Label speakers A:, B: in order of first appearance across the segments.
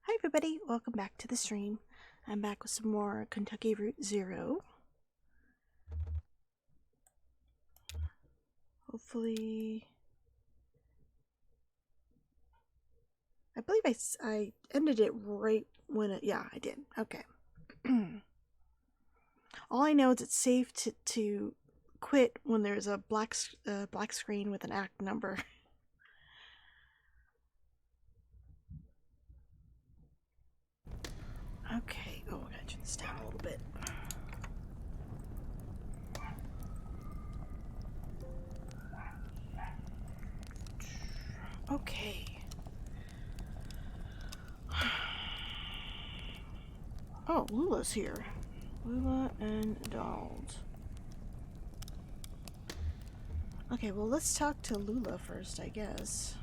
A: Hi everybody, welcome back to the stream. I'm back with some more Kentucky Route Zero. Hopefully... I believe I ended it right when it... Yeah, I did. Okay. All I know is it's safe to quit when there's a black screen with an act number. Okay. Oh, I gotta turn this down a little bit. Okay. Oh, Lula's here. Lula and Donald. Okay, well, let's talk to Lula first, I guess.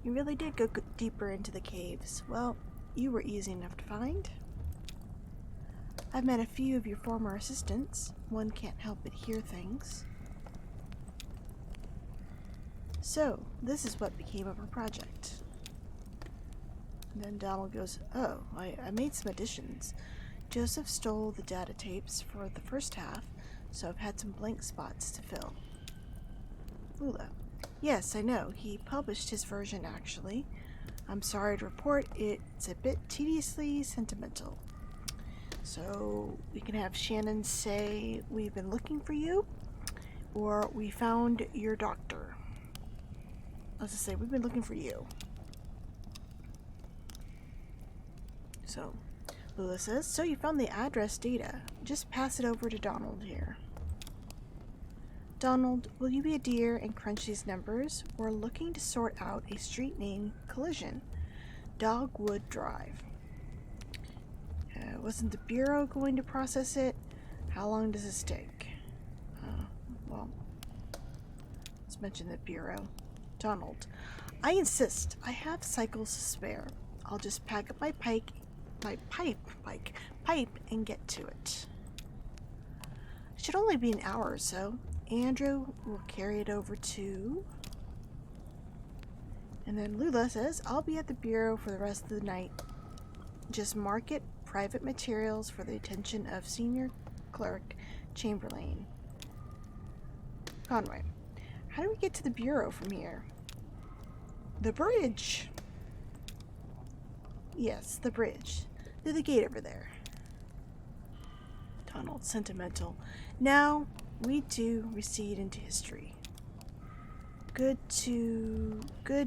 A: You really did go deeper into the caves. Well, you were easy enough to find. I've met a few of your former assistants. One can't help but hear things. So, this is what became of our project. And then Donald goes, oh, I made some additions. Joseph stole the data tapes for the first half, so I've had some blank spots to fill. Lula. Yes, I know. He published his version, actually. I'm sorry to report it's a bit tediously sentimental. So we can have Shannon say, we've been looking for you, or we found your doctor. Let's just say, we've been looking for you. So Lula says, so you found the address data. Just pass it over to Donald here. Donald, will you be a dear and crunch these numbers? We're looking to sort out a street name collision. Dogwood Drive. Wasn't the Bureau going to process it? How long does this take? Well, let's mention the Bureau. Donald, I insist. I have cycles to spare. I'll just pack up my pipe, and get to it. It should only be an hour or so. Andrew will carry it over to... And then Lula says, I'll be at the Bureau for the rest of the night. Just mark it private materials for the attention of Senior Clerk Chamberlain. Conway, how do we get to the Bureau from here? The bridge. Yes, the bridge. Through the gate over there. Donald, sentimental. Now we too recede into history. Good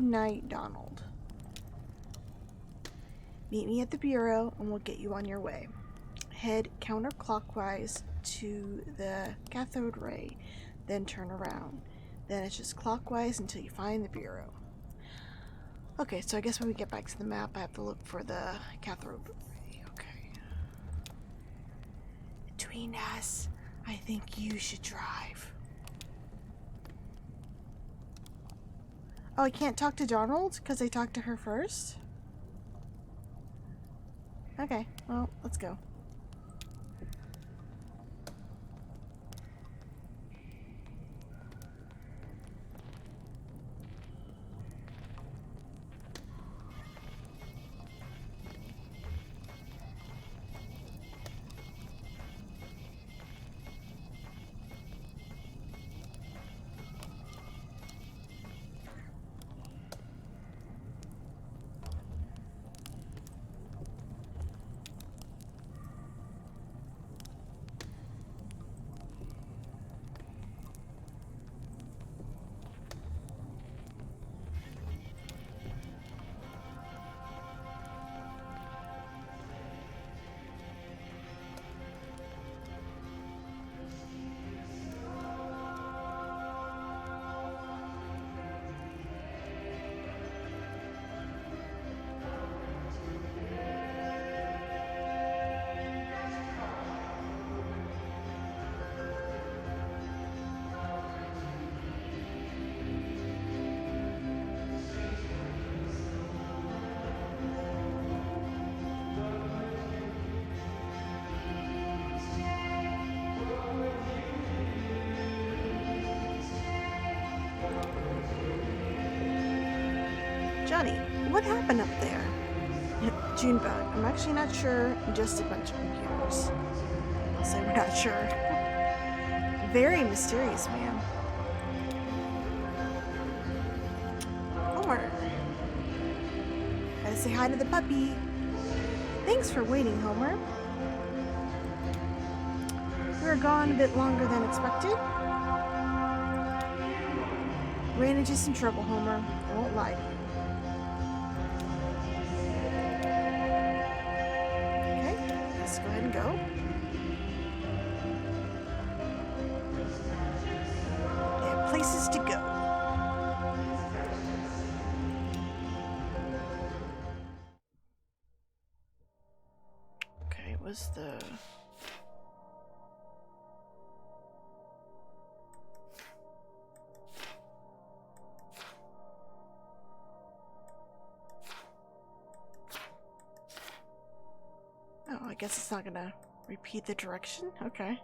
A: night, Donald. Meet me at the Bureau and we'll get you on your way. Head counterclockwise to the cathode ray, then turn around. Then it's just clockwise until you find the Bureau. Okay, so I guess when we get back to the map, I have to look for the cathode ray. Okay. Between us, I think you should drive. Oh, I can't talk to Donald because I talked to her first? Okay, well, let's go. Johnny, what happened up there? Junebug, I'm actually not sure. Just a bunch of computers. I'll say we're not sure. Very mysterious, man. Homer. Gotta say hi to the puppy. Thanks for waiting, Homer. We were gone a bit longer than expected. Ran into some trouble, Homer. I won't lie to you. Okay, let's go ahead and go. They have places to go. Okay, what's the... I guess it's not gonna repeat the direction? Okay.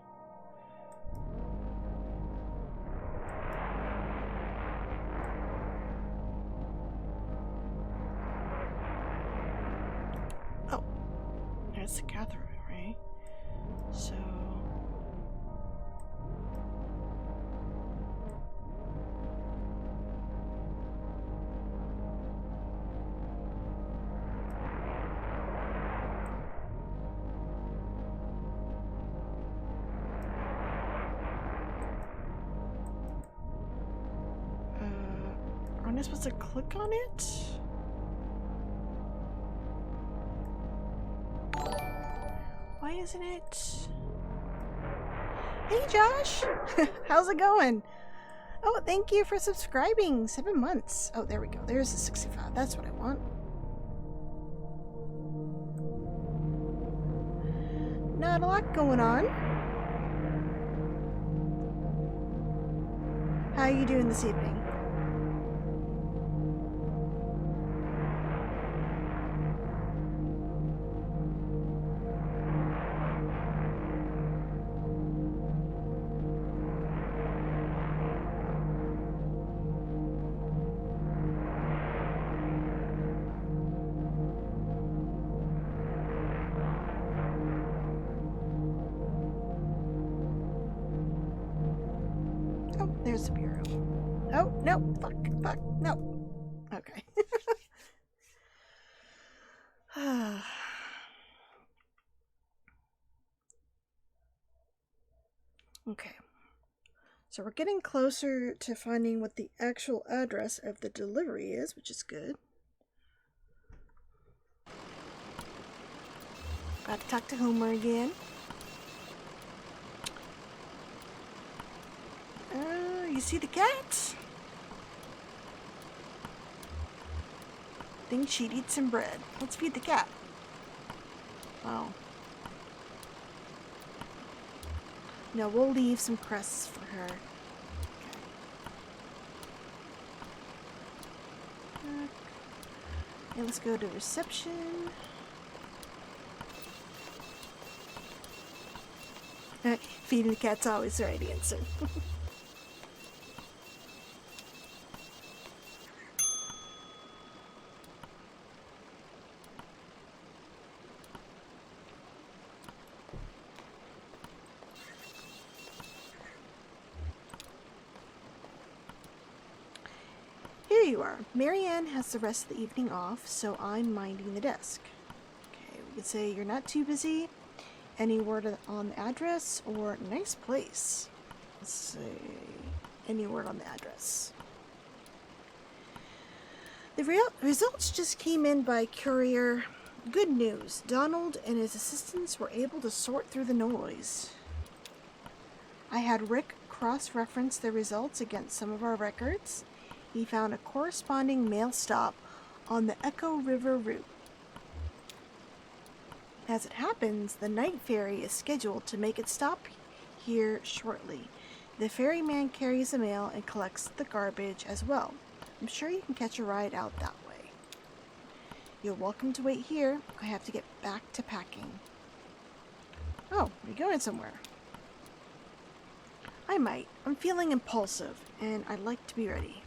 A: Oh. There's the cathode ray. So... aren't I supposed to click on it? Why isn't it? Hey Josh! How's it going? Oh, thank you for subscribing. 7 months. Oh, there we go. There's the 65. That's what I want. Not a lot going on. How are you doing this evening? Oh, there's the bureau. Oh, no. Fuck, no. Okay. Okay. So we're getting closer to finding what the actual address of the delivery is, which is good. Got to talk to Homer again. You see the cat? Think she'd eat some bread. Let's feed the cat. Oh. No, we'll leave some crusts for her. Okay. Okay, let's go to reception. Feeding the cat's always the right answer. Here you are. Marianne has the rest of the evening off, so I'm minding the desk. Okay, we could say you're not too busy. Any word on the address or nice place? Let's see. Any word on the address? The results just came in by courier. Good news. Donald and his assistants were able to sort through the noise. I had Rick cross-reference the results against some of our records. He found a corresponding mail stop on the Echo River route. As it happens, the night ferry is scheduled to make its stop here shortly. The ferryman carries the mail and collects the garbage as well. I'm sure you can catch a ride out that way. You're welcome to wait here. I have to get back to packing. Oh, you're going somewhere. I might. I'm feeling impulsive, and I'd like to be ready.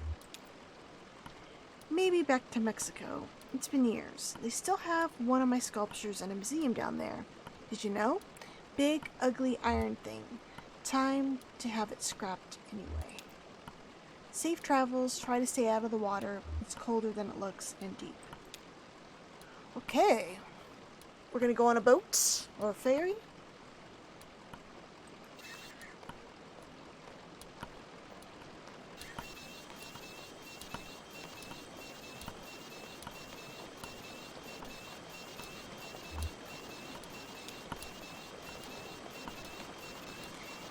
A: Maybe back to Mexico. It's been years. They still have one of my sculptures in a museum down there. Did you know? Big, ugly iron thing. Time to have it scrapped anyway. Safe travels. Try to stay out of the water. It's colder than it looks and deep. Okay. We're gonna go on a boat or a ferry.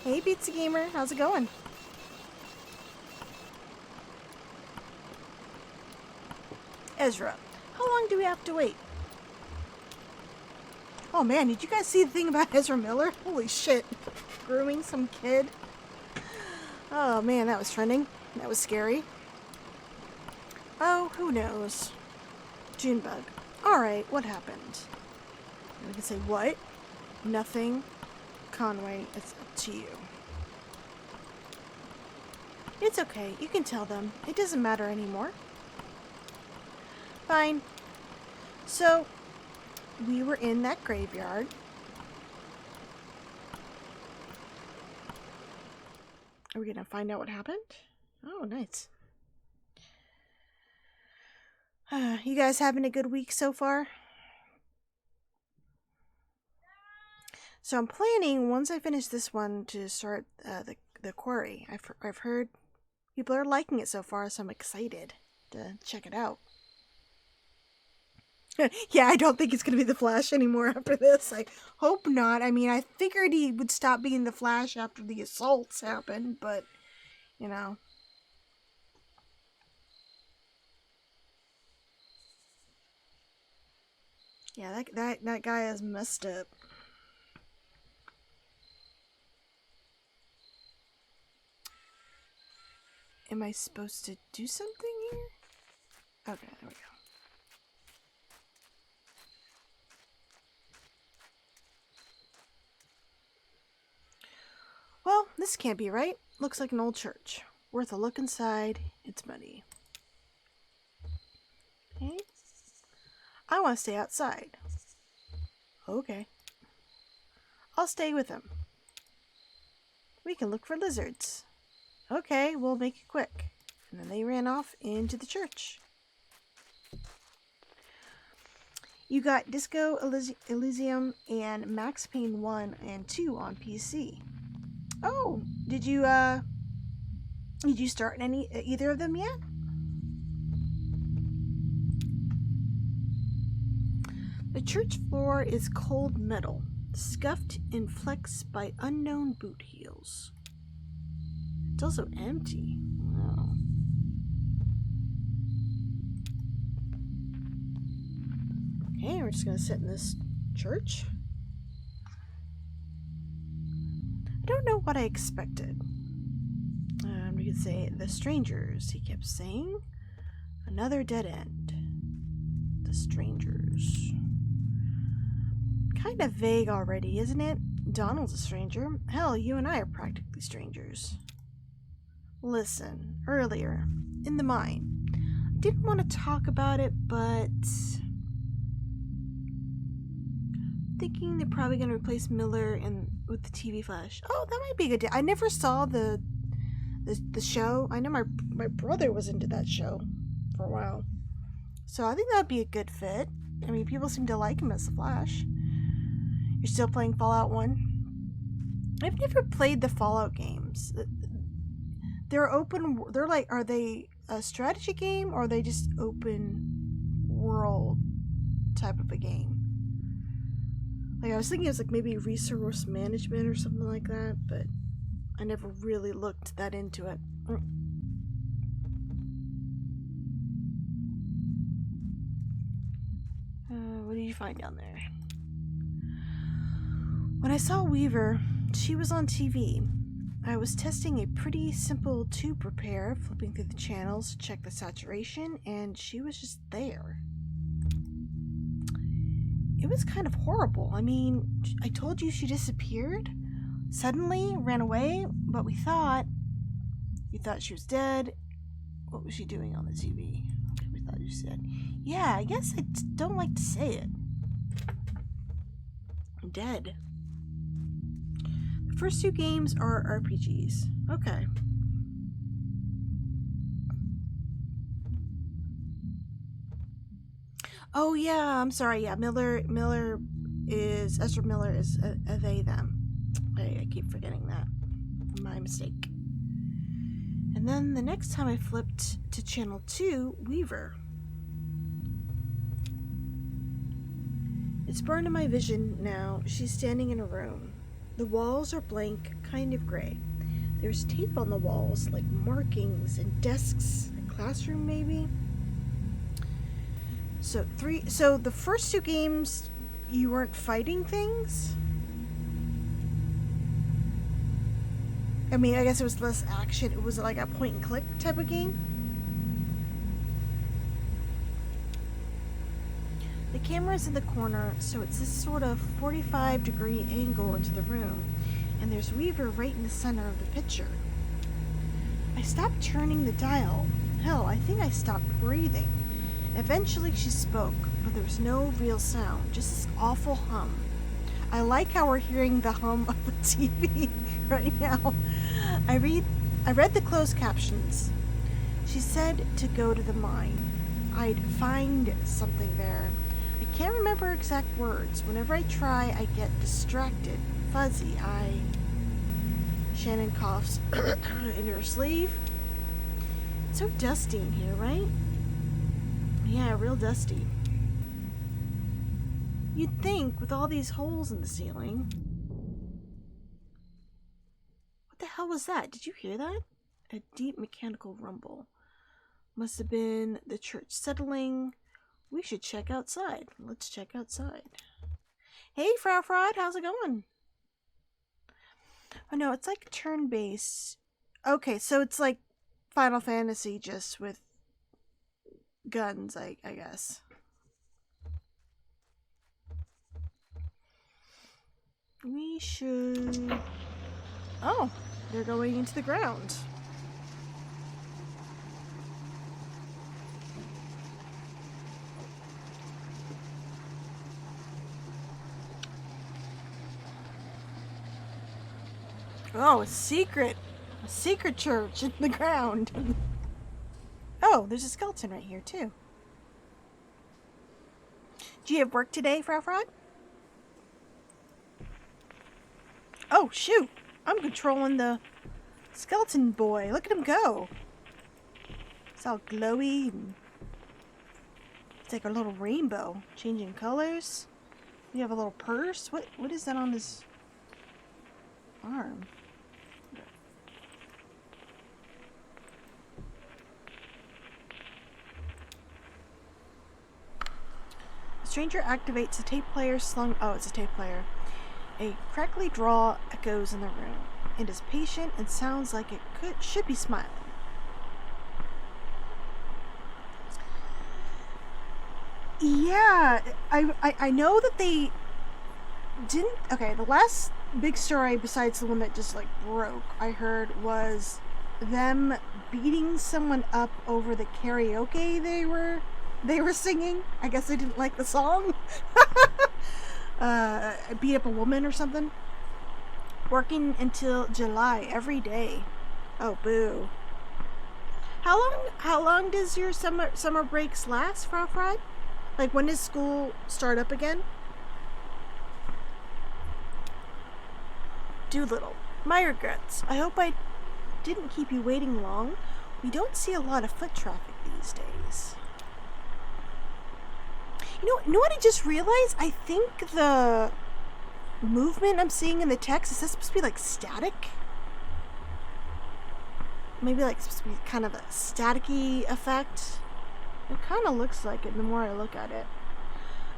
A: Hey, Pizza Gamer, how's it going? Ezra, how long do we have to wait? Oh man, did you guys see the thing about Ezra Miller? Holy shit. Grooming some kid. Oh man, that was trending. That was scary. Oh, who knows? Junebug. Alright, what happened? We can say what? Nothing. Conway, it's up to you. It's okay, you can tell them. It doesn't matter anymore. Fine. So, we were in that graveyard. Are we gonna find out what happened? Oh, nice. You guys having a good week so far? So I'm planning, once I finish this one, to start the quarry. I've heard people are liking it so far, so I'm excited to check it out. Yeah, I don't think it's going to be the Flash anymore after this. I hope not. I mean, I figured he would stop being the Flash after the assaults happened, but, you know. Yeah, that guy is messed up. Am I supposed to do something here? Okay, there we go. Well, this can't be right. Looks like an old church. Worth a look inside. It's muddy. Okay. I want to stay outside. Okay. I'll stay with him. We can look for lizards. Okay, we'll make it quick. And then they ran off into the church. You got Disco Elysium and Max Payne 1 and 2 on PC. Oh, did you start either of them yet? The church floor is cold metal, scuffed and flexed by unknown boot heels. It's also empty. Wow. Okay, we're just gonna sit in this church. I don't know what I expected. We could say the strangers, he kept saying. Another dead end. The strangers. Kind of vague already, isn't it? Donald's a stranger. Hell, you and I are practically strangers. Listen, earlier, in the mine. I didn't want to talk about it, but thinking they're probably going to replace Miller with the TV Flash. Oh, that might be a good day. I never saw the show. I know my brother was into that show for a while. So I think that would be a good fit. I mean, people seem to like him as the Flash. You're still playing Fallout 1? I've never played the Fallout games. They're open, they're like, are they a strategy game or are they just open world type of a game? Like, I was thinking it was like maybe resource management or something like that, but I never really looked that into it. What did you find down there? When I saw Weaver, she was on TV. I was testing a pretty simple tube repair, flipping through the channels to check the saturation, and she was just there. It was kind of horrible. I mean, I told you she disappeared. Suddenly, ran away, but we thought she was dead. What was she doing on the TV? We thought said. Yeah, I guess I don't like to say it. Dead. The first 2 games are RPGs. Okay. Oh yeah, I'm sorry. Yeah, Ezra Miller is a they them. I keep forgetting that. My mistake. And then the next time I flipped to channel 2, Weaver. It's burned in my vision now. She's standing in a room. The walls are blank, kind of gray. There's tape on the walls, like markings and desks. A classroom, maybe? So the first 2 games, you weren't fighting things? I mean, I guess it was less action. It was like a point and click type of game. The camera's in the corner, so it's this sort of 45-degree angle into the room, and there's Weaver right in the center of the picture. I stopped turning the dial. Hell, I think I stopped breathing. Eventually she spoke, but there was no real sound, just this awful hum. I like how we're hearing the hum of the TV right now. I read the closed captions. She said to go to the mine. I'd find something there. I can't remember exact words. Whenever I try, I get distracted, fuzzy. Shannon coughs in her sleeve. It's so dusty in here, right? Yeah, real dusty. You'd think, with all these holes in the ceiling. What the hell was that? Did you hear that? A deep mechanical rumble. Must have been the church settling. We should check outside. Let's check outside. Hey, Frau Fraud, how's it going? Oh no, it's like turn-based. Okay, so it's like Final Fantasy, just with guns, I guess. We should... Oh, they're going into the ground. Oh, a secret church in the ground. Oh, there's a skeleton right here, too. Do you have work today, Frau Fraud? Oh, shoot. I'm controlling the skeleton boy. Look at him go. It's all glowy. It's like a little rainbow, changing colors. You have a little purse. What is that on his arm? The stranger activates a tape player slung... Oh, it's a tape player. A crackly drawl echoes in the room. It is patient and sounds like it should be smiling. Yeah, I know that they didn't... Okay, the last big story, besides the one that just, like, broke, I heard was them beating someone up over the karaoke they were singing. I guess they didn't like the song. Beat up a woman or something. Working until July every day. Oh, boo. How long does your summer breaks last, Frau Fraud? Like, when does school start up again? Doolittle. My regrets. I hope I didn't keep you waiting long. We don't see a lot of foot traffic these days. You know what I just realized? I think the movement I'm seeing in the text, is this supposed to be like static? Maybe like supposed to be kind of a staticky effect? It kind of looks like it the more I look at it.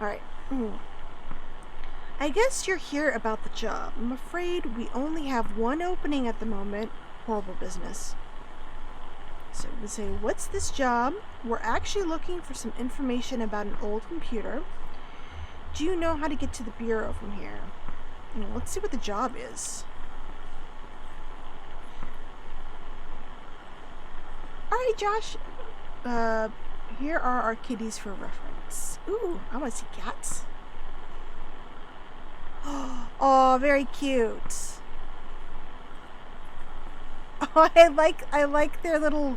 A: Alright. I guess you're here about the job. I'm afraid we only have one opening at the moment. Horrible business. So we say, what's this job? We're actually looking for some information about an old computer. Do you know how to get to the bureau from here? Let's see what the job is. Alright, Josh. Here are our kitties for reference. Ooh, I want to see cats. Oh, very cute. Oh, I like their little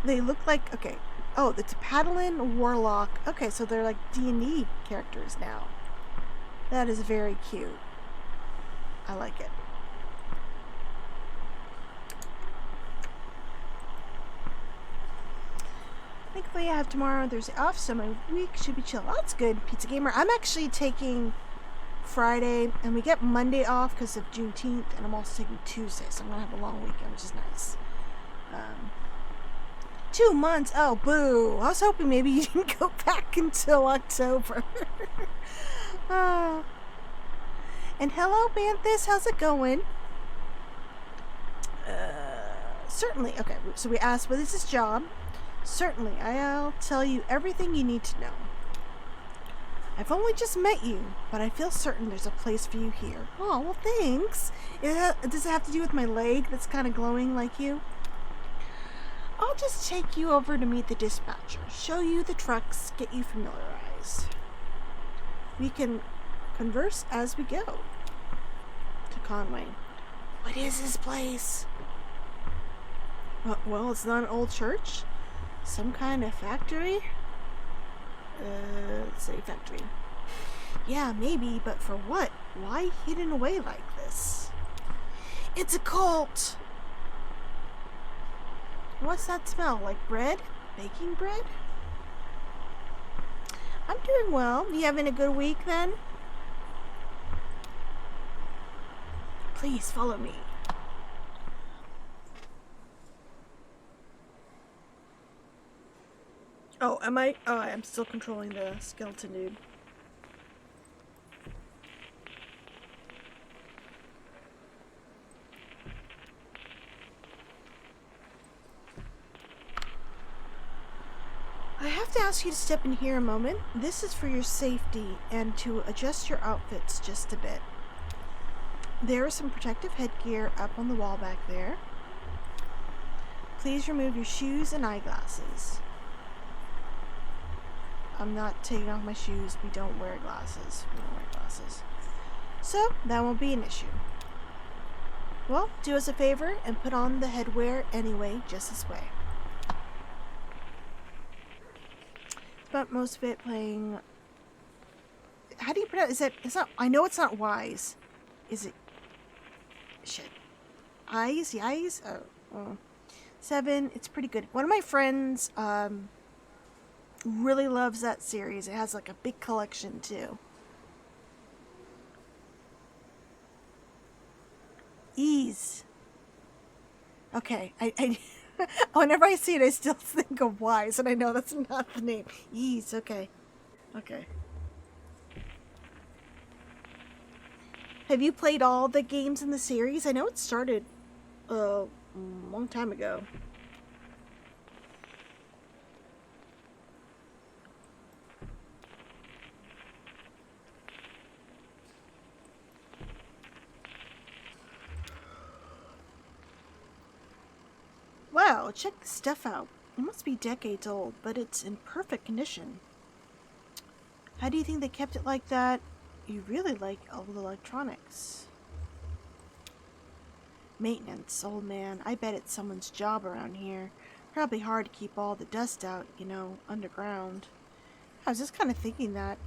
A: they look like, okay. Oh, it's a Paddlin Warlock. Okay, so they're like D&D characters now. That is very cute. I like it. Thankfully, I have tomorrow and Thursday off, so my week should be chill. Oh, that's good, Pizza Gamer. I'm actually taking Friday, and we get Monday off because of Juneteenth, and I'm also taking Tuesday, so I'm going to have a long weekend, which is nice. 2 months? Oh, boo. I was hoping maybe you didn't go back until October. And hello, Banthus. How's it going? Certainly. Okay, so we asked, what is his job? Certainly, I'll tell you everything you need to know. I've only just met you, but I feel certain there's a place for you here. Oh, well, thanks. Does it have to do with my leg that's kind of glowing like you? I'll just take you over to meet the dispatcher, show you the trucks, get you familiarized. We can converse as we go. To Conway. What is this place? Well, it's not an old church. Some kind of factory? Let's say factory. Yeah, maybe, but for what? Why hidden away like this? It's a cult! What's that smell? Like bread? Baking bread? I'm doing well. You having a good week then? Please follow me. Oh, am I? Oh, I'm still controlling the skeleton dude. I have to ask you to step in here a moment. This is for your safety and to adjust your outfits just a bit. There is some protective headgear up on the wall back there. Please remove your shoes and eyeglasses. I'm not taking off my shoes. We don't wear glasses. So, that won't be an issue. Well, do us a favor and put on the headwear anyway, just this way. Spent most of it playing... How do you pronounce it? It's not... I know it's not wise. Is it... Shit. Eyes? Eyes? Oh. 7. It's pretty good. One of my friends, really loves that series. It has like a big collection too. Ease. Okay, I whenever I see it, I still think of Wise, and I know that's not the name. Ease. Okay. Have you played all the games in the series? I know it started a long time ago. Wow, check this stuff out. It must be decades old, but it's in perfect condition. How do you think they kept it like that? You really like all the electronics. Maintenance, old man. I bet it's someone's job around here. Probably hard to keep all the dust out, underground. I was just kind of thinking that.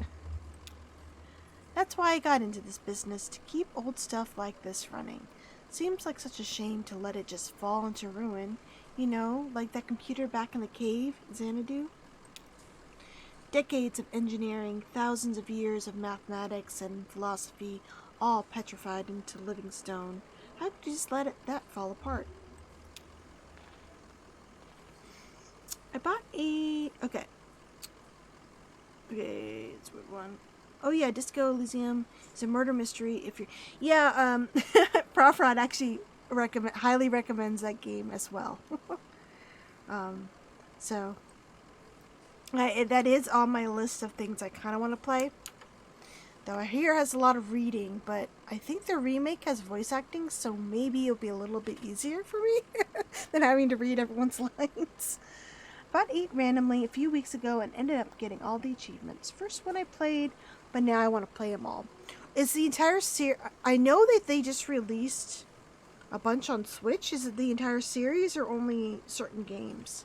A: That's why I got into this business, to keep old stuff like this running. Seems like such a shame to let it just fall into ruin. Like that computer back in the cave, Xanadu. Decades of engineering, thousands of years of mathematics and philosophy, all petrified into living stone. How could you just let that fall apart? I bought a... Okay, it's a weird one. Oh yeah, Disco Elysium is a murder mystery. If you're... Yeah, Prof Rod actually highly recommends that game as well. That is on my list of things I kind of want to play. Though I hear it has a lot of reading, but I think the remake has voice acting, so maybe it'll be a little bit easier for me than having to read everyone's lines. Bought 8 randomly a few weeks ago and ended up getting all the achievements. First one I played, but now I want to play them all. Is the entire series... I know that they just released a bunch on Switch. Is it the entire series or only certain games?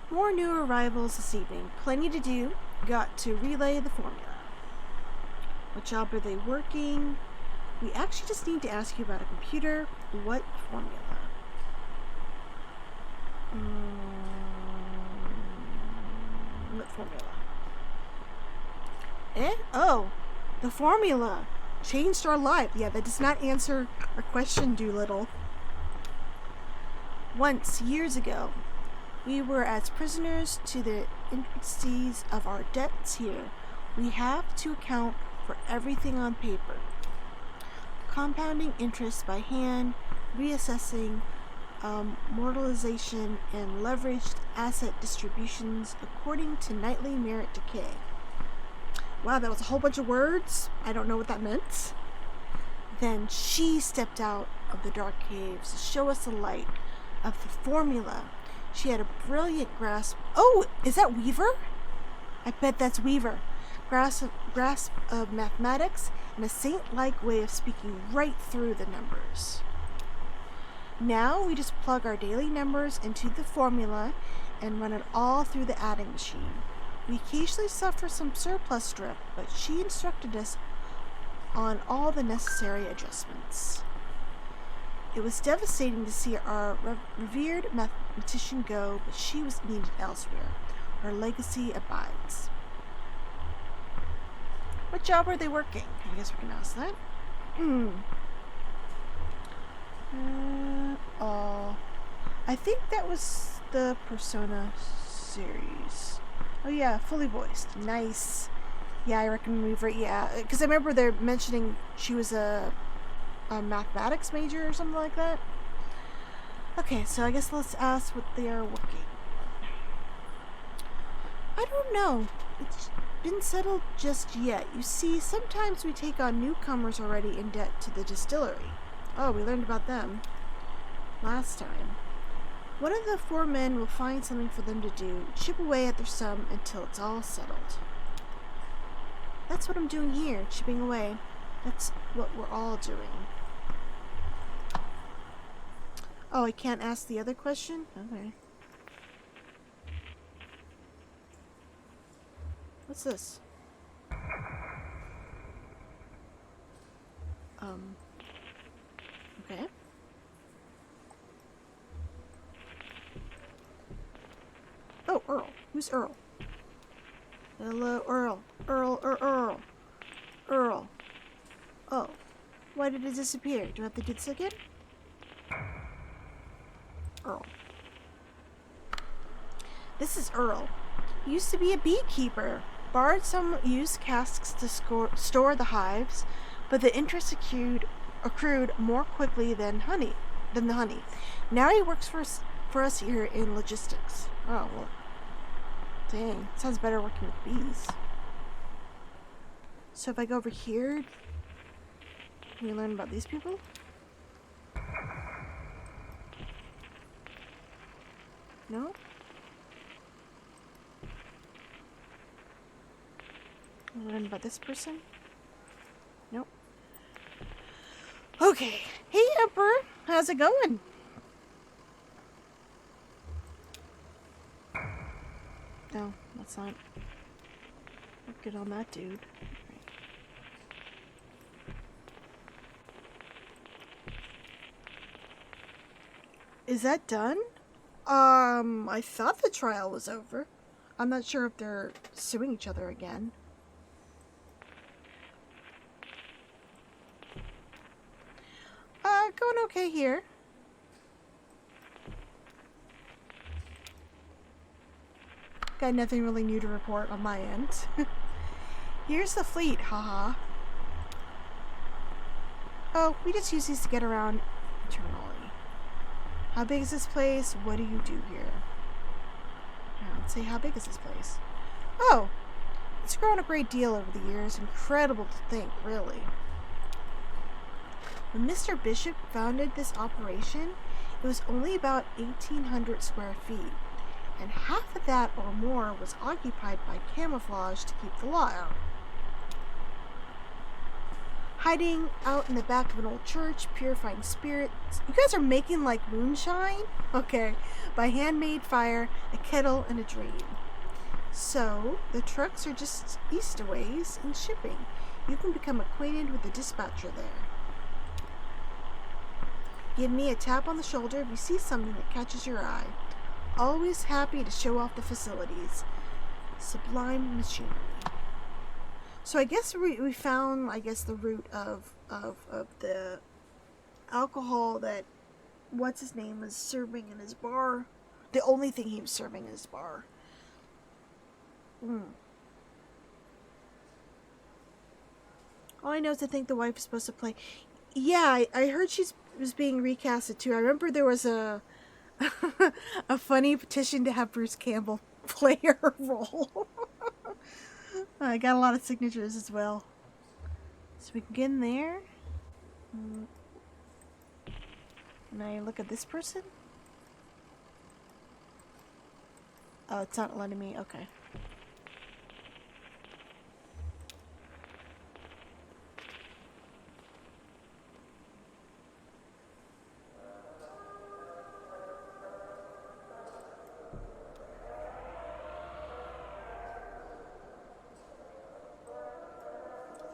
A: More new arrivals this evening. Plenty to do. Got to relay the formula. What job are they working? We actually just need to ask you about a computer. What formula? What formula? Oh, the formula changed our life. Yeah, that does not answer our question, Doolittle. Once, years ago, we were as prisoners to the intricacies of our debts here. We have to account for everything on paper. Compounding interest by hand, reassessing mortalization, and leveraged asset distributions according to nightly merit decay. Wow, that was a whole bunch of words. I don't know what that meant. Then she stepped out of the dark caves to show us the light of the formula. She had a brilliant grasp. Oh, is that Weaver? I bet that's Weaver. Grasp of mathematics and a saint-like way of speaking right through the numbers. Now we just plug our daily numbers into the formula and run it all through the adding machine. We occasionally suffer some surplus drift, but she instructed us on all the necessary adjustments. It was devastating to see our revered mathematician go, but she was needed elsewhere. Her legacy abides. What job are they working? I guess we can ask that. I think that was the Persona series. Oh yeah, fully voiced. Nice. Yeah, I reckon we've... Yeah, because I remember they're mentioning she was a mathematics major or something like that. Okay, so I guess let's ask what they are working on. I don't know. It's been settled just yet. You see, sometimes we take on newcomers already in debt to the distillery. Oh, we learned about them last time. One of the 4 men will find something for them to do, chip away at their sum until it's all settled. That's what I'm doing here, chipping away. That's what we're all doing. Oh, I can't ask the other question? Okay. What's this? Okay. Oh, Earl. Who's Earl? Hello, Earl. Earl. Earl. Oh. Why did it disappear? Do I have to do this again? Earl. This is Earl. He used to be a beekeeper. Borrowed some used casks to store the hives, but the interest accrued more quickly than the honey. Now he works for us here in logistics. Oh, well. Dang. Sounds better working with bees. So if I go over here, can we learn about these people? No? Can we learn about this person? Nope. Okay. Hey, Emperor. How's it going? No, that's not. Get on that dude. Is that done? I thought the trial was over. I'm not sure if they're suing each other again. Going okay here. Got nothing really new to report on my end. Here's the fleet, haha. Oh, we just use these to get around internally. How big is this place? What do you do here? Now, let's see, how big is this place? Oh, it's grown a great deal over the years. Incredible to think, really. When Mr. Bishop founded this operation, it was only about 1,800 square feet, and half of that or more was occupied by camouflage to keep the law out. Hiding out in the back of an old church, purifying spirits. You guys are making like moonshine? Okay. By handmade fire, a kettle, and a dream. So, the trucks are just east a ways in shipping. You can become acquainted with the dispatcher there. Give me a tap on the shoulder if you see something that catches your eye. Always happy to show off the facilities. Sublime machinery. So I guess we found, the root of the alcohol that what's his name was serving in his bar. The only thing he was serving in his bar. All I know is I think the wife is supposed to play. Yeah, I heard she was being recasted too. I remember there was a a funny petition to have Bruce Campbell play her role. I got a lot of signatures as well. So we can get in there. Can I look at this person? Oh, it's not letting me. Okay.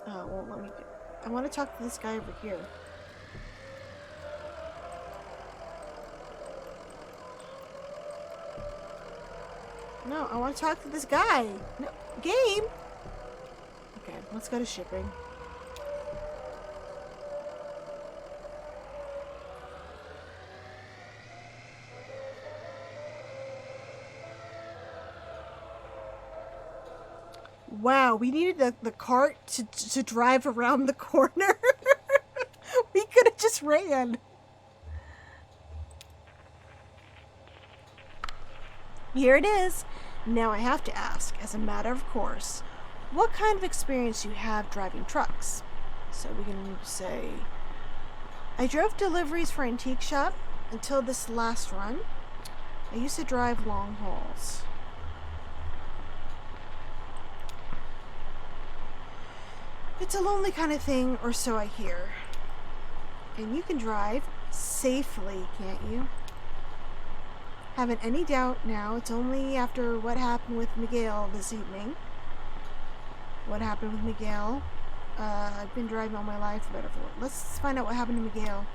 A: Well, let me. I want to talk to this guy over here. No, I want to talk to this guy. No, game. Okay, let's go to shipping. Wow, we needed the cart to drive around the corner. We could have just ran. Here it is. Now I have to ask, as a matter of course, what kind of experience you have driving trucks. So we can say, I drove deliveries for Antique Shop until this last run. I used to drive long hauls. It's a lonely kind of thing, or so I hear. And you can drive safely, can't you? Haven't any doubt now, it's only after what happened with Miguel this evening. What happened with Miguel? I've been driving all my life, better for it. Let's find out what happened to Miguel.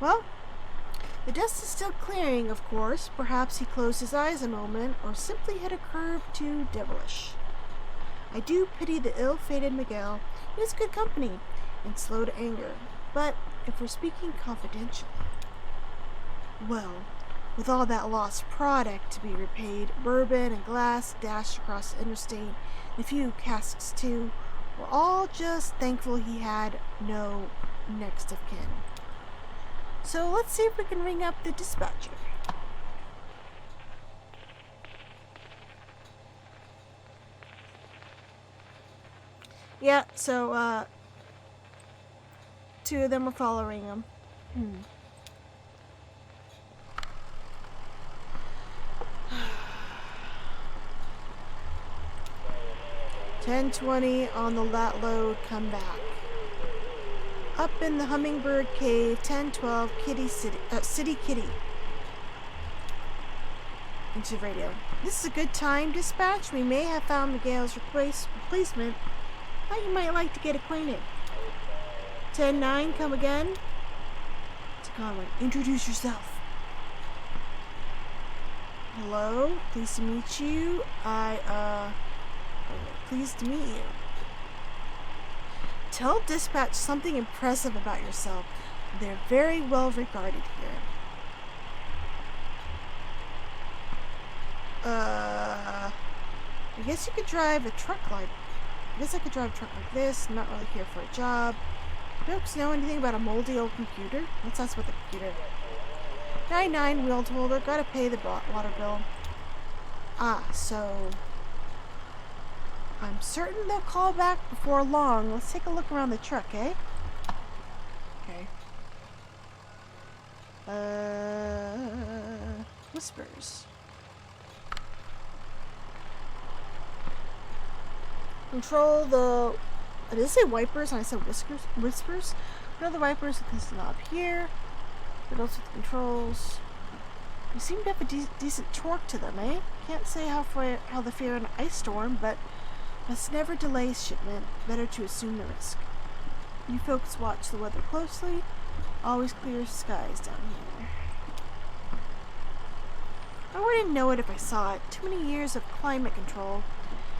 A: Well, the dust is still clearing, of course. Perhaps he closed his eyes a moment, or simply hit a curve too devilish. I do pity the ill-fated Miguel. He was good company, and slow to anger. But if we're speaking confidentially, well, with all that lost product to be repaid, bourbon and glass dashed across the interstate, and a few casks too, we're all just thankful he had no next of kin. So let's see if we can ring up the dispatcher. Yeah, so, two of them were following him. 10:20 on the lat load, come back. Up in the Hummingbird Cave, 10:12, City Kitty. Into the radio. This is a good time, dispatch. We may have found Miguel's replacement. Thought you might like to get acquainted. 10:9, come again. To Conway. Introduce yourself. Hello, pleased to meet you. Pleased to meet you. Tell dispatch something impressive about yourself. They're very well regarded here. I guess you could drive a truck like... I guess I could drive a truck like this. I'm not really here for a job. Folks know anything about a moldy old computer? Let's ask about the computer. 99 wheeled holder, gotta pay the water bill. Ah, so I'm certain they'll call back before long. Let's take a look around the truck, eh? Okay. Whispers. Control the... Did it say wipers and I said whispers? Control the wipers with this knob here. What else with the controls? You seem to have a decent torque to them, eh? Can't say how they fare in an ice storm, but must never delay shipment. Better to assume the risk. You folks watch the weather closely. Always clear skies down here. I wouldn't know it if I saw it. Too many years of climate control.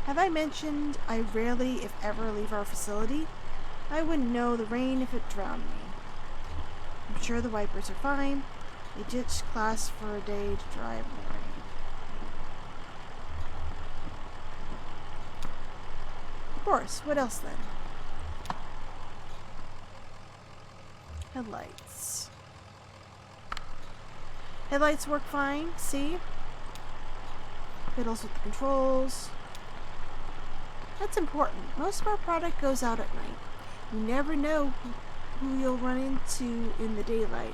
A: Have I mentioned I rarely, if ever, leave our facility? I wouldn't know the rain if it drowned me. I'm sure the wipers are fine. They ditched class for a day to drive in the rain. Of course, what else then? Headlights. Headlights work fine, see? Fiddles with the controls. That's important. Most of our product goes out at night. You never know who you'll run into in the daylight,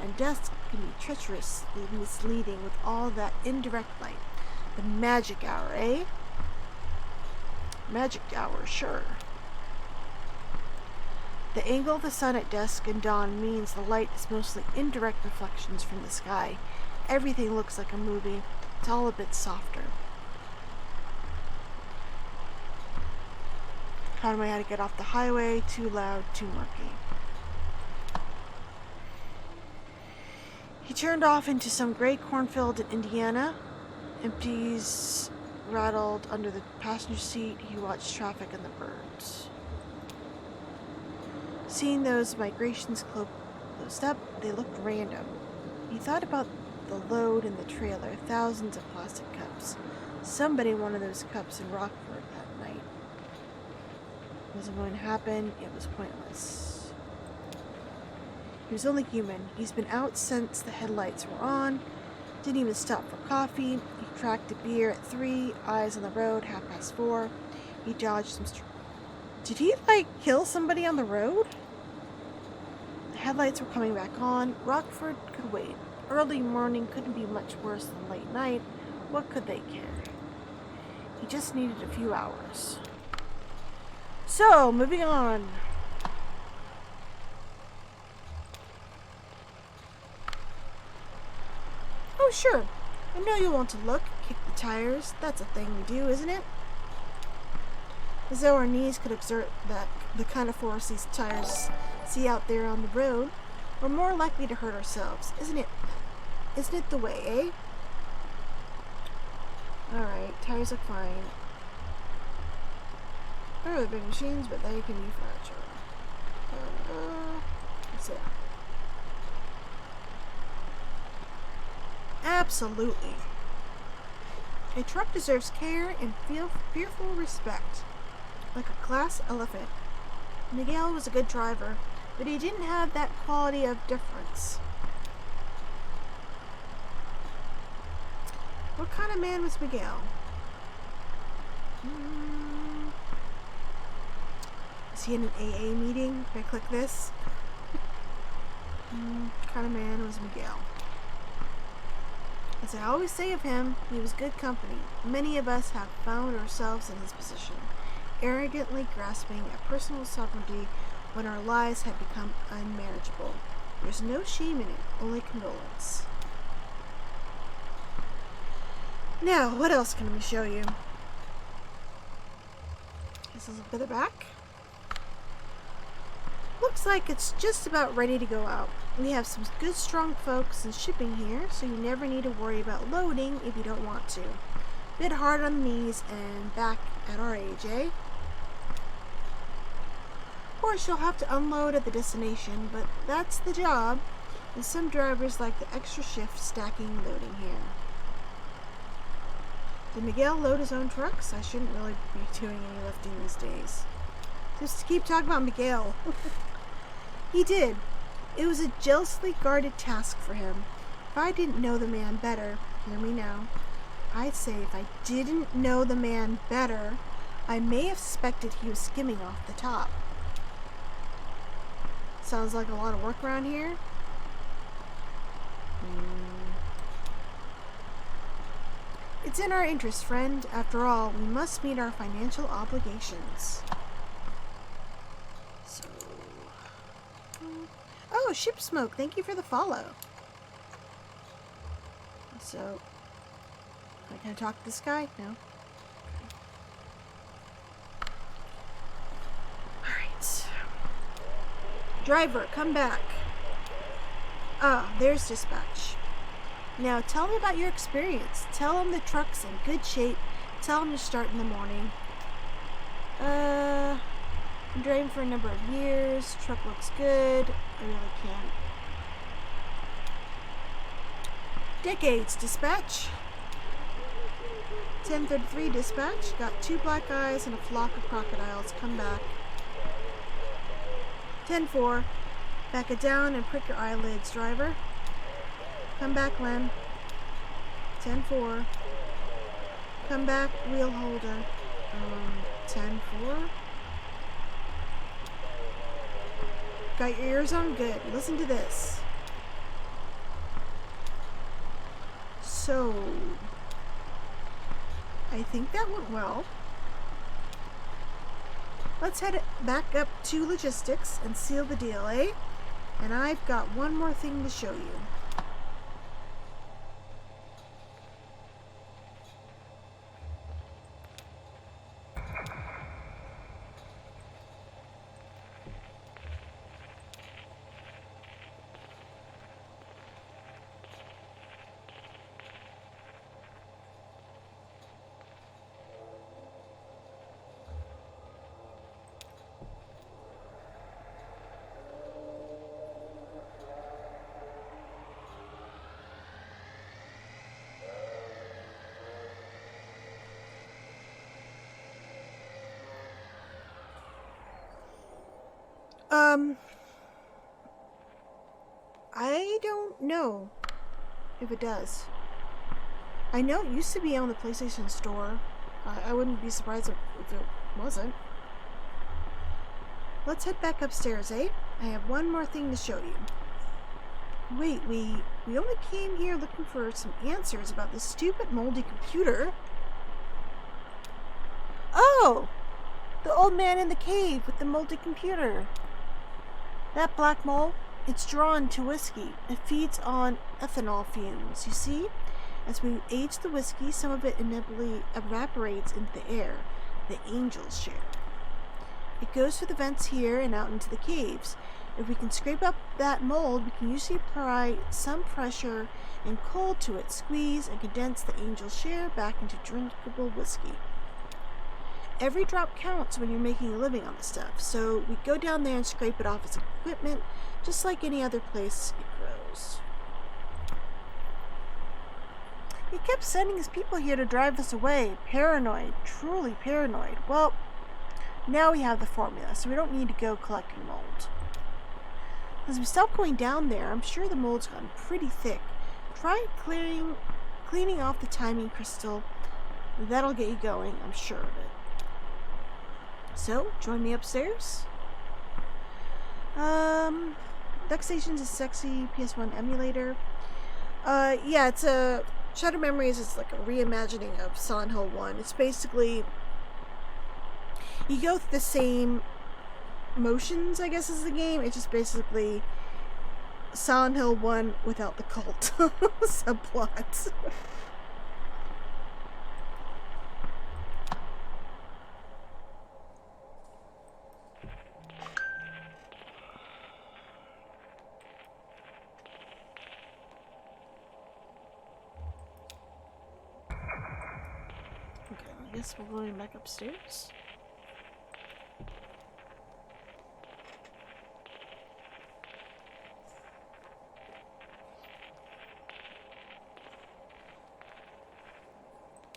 A: and dusk can be treacherously misleading with all that indirect light. The magic hour, eh? Magic hour, sure. The angle of the sun at dusk and dawn means the light is mostly indirect reflections from the sky. Everything looks like a movie. It's all a bit softer. Conway had to get off the highway. Too loud, too murky. He turned off into some gray cornfield in Indiana. Empties rattled under the passenger seat. He watched traffic and the birds. Seeing those migrations closed up, they looked random. He thought about the load in the trailer, thousands of plastic cups. Somebody wanted those cups in Rockford that night. It wasn't going to happen. It was pointless. He was only human. He's been out since the headlights were on. Didn't even stop for coffee. He cracked a beer at 3, eyes on the road, 4:30. He dodged some... Did he, kill somebody on the road? The headlights were coming back on. Rockford could wait. Early morning couldn't be much worse than late night. What could they care? He just needed a few hours. So, moving on. Oh, sure. I know you want to look, kick the tires. That's a thing we do, isn't it? As though our knees could exert the kind of force these tires see out there on the road. We're more likely to hurt ourselves, isn't it? Isn't it the way, eh? Alright, tires look fine. They're really big machines, but they can be fragile. Let's see. Absolutely. A truck deserves care and fearful respect. Like a class elephant. Miguel was a good driver, but he didn't have that quality of deference. What kind of man was Miguel? Is he in an AA meeting? Can I click this? What kind of man was Miguel? As I always say of him, he was good company. Many of us have found ourselves in his position, arrogantly grasping at personal sovereignty when our lives had become unmanageable. There's no shame in it, only condolence. Now, what else can we show you? This is a bit of back. Looks like it's just about ready to go out. We have some good strong folks in shipping here, so you never need to worry about loading if you don't want to. Bit hard on the knees and back at our age, eh? Of course, you'll have to unload at the destination, but that's the job, and some drivers like the extra shift stacking loading here. Did Miguel load his own trucks? I shouldn't really be doing any lifting these days. Just to keep talking about Miguel. He did. It was a jealously guarded task for him. If I didn't know the man better, hear me now, I'd say if I didn't know the man better, I may have suspected he was skimming off the top. Sounds like a lot of work around here. It's in our interest, friend. After all, we must meet our financial obligations. So... Oh, Ship Smoke, thank you for the follow. So... Am I gonna talk to this guy? No? Alright. Driver, come back. Ah, there's dispatch. Now, tell me about your experience. Tell him the truck's in good shape. Tell him to start in the morning. I'm driving for a number of years. Truck looks good. I really can't. Decades, dispatch. 10:33, dispatch. Got 2 black eyes and a flock of crocodiles. Come back. 10:4. Back it down and prick your eyelids, driver. Come back, Len. 10:4. Come back, wheel holder. 10:4. Got your ears on? Good. Listen to this. So, I think that went well. Let's head back up to logistics and seal the deal, eh? And I've got one more thing to show you. I don't know if it does. I know it used to be on the PlayStation Store. I wouldn't be surprised if it wasn't. Let's head back upstairs, eh? I have one more thing to show you. Wait, we only came here looking for some answers about this stupid moldy computer. Oh! The old man in the cave with the moldy computer. That black mole, it's drawn to whiskey. It feeds on ethanol fumes, you see? As we age the whiskey, some of it inevitably evaporates into the air, the angel's share. It goes through the vents here and out into the caves. If we can scrape up that mold, we can usually apply some pressure and cold to it, squeeze and condense the angel's share back into drinkable whiskey. Every drop counts when you're making a living on the stuff, so we go down there and scrape it off as equipment, just like any other place it grows. He kept sending his people here to drive us away. Paranoid, truly paranoid. Well, now we have the formula, so we don't need to go collecting mold. As we stop going down there, I'm sure the mold's gotten pretty thick. Try cleaning off the timing crystal. That'll get you going, I'm sure of it. So, join me upstairs. DuckStation's a sexy PS1 emulator. Yeah, it's a... Shattered Memories is like a reimagining of Silent Hill 1. It's basically... You go through the same motions, I guess, as the game. It's just basically Silent Hill 1 without the cult subplot. I guess we're going back upstairs.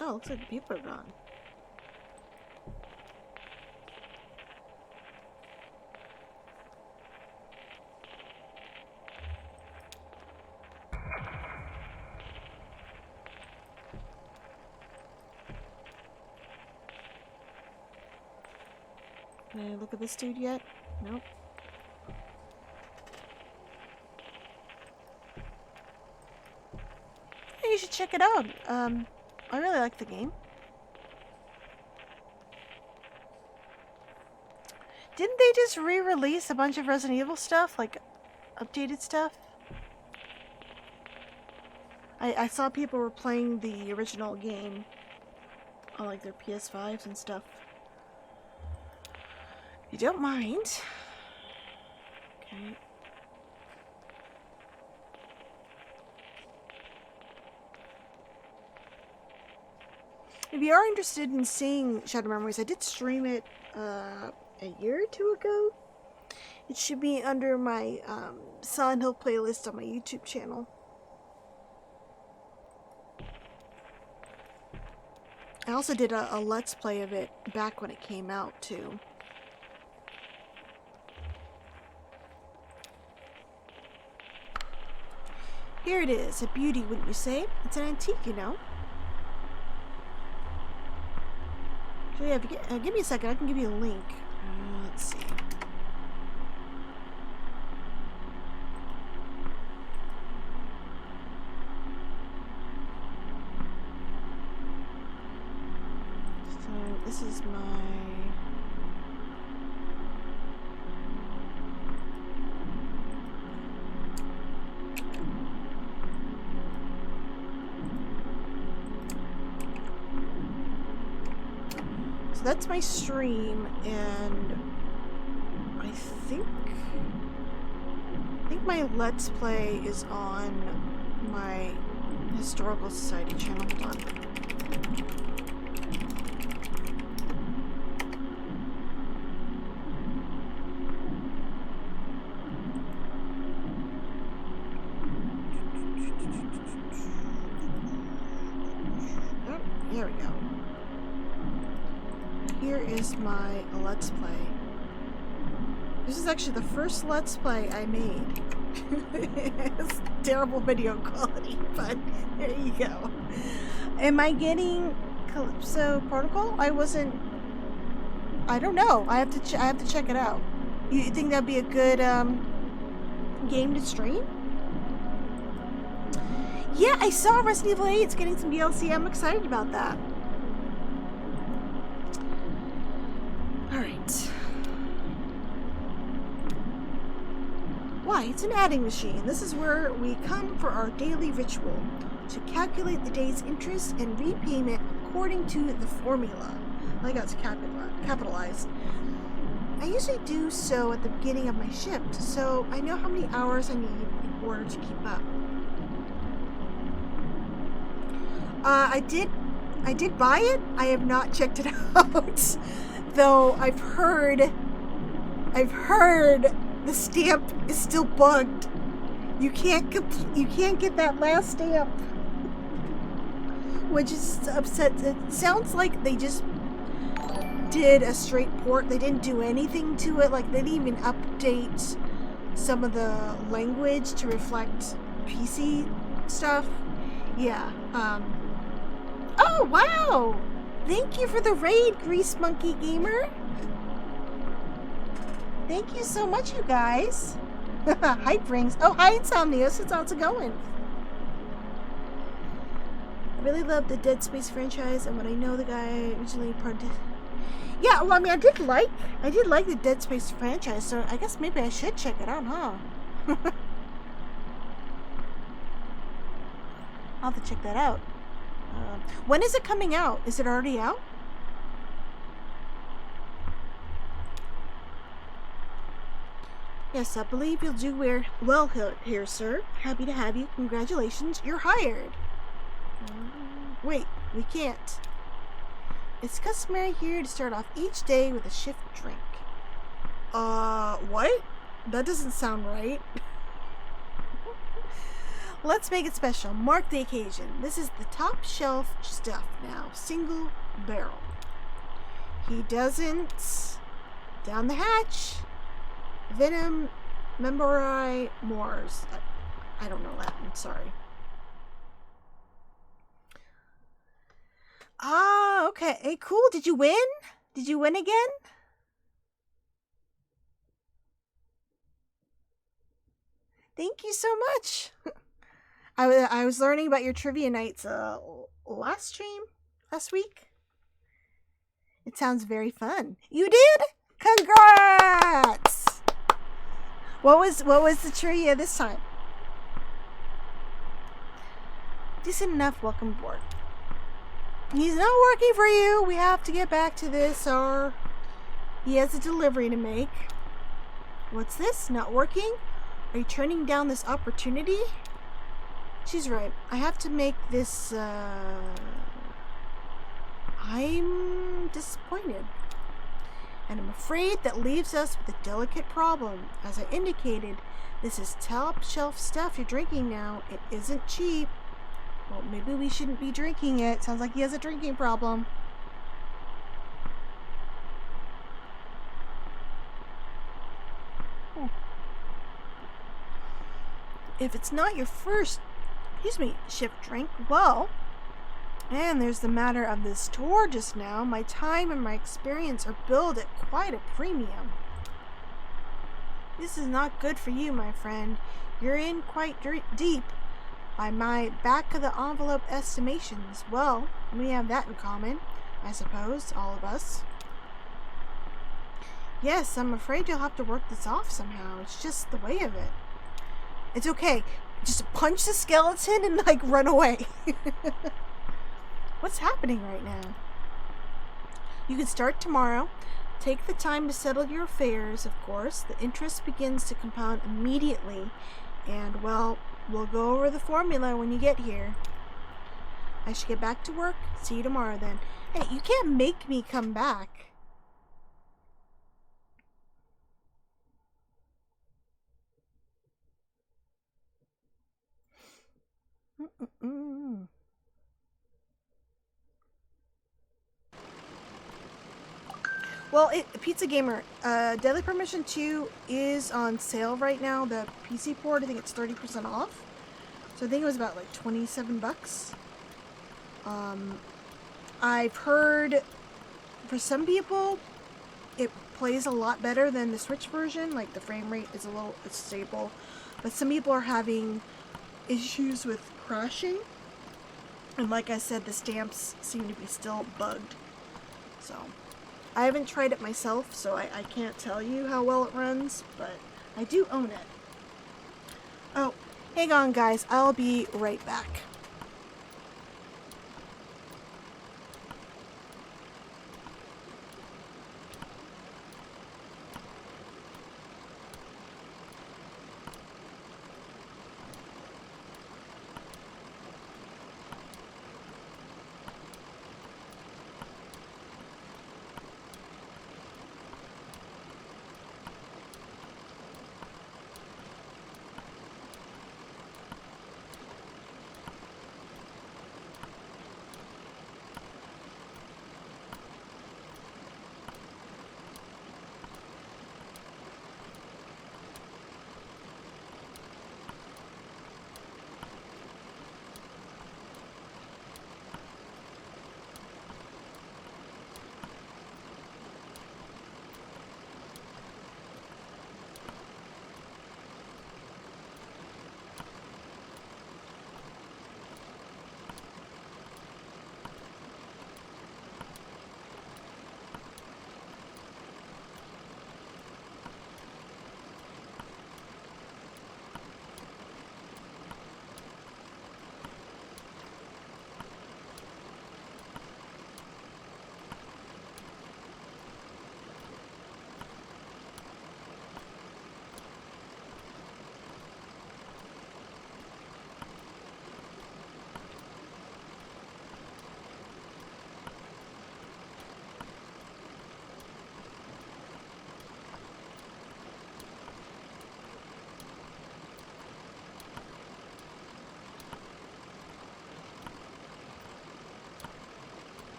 A: Oh, looks like the people are gone. Can I look at this dude yet? Nope. Hey, you should check it out. I really like the game. Didn't they just re-release a bunch of Resident Evil stuff? Like, updated stuff? I saw people were playing the original game on, like, their PS5s and stuff. If you don't mind. Okay. If you are interested in seeing Shadow Memories, I did stream it a year or two ago. It should be under my Silent Hill playlist on my YouTube channel. I also did a Let's Play of it back when it came out, too. Here it is, a beauty, wouldn't you say? It's an antique, you know. So yeah, give me a second, I can give you a link. Let's see. So this is my... So that's my stream, and I think my Let's Play is on my Historical Society channel. Hold on. Oh, here we go. Here is my Let's Play. This is actually the first Let's Play I made. It's terrible video quality, but there you go. Am I getting Calypso Protocol? I don't know. I have to check it out. You think that'd be a good game to stream? Yeah, I saw Resident Evil 8's getting some DLC. I'm excited about that. Alright. Why, it's an adding machine. This is where we come for our daily ritual, to calculate the day's interest and repayment according to the formula. I got to capitalized. I usually do so at the beginning of my shift, so I know how many hours I need in order to keep up. I did buy it. I have not checked it out. Though I've heard the stamp is still bugged. You can't get that last stamp, which is upset. It sounds like they just did a straight port. They didn't do anything to it. Like, they didn't even update some of the language to reflect PC stuff. Yeah. Oh, wow! Thank you for the raid, Grease Monkey Gamer. Thank you so much, you guys. Hype rings. Oh, hi, Insomnius. How's it going? I really love the Dead Space franchise, and what I know the guy originally parted. Yeah, well, I mean, I did like the Dead Space franchise, so I guess maybe I should check it out, huh? I'll have to check that out. When is it coming out? Is it already out? Yes, I believe you'll do well here, sir. Happy to have you. Congratulations, you're hired. Wait, we can't. It's customary here to start off each day with a shift drink. What? That doesn't sound right. Let's make it special. Mark the occasion. This is the top shelf stuff now. Single barrel. He doesn't. Down the hatch. Venom, Membori, Moors. I don't know Latin. Sorry. Ah, okay. Hey, cool. Did you win? Did you win again? Thank you so much. I was learning about your trivia nights last week. It sounds very fun. You did? Congrats! What was the trivia this time? Decent enough. Welcome aboard. He's not working for you. We have to get back to this, or he has a delivery to make. What's this? Not working? Are you turning down this opportunity? She's right. I have to make this, I'm disappointed. And I'm afraid that leaves us with a delicate problem. As I indicated, this is top shelf stuff you're drinking now. It isn't cheap. Well, maybe we shouldn't be drinking it. Sounds like he has a drinking problem. If it's not your first, shift drink, well, and there's the matter of this tour just now. My time and my experience are billed at quite a premium. This is not good for you, my friend. You're in quite deep. By my back-of-the-envelope estimations, well, we have that in common, I suppose, all of us. Yes, I'm afraid you'll have to work this off somehow. It's just the way of it. It's okay. Just punch the skeleton and, run away. What's happening right now? You can start tomorrow. Take the time to settle your affairs, of course. The interest begins to compound immediately. And, well, we'll go over the formula when you get here. I should get back to work. See you tomorrow then. Hey, you can't make me come back. Well, Pizza Gamer, Deadly Premonition 2 is on sale right now. The PC port, I think it's 30% off. So I think it was about 27 bucks. I've heard for some people it plays a lot better than the Switch version. The frame rate is it's stable. But some people are having issues with crashing. And like I said, the stamps seem to be still bugged. So I haven't tried it myself, so I can't tell you how well it runs, but I do own it. Oh, hang on guys, I'll be right back.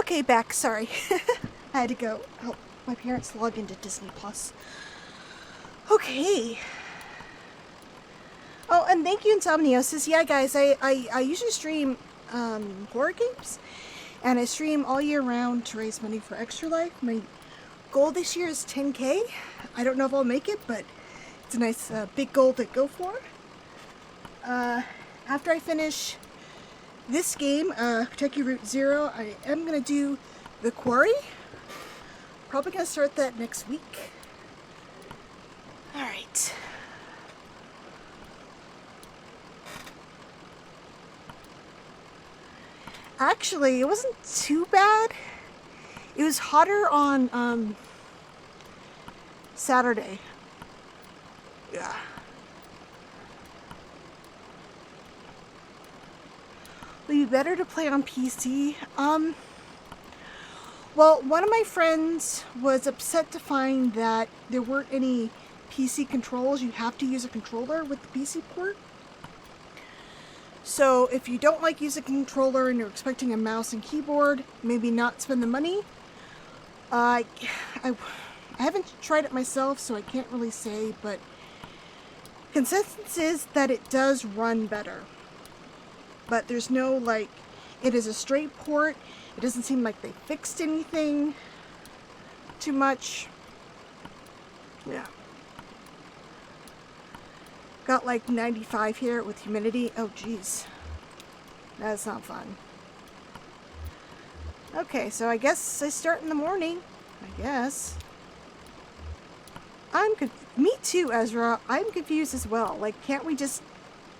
A: Okay, back. Sorry. I had to go help my parents log into Disney Plus. Okay. Oh, and thank you, Insomniosis. Yeah, guys, I usually stream horror games, and I stream all year round to raise money for Extra Life. My goal this year is 10K. I don't know if I'll make it, but it's a nice big goal to go for. After I finish this game, Kentucky Route Zero, I am going to do The Quarry. Probably going to start that next week. Alright. Actually, it wasn't too bad. It was hotter on Saturday. Yeah. Would it be better to play on PC? Well, one of my friends was upset to find that there weren't any PC controls. You have to use a controller with the PC port. So if you don't like using a controller and you're expecting a mouse and keyboard, maybe not spend the money. I haven't tried it myself, so I can't really say, but consensus is that it does run better. But there's no, like, it is a straight port. It doesn't seem like they fixed anything too much. Yeah. Got like 95 here with humidity. Oh, geez. That's not fun. Okay, so I guess I start in the morning. I guess. Me too, Ezra. I'm confused as well. Like, can't we just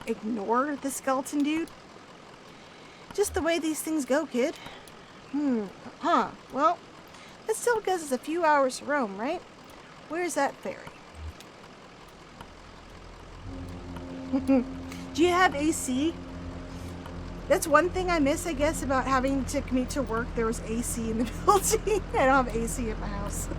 A: ignore the skeleton dude? Just the way these things go, kid. Well, that still gives us a few hours to roam, right? Where's that ferry? Do you have AC? That's one thing I miss, I guess, about having to commute to work. There was AC in the building. I don't have AC at my house.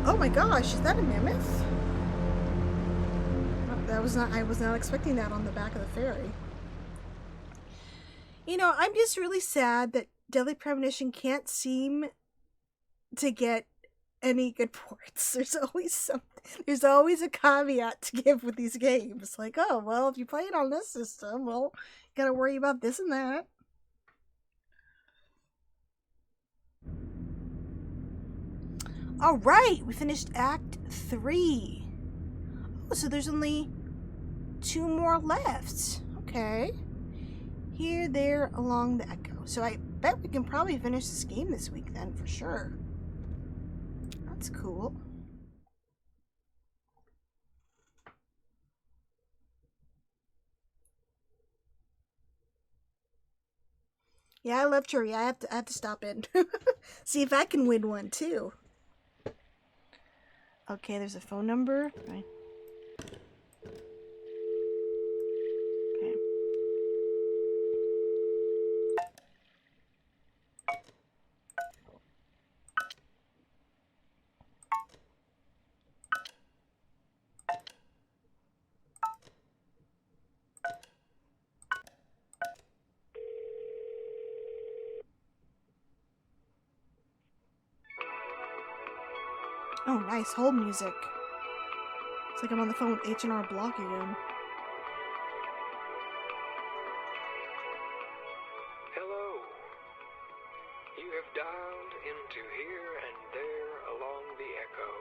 A: Oh my gosh, is that a mammoth? I was not expecting that on the back of the ferry. You know, I'm just really sad that Deadly Premonition can't seem to get any good ports. There's always a caveat to give with these games. Like, oh, well, if you play it on this system, well, you gotta worry about this and that. Alright, we finished Act 3. Oh, so there's only 2 more left. Okay. Here, there, along the Echo. So I bet we can probably finish this game this week then, for sure. That's cool. Yeah, I love Tree. I have to stop in. See if I can win one too. Okay, there's a phone number. Right. Okay. Oh, nice. Hold music. It's like I'm on the phone with H&R Block again.
B: Hello. You have dialed into Here and There Along the Echo,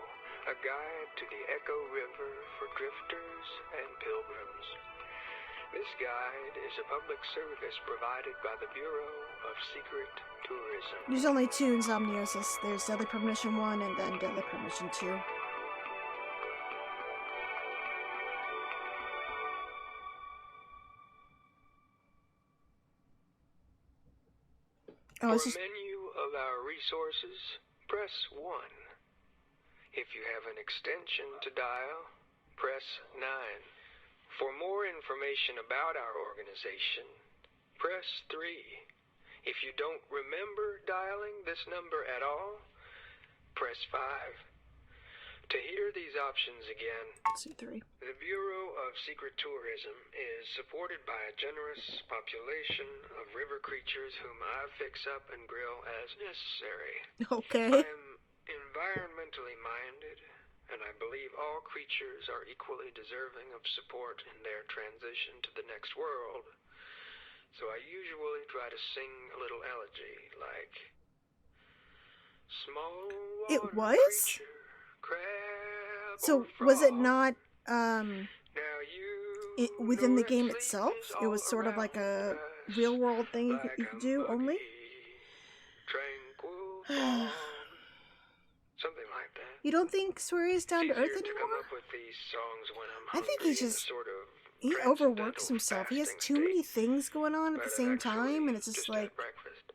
B: a guide to the Echo River for drifters and pilgrims. This guide is a public service provided by the Bureau of Secret Tourism.
A: There's only 2 Insomniosis. There's Deadly Premonition 1 and then Deadly Premonition 2.
B: For a menu of our resources, press 1. If you have an extension to dial, press 9. For more information about our organization, press 3. If you don't remember dialing this number at all, press 5. To hear these options again,
A: Let's do 3.
B: the Bureau of Secret Tourism is supported by a generous population of river creatures whom I fix up and grill as necessary.
A: Okay.
B: I am environmentally minded, and I believe all creatures are equally deserving of support in their transition to the next world. So I usually try to sing a little elegy, like, small
A: It
B: water
A: was?
B: creature, crab
A: So
B: or
A: was it
B: frog.
A: not
B: Now you
A: within
B: know
A: the
B: that
A: game
B: sleep
A: itself?
B: is
A: It was
B: all
A: sort of like a
B: around us,
A: real world thing you
B: like
A: could
B: a
A: do only?
B: muggy, tranquil fog. Something like that.
A: You don't think Swery is down to
B: It's
A: earth
B: easier to come
A: anymore?
B: up with these songs when I'm
A: I think
B: hungry
A: he's
B: in a
A: just
B: sort of
A: he
B: transcendental
A: overworks himself. He has
B: fasting
A: too many
B: state,
A: things going on at
B: but
A: the
B: I've
A: same
B: actually
A: time, and it's just
B: had
A: like,
B: breakfast.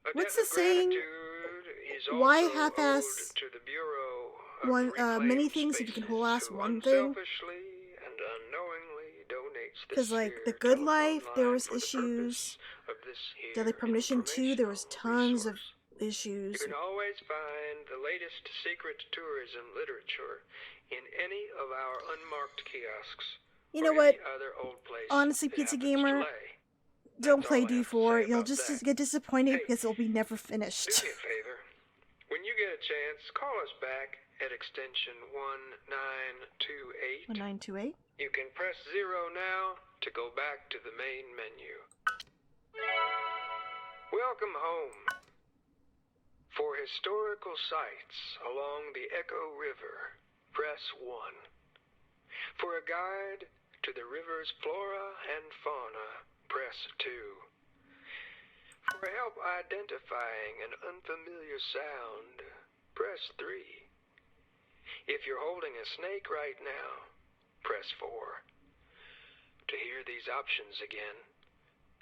B: A
A: what's
B: debt
A: the
B: of
A: saying?
B: gratitude is
A: Why
B: also
A: half-ass
B: owed to the Bureau of
A: one many
B: Reclaimed
A: things if you can
B: Spaces,
A: whole-ass
B: who
A: one thing?
B: unselfishly and unknowingly donates the
A: Because like the
B: Sphere
A: Good
B: telephone
A: Life, there
B: line
A: was
B: for the purpose
A: issues.
B: of this
A: Deadly
B: here
A: Premonition 2, there was tons
B: informational
A: of
B: resource.
A: issues.
B: You can always find the latest secret tourism literature in any of our unmarked kiosks.
A: You
B: or
A: know what?
B: any other old place
A: Honestly,
B: it
A: Pizza
B: happens to
A: Gamer,
B: lay.
A: don't
B: That's
A: play
B: all I have to
A: D4.
B: say
A: You'll
B: about
A: just
B: that.
A: get disappointed
B: Hey,
A: because it'll be never
B: do
A: finished.
B: me a favor. When you get a chance, call us back at extension 1928.
A: 1928?
B: You can press 0 now to go back to the main menu. Welcome home. For historical sites along the Echo River, press 1. For a guide to the river's flora and fauna, press 2. For help identifying an unfamiliar sound, press 3. If you're holding a snake right now, press 4. To hear these options again,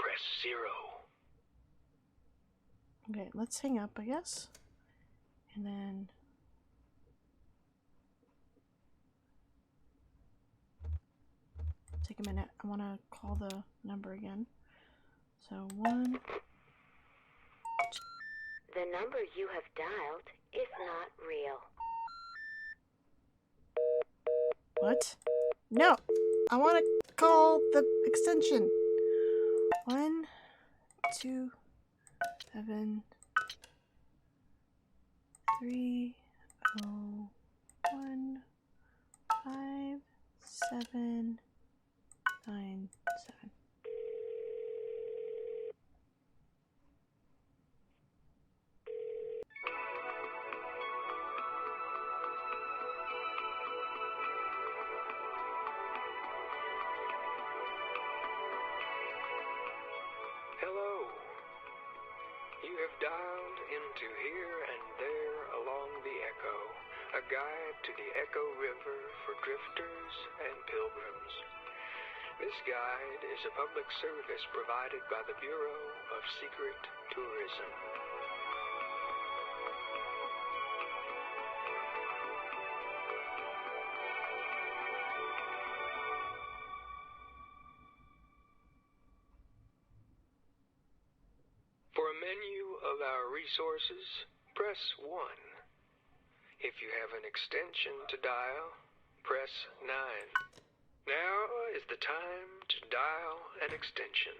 B: press 0.
A: Okay, let's hang up, I guess. And then... take a minute. I want to call the number again. So, 1...
C: The number you have dialed is not real.
A: What? No! I want to call the extension. 1, 2, 7, 3, 0, 1, 5, 7, 9, 7.
B: Hello. You have dialed into Here and There Along the Echo, a guide to the Echo River for drifters and pilgrims. This guide is a public service provided by the Bureau of Secret Tourism. For a menu of our resources, press 1. If you have an extension to dial, press 9. Now is the time to dial an extension.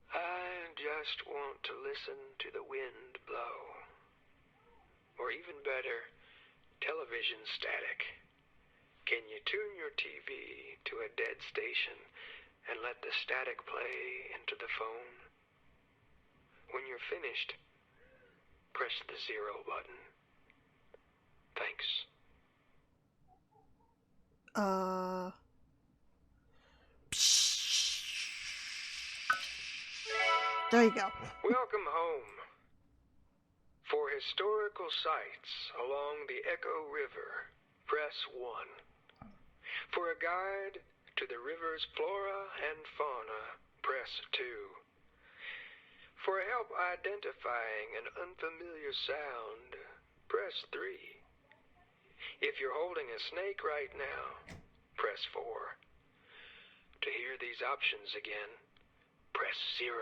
B: I just want to listen to the wind blow. Or even better, television static. Can you tune your TV to a dead station and let the static play into the phone? When you're finished, press the 0 button. Thanks.
A: There you go.
B: Welcome home. For historical sites along the Echo River, press 1. For a guide to the river's flora and fauna, press 2. For help identifying an unfamiliar sound, press 3. If you're holding a snake right now, press 4. To hear these options again, press 0.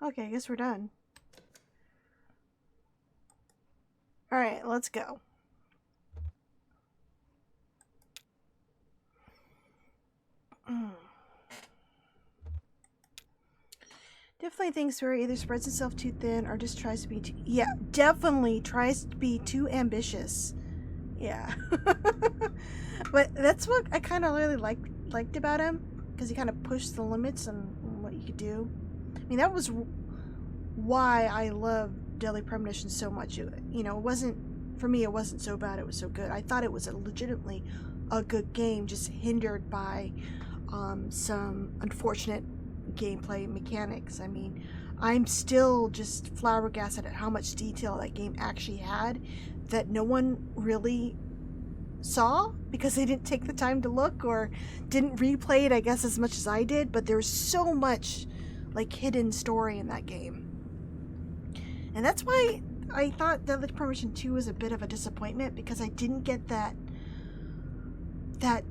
A: Okay, I guess we're done. Alright, let's go. Definitely thinks Swear either spreads itself too thin or just tries to be too... Yeah, definitely tries to be too ambitious. Yeah. But that's what I kind of really liked about him, because he kind of pushed the limits on what you could do. I mean, that was why I love Deadly Premonition so much. It wasn't, for me, it wasn't so bad, it was so good. I thought it was legitimately a good game, just hindered by some unfortunate gameplay mechanics. I mean, I'm still just flabbergasted at how much detail that game actually had that no one really saw because they didn't take the time to look or didn't replay it, I guess, as much as I did. But there's so much like hidden story in that game, and that's why I thought Deadly Premonition 2 was a bit of a disappointment, because I didn't get that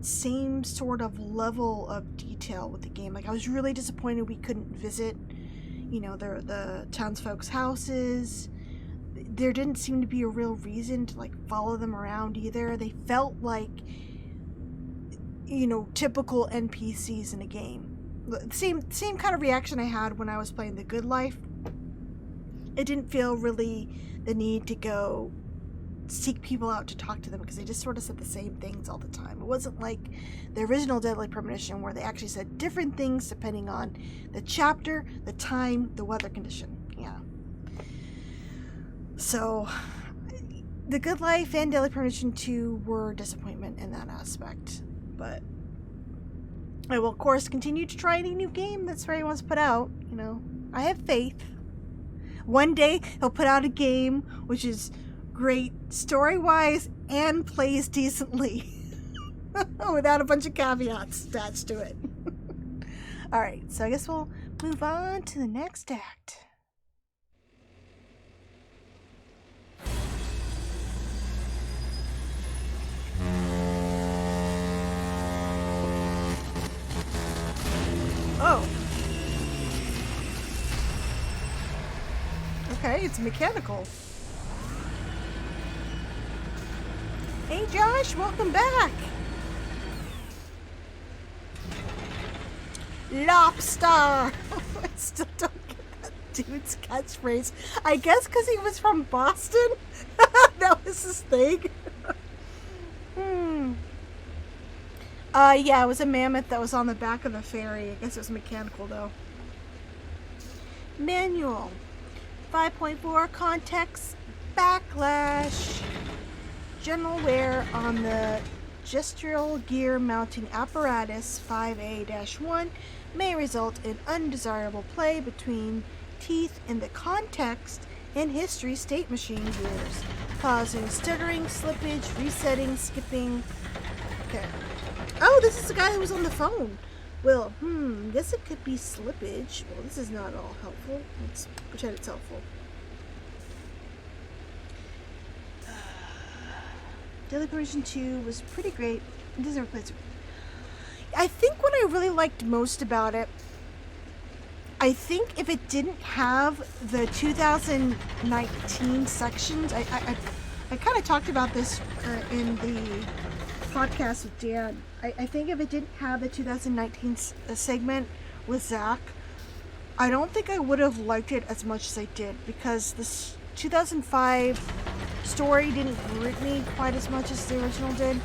A: same sort of level of detail with the game. Like, I was really disappointed we couldn't visit, the townsfolk's houses. There didn't seem to be a real reason to like follow them around either. They felt like, typical NPCs in a game. The same kind of reaction I had when I was playing The Good Life. It didn't feel really the need to go seek people out to talk to them, because they just sort of said the same things all the time. It wasn't like the original Deadly Premonition, where they actually said different things depending on the chapter, the time, the weather condition. Yeah. So, The Good Life and Deadly Premonition 2 were a disappointment in that aspect. But I will, of course, continue to try any new game that Swery wants to put out. I have faith. One day he'll put out a game which is great story-wise and plays decently without a bunch of caveats attached to it. Alright, so I guess we'll move on to the next act. Oh. Okay, it's mechanical. Hey Josh, welcome back! Lobster! I still don't get that dude's catchphrase. I guess because he was from Boston? That was his thing. Yeah, it was a mammoth that was on the back of the ferry. I guess it was mechanical though. Manual. 5.4 context backlash. General wear on the gestural gear mounting apparatus 5A-1 may result in undesirable play between teeth in the context and history state machine gears, causing stuttering, slippage, resetting, skipping. Okay. Oh, this is the guy who was on the phone. Well, guess it could be slippage. Well, this is not all helpful. Let's pretend it's helpful. Deadly Premonition 2 was pretty great. It doesn't replace it. I think what I really liked most about it, I think if it didn't have the 2019 sections, I kind of talked about this in the podcast with Dan. I think if it didn't have the 2019 segment with Zach, I don't think I would have liked it as much as I did, because this 2005 story didn't grip me quite as much as the original did.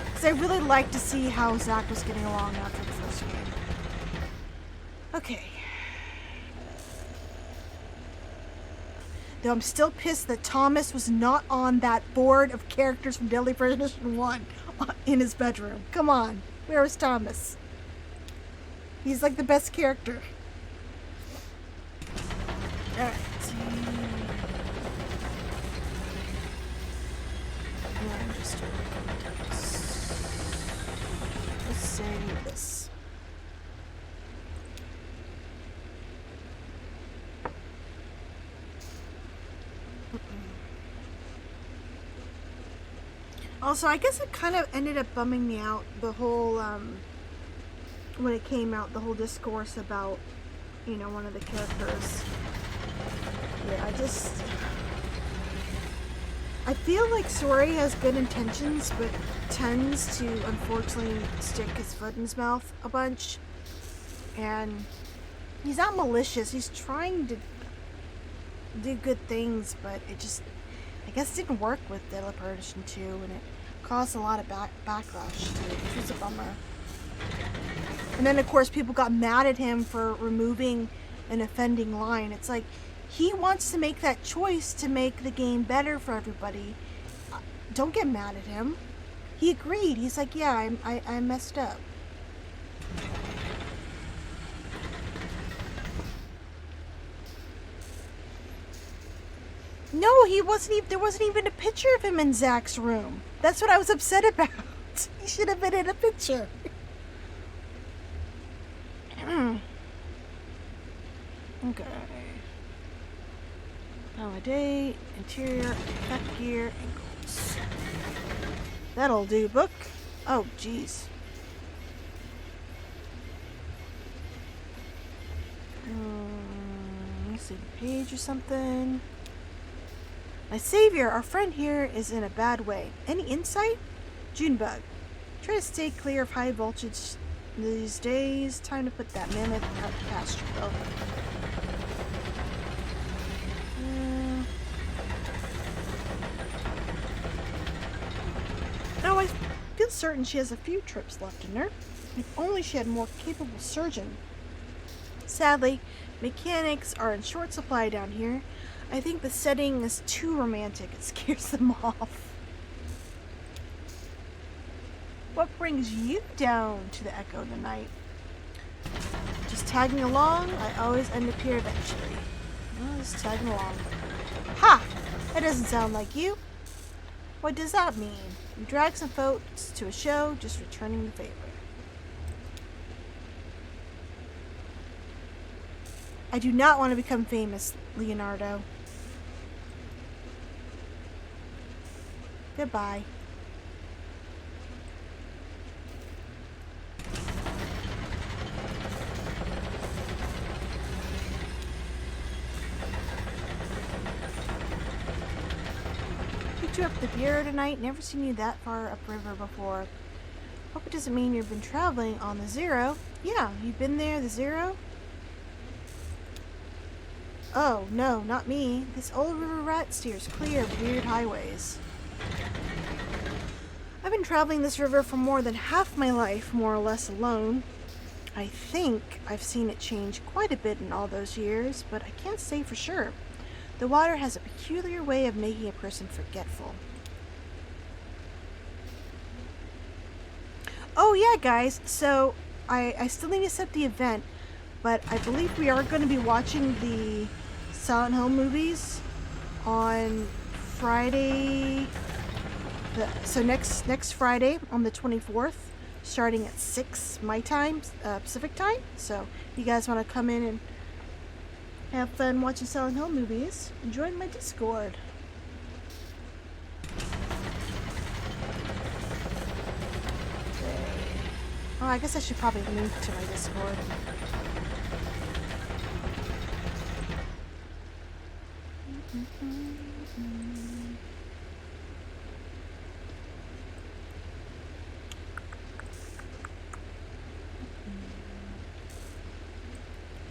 A: Because I really liked to see how Zach was getting along after the first game. Okay. Though I'm still pissed that Thomas was not on that board of characters from Deadly Premonition 1 in his bedroom. Come on. Where was Thomas? He's like the best character. Alright. Let's say this. Also, I guess it kind of ended up bumming me out, the whole, when it came out, the whole discourse about, you know, one of the characters. Yeah, I feel like Sori has good intentions, but tends to unfortunately stick his foot in his mouth a bunch. And he's not malicious, he's trying to do good things, but it just, I guess, didn't work with Deadly Premonition 2, and it caused a lot of backlash to it, which was a bummer. And then, of course, people got mad at him for removing an offending line. It's like, he wants to make that choice to make the game better for everybody. Don't get mad at him. He agreed. He's like, yeah, I messed up. No, he wasn't even, there wasn't even a picture of him in Zach's room. That's what I was upset about. He should have been in a picture. Okay. Holiday, interior, effect gear, and goals. That'll do, book. Oh, jeez. Let's see, page or something. My savior, our friend here, is in a bad way. Any insight? Junebug. Try to stay clear of high voltage these days. Time to put that mammoth out to pasture. Oh. Oh, I feel certain she has a few trips left in her. If only she had a more capable surgeon. Sadly, mechanics are in short supply down here. I think the setting is too romantic. It scares them off. What brings you down to the Echo tonight? Just tagging along? I always end up here eventually. Well, just tagging along. Ha! That doesn't sound like you. What does that mean? You drag some folks to a show, just returning the favor. I do not want to become famous, Leonardo. Goodbye. Picked you up the bureau tonight. Never seen you that far upriver before. Hope it doesn't mean you've been traveling on the Zero. Yeah, you've been there, the Zero? Oh, no, not me. This old river rat steers clear of weird highways. I've been traveling this river for more than half my life, more or less alone. I think I've seen it change quite a bit in all those years, but I can't say for sure. The water has a peculiar way of making a person forgetful. Oh yeah, guys, so I still need to set the event, but I believe we are going to be watching the Silent Hill movies on Friday. So next Friday on the 24th, starting at 6 my time, Pacific time. So if you guys want to come in and have fun watching Silent Hill movies, join my Discord. Oh, I guess I should probably link to my Discord.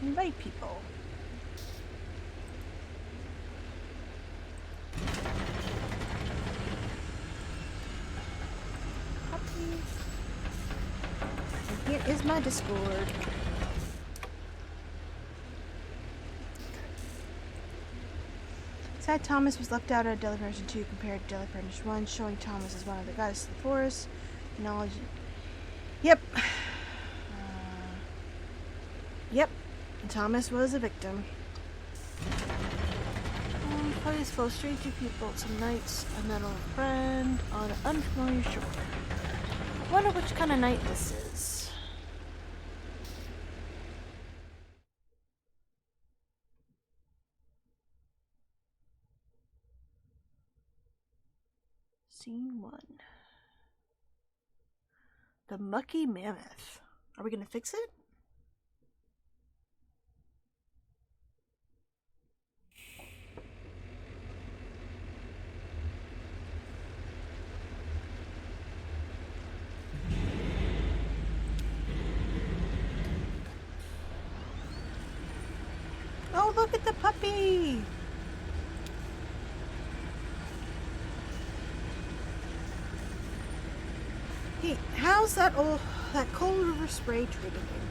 A: Invite people. Copy. And here is my Discord. Sad Thomas was left out of Deadly Premonition 2 compared to Deadly Premonition 1, showing Thomas as one of the goddesses of the forest. Knowledge. Yep. Yep. And Thomas was a victim. Parties flow straight to people. Some nights, a metal friend on an unfamiliar shore. Wonder which kind of night this is. Scene 1. The mucky mammoth. Are we gonna fix it? Oh, look at the puppy! Hey, how's that cold river spray treating you?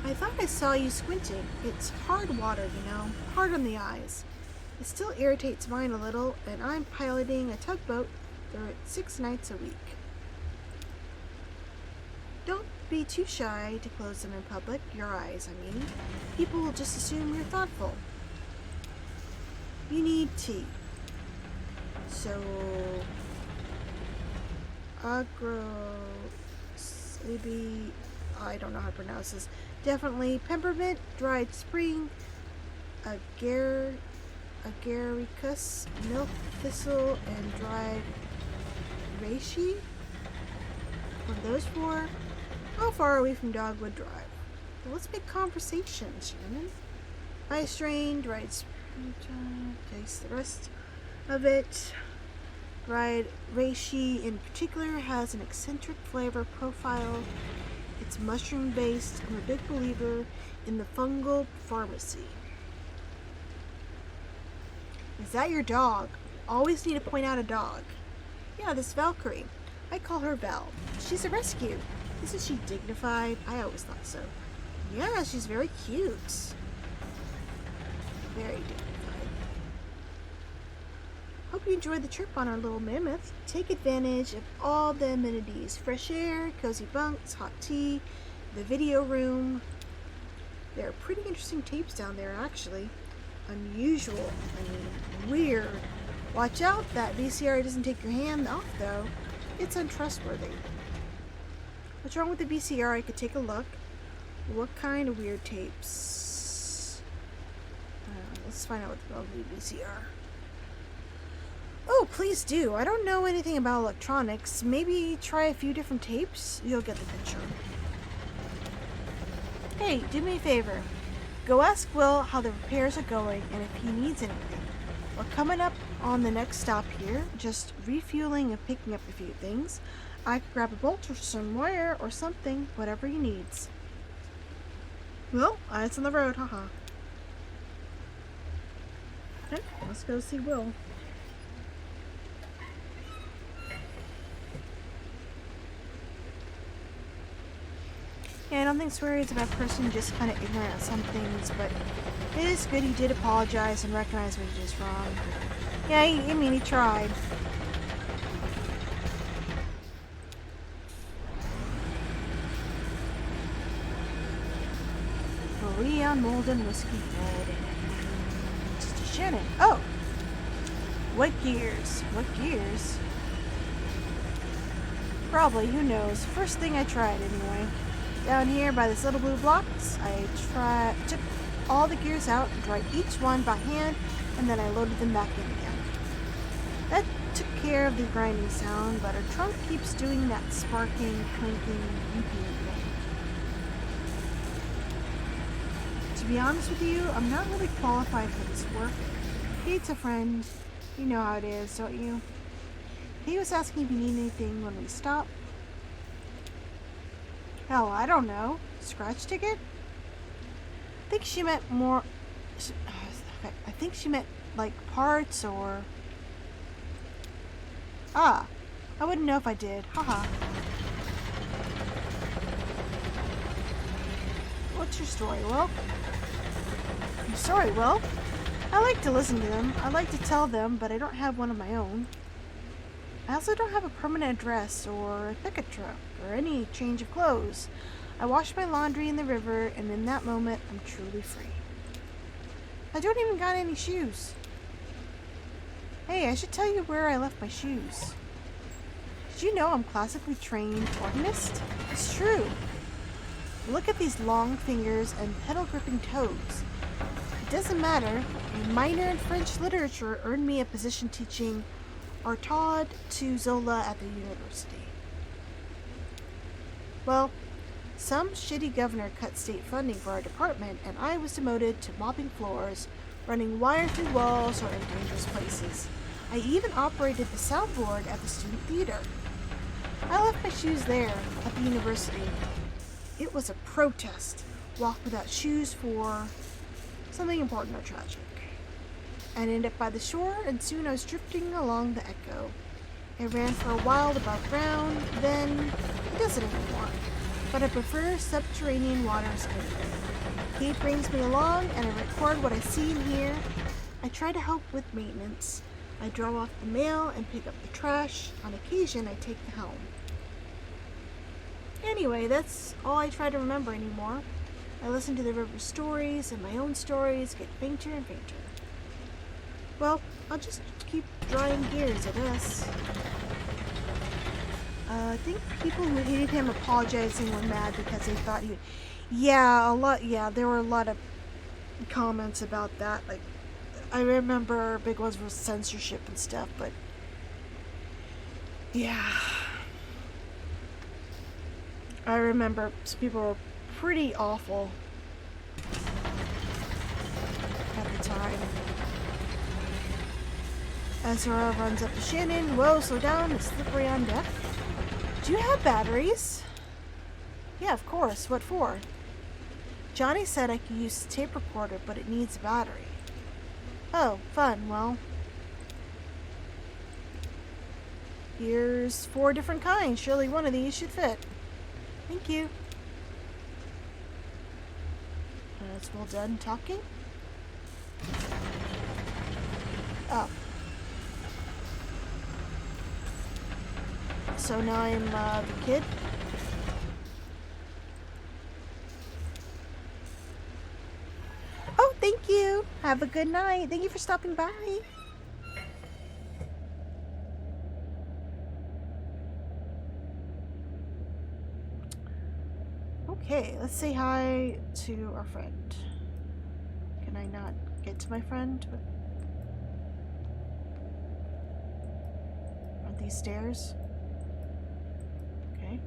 A: I thought I saw you squinting. It's hard water, hard on the eyes. It still irritates mine a little, and I'm piloting a tugboat through it 6 nights a week. Don't be too shy to close them in public, your eyes, I mean. People will just assume you're thoughtful. You need tea. So, maybe, I don't know how to pronounce this. Definitely peppermint, dried spring, agaricus, milk thistle, and dried reishi. What are those for? How far are we from Dogwood Drive? Well, let's make conversation, Shannon. Eye strain, dried spring, taste the rest of it. Dried reishi in particular has an eccentric flavor profile. It's mushroom based. I'm a big believer in the fungal pharmacy. Is that your dog? Always need to point out a dog. Yeah, this Valkyrie. I call her Val. She's a rescue. Isn't she dignified? I always thought so. Yeah, she's very cute. Very dignified. Hope you enjoyed the trip on our little mammoth. Take advantage of all the amenities. Fresh air, cozy bunks, hot tea, the video room. There are pretty interesting tapes down there, actually. Unusual. Weird. Watch out, that VCR doesn't take your hand off, though. It's untrustworthy. What's wrong with the VCR? I could take a look. What kind of weird tapes? Let's find out what's wrong with the VCR. Oh, please do. I don't know anything about electronics. Maybe try a few different tapes. You'll get the picture. Hey, do me a favor. Go ask Will how the repairs are going and if he needs anything. We're coming up on the next stop here. Just refueling and picking up a few things. I could grab a bolt or some wire or something, whatever he needs. Well, eyes on the road, haha. Okay, let's go see Will. Yeah, I don't think Swery is a bad person, just kind of ignorant of some things, but it is good he did apologize and recognize what he did wrong. Yeah, he tried. Marie on Molden Whiskey Head. Mr. Shannon. Oh! What gears? What gears? Probably, who knows. First thing I tried, anyway. Down here by this little blue blocks, I took all the gears out, dried each one by hand, and then I loaded them back in again. That took care of the grinding sound, but our trunk keeps doing that sparking, clinking, beeping thing. To be honest with you, I'm not really qualified for this work. Kate's a friend. You know how it is, don't you? He was asking if you need anything when we stop. Hell, I don't know. Scratch ticket? I think she meant more... I think she meant, like, parts or... Ah, I wouldn't know if I did. Haha. What's your story, Will? Your story, Will? I like to listen to them. I like to tell them, but I don't have one of my own. I also don't have a permanent address or a pickup truck or any change of clothes. I wash my laundry in the river, and in that moment, I'm truly free. I don't even got any shoes. Hey, I should tell you where I left my shoes. Did you know I'm classically trained organist? It's true. Look at these long fingers and pedal-gripping toes. It doesn't matter. A minor in French literature earned me a position teaching Artaud to Zola at the university. Well, some shitty governor cut state funding for our department, and I was demoted to mopping floors, running wire through walls, or in dangerous places. I even operated the soundboard at the student theater. I left my shoes there at the university. It was a protest. Walk without shoes for something important or tragic. I ended up by the shore, and soon I was drifting along the Echo. It ran for a while above ground, then it doesn't anymore. But I prefer subterranean waters anyway. Kate brings me along, and I record what I see and hear. I try to help with maintenance. I draw off the mail and pick up the trash. On occasion, I take the helm. Anyway, that's all I try to remember anymore. I listen to the river stories, and my own stories get fainter and fainter. Well, I'll just keep drawing gears, I guess. I think people who hated him apologizing were mad because they thought he would. Yeah, there were a lot of comments about that. Like, I remember big ones were censorship and stuff, but yeah. I remember some people were pretty awful at the time. Ezra runs up to Shannon. Whoa, slow down, it's slippery on deck. Do you have batteries? Yeah, of course. What for? Johnny said I could use the tape recorder, but it needs a battery. Oh, fun. Well, here's 4 different kinds. Surely one of these should fit. Thank you. That's well done talking. Oh. So now I'm the kid. Oh, thank you. Have a good night. Thank you for stopping by. Okay, let's say hi to our friend. Can I not get to my friend? Aren't these stairs? Okay.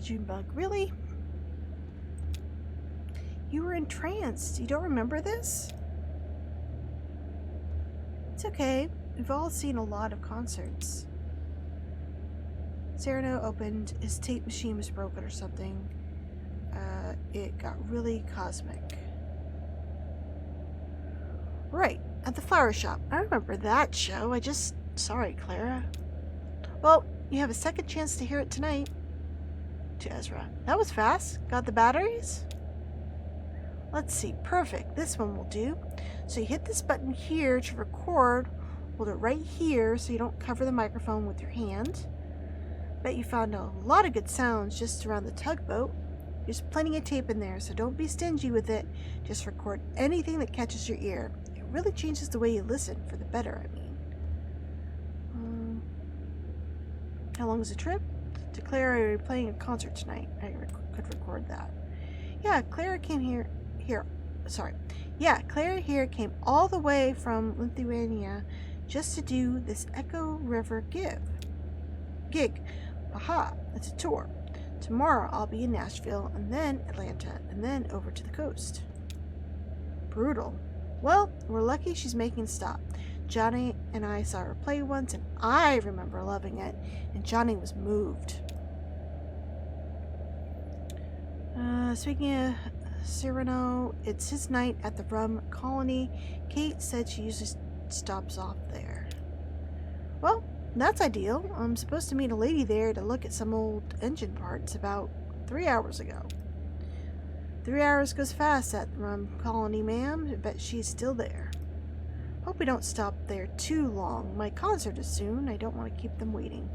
A: June bug, really? You were entranced. You don't remember this? It's okay. We've all seen a lot of concerts. Cyrano opened. His tape machine was broken or something. It got really cosmic. Right, at the flower shop. I remember that show. Sorry, Clara. Well, you have a second chance to hear it tonight. To Ezra. That was fast. Got the batteries? Let's see. Perfect. This one will do. So you hit this button here to record. Hold it right here so you don't cover the microphone with your hand. Bet you found a lot of good sounds just around the tugboat. There's plenty of tape in there, so don't be stingy with it. Just record anything that catches your ear. It really changes the way you listen, for the better, I mean. How long is the trip? To Clara, you're playing a concert tonight. I could record that. Yeah, Clara came here. Clara here came all the way from Lithuania just to do this Echo River gig. Aha, it's a tour. Tomorrow I'll be in Nashville, and then Atlanta, and then over to the coast. Brutal. Well, we're lucky she's making a stop. Johnny and I saw her play once, and I remember loving it, and Johnny was moved. Speaking of Cyrano, it's his night at the Rum Colony. Kate said she usually stops off there. Well, that's ideal. I'm supposed to meet a lady there to look at some old engine parts about 3 hours ago. 3 hours goes fast at the Rum Colony, ma'am. I bet she's still there. Hope we don't stop there too long. My concert is soon. I don't want to keep them waiting.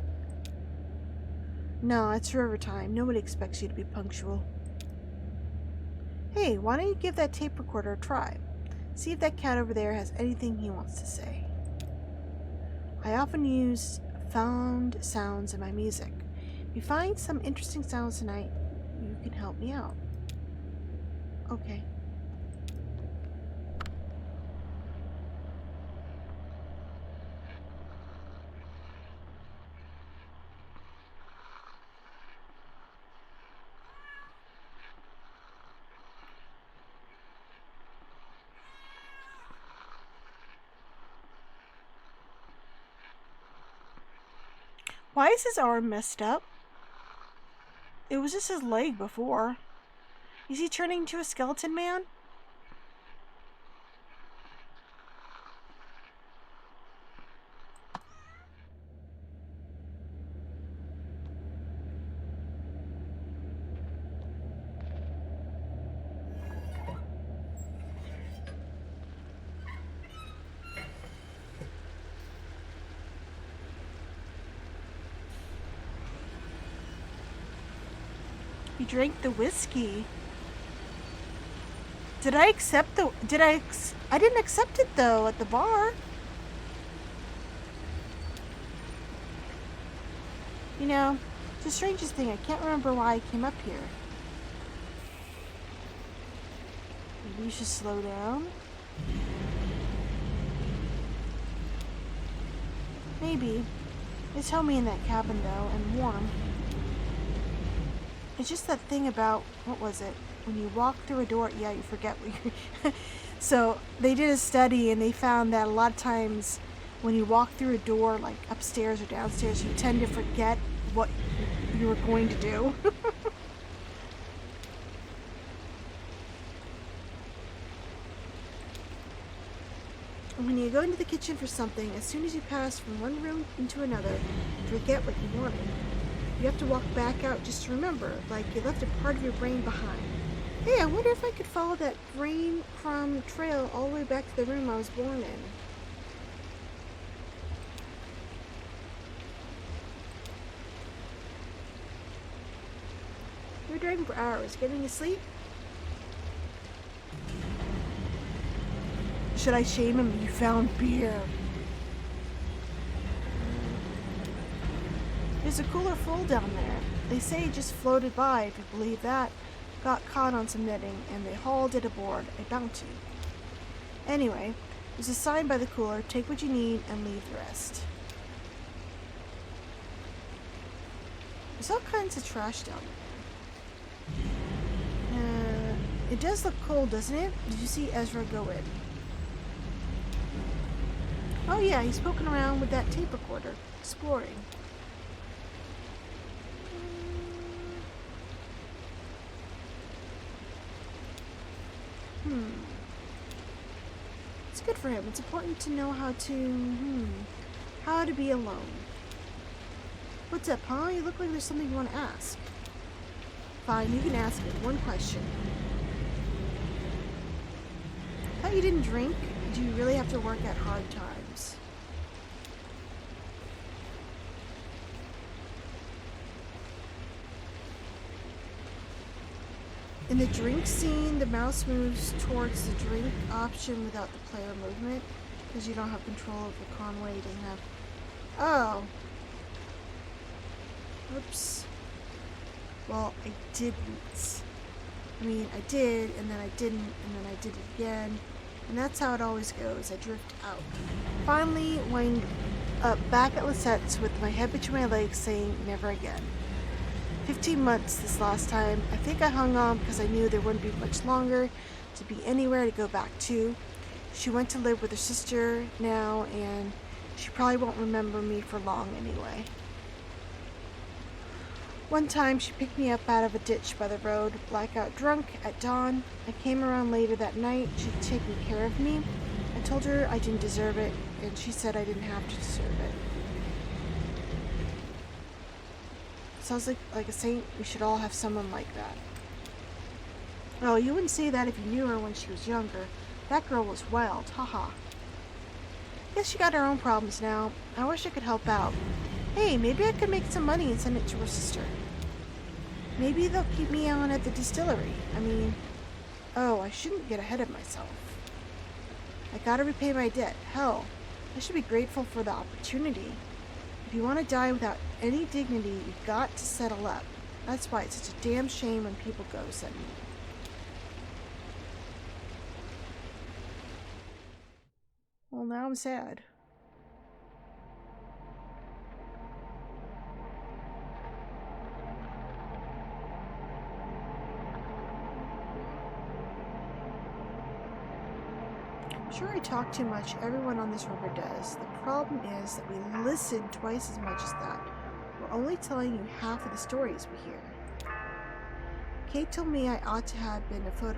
A: No, it's river time. Nobody expects you to be punctual. Hey, why don't you give that tape recorder a try? See if that cat over there has anything he wants to say. I often use found sounds in my music. If you find some interesting sounds tonight, can help me out. Okay. Why is his arm messed up? It was just his leg before. Is he turning into a skeleton man? He drank the whiskey. Did I accept the... I didn't accept it, though, at the bar. You know, it's the strangest thing. I can't remember why I came up here. Maybe you should slow down. Maybe. They told me in that cabin, though, and warm. It's just that thing about... What was it? When you walk through a door... Yeah, you forget what you're... So, they did a study, and they found that a lot of times when you walk through a door, like upstairs or downstairs, you tend to forget what you were going to do. When you go into the kitchen for something, as soon as you pass from one room into another, you forget what you wanted. You have to walk back out just to remember, like you left a part of your brain behind. Hey, I wonder if I could follow that brain crumb trail all the way back to the room I was born in. You're driving for hours. Getting to sleep? Should I shame him? You found beer. There's a cooler full down there. They say it just floated by, if you believe that. Got caught on some netting, and they hauled it aboard, a bounty. Anyway, there's a sign by the cooler. Take what you need and leave the rest. There's all kinds of trash down there. It does look cold, doesn't it? Did you see Ezra go in? Oh yeah, he's poking around with that tape recorder, exploring. It's good for him. It's important to know how to be alone. What's up, huh? You look like there's something you want to ask. Fine, you can ask me one question. Thought you didn't drink? Do you really have to work at hard times? In the drink scene, the mouse moves towards the drink option without the player movement, because you don't have control of the Conway. You didn't have... Oh. Oops. Well, I didn't. I mean, I did, and then I didn't, and then I did it again. And that's how it always goes. I drift out. Finally, wind up back at Lisette's with my head between my legs saying, never again. 15 months this last time. I think I hung on because I knew there wouldn't be much longer to be anywhere to go back to. She went to live with her sister now, and she probably won't remember me for long anyway. One time she picked me up out of a ditch by the road, blackout drunk, at dawn. I came around later that night. She'd taken care of me. I told her I didn't deserve it, and she said I didn't have to deserve it. Sounds like a saint. We should all have someone like that. Oh, you wouldn't say that if you knew her when she was younger. That girl was wild, haha. Guess she got her own problems now. I wish I could help out. Hey, maybe I could make some money and send it to her sister. Maybe they'll keep me on at the distillery. Oh, I shouldn't get ahead of myself. I gotta repay my debt. Hell, I should be grateful for the opportunity. If you want to die without any dignity, you've got to settle up. That's why it's such a damn shame when people go suddenly. Well, now I'm sad. Sure, I talk too much. Everyone on this river does. The problem is that we listen twice as much as that. We're only telling you half of the stories we hear. Kate told me I ought to have been a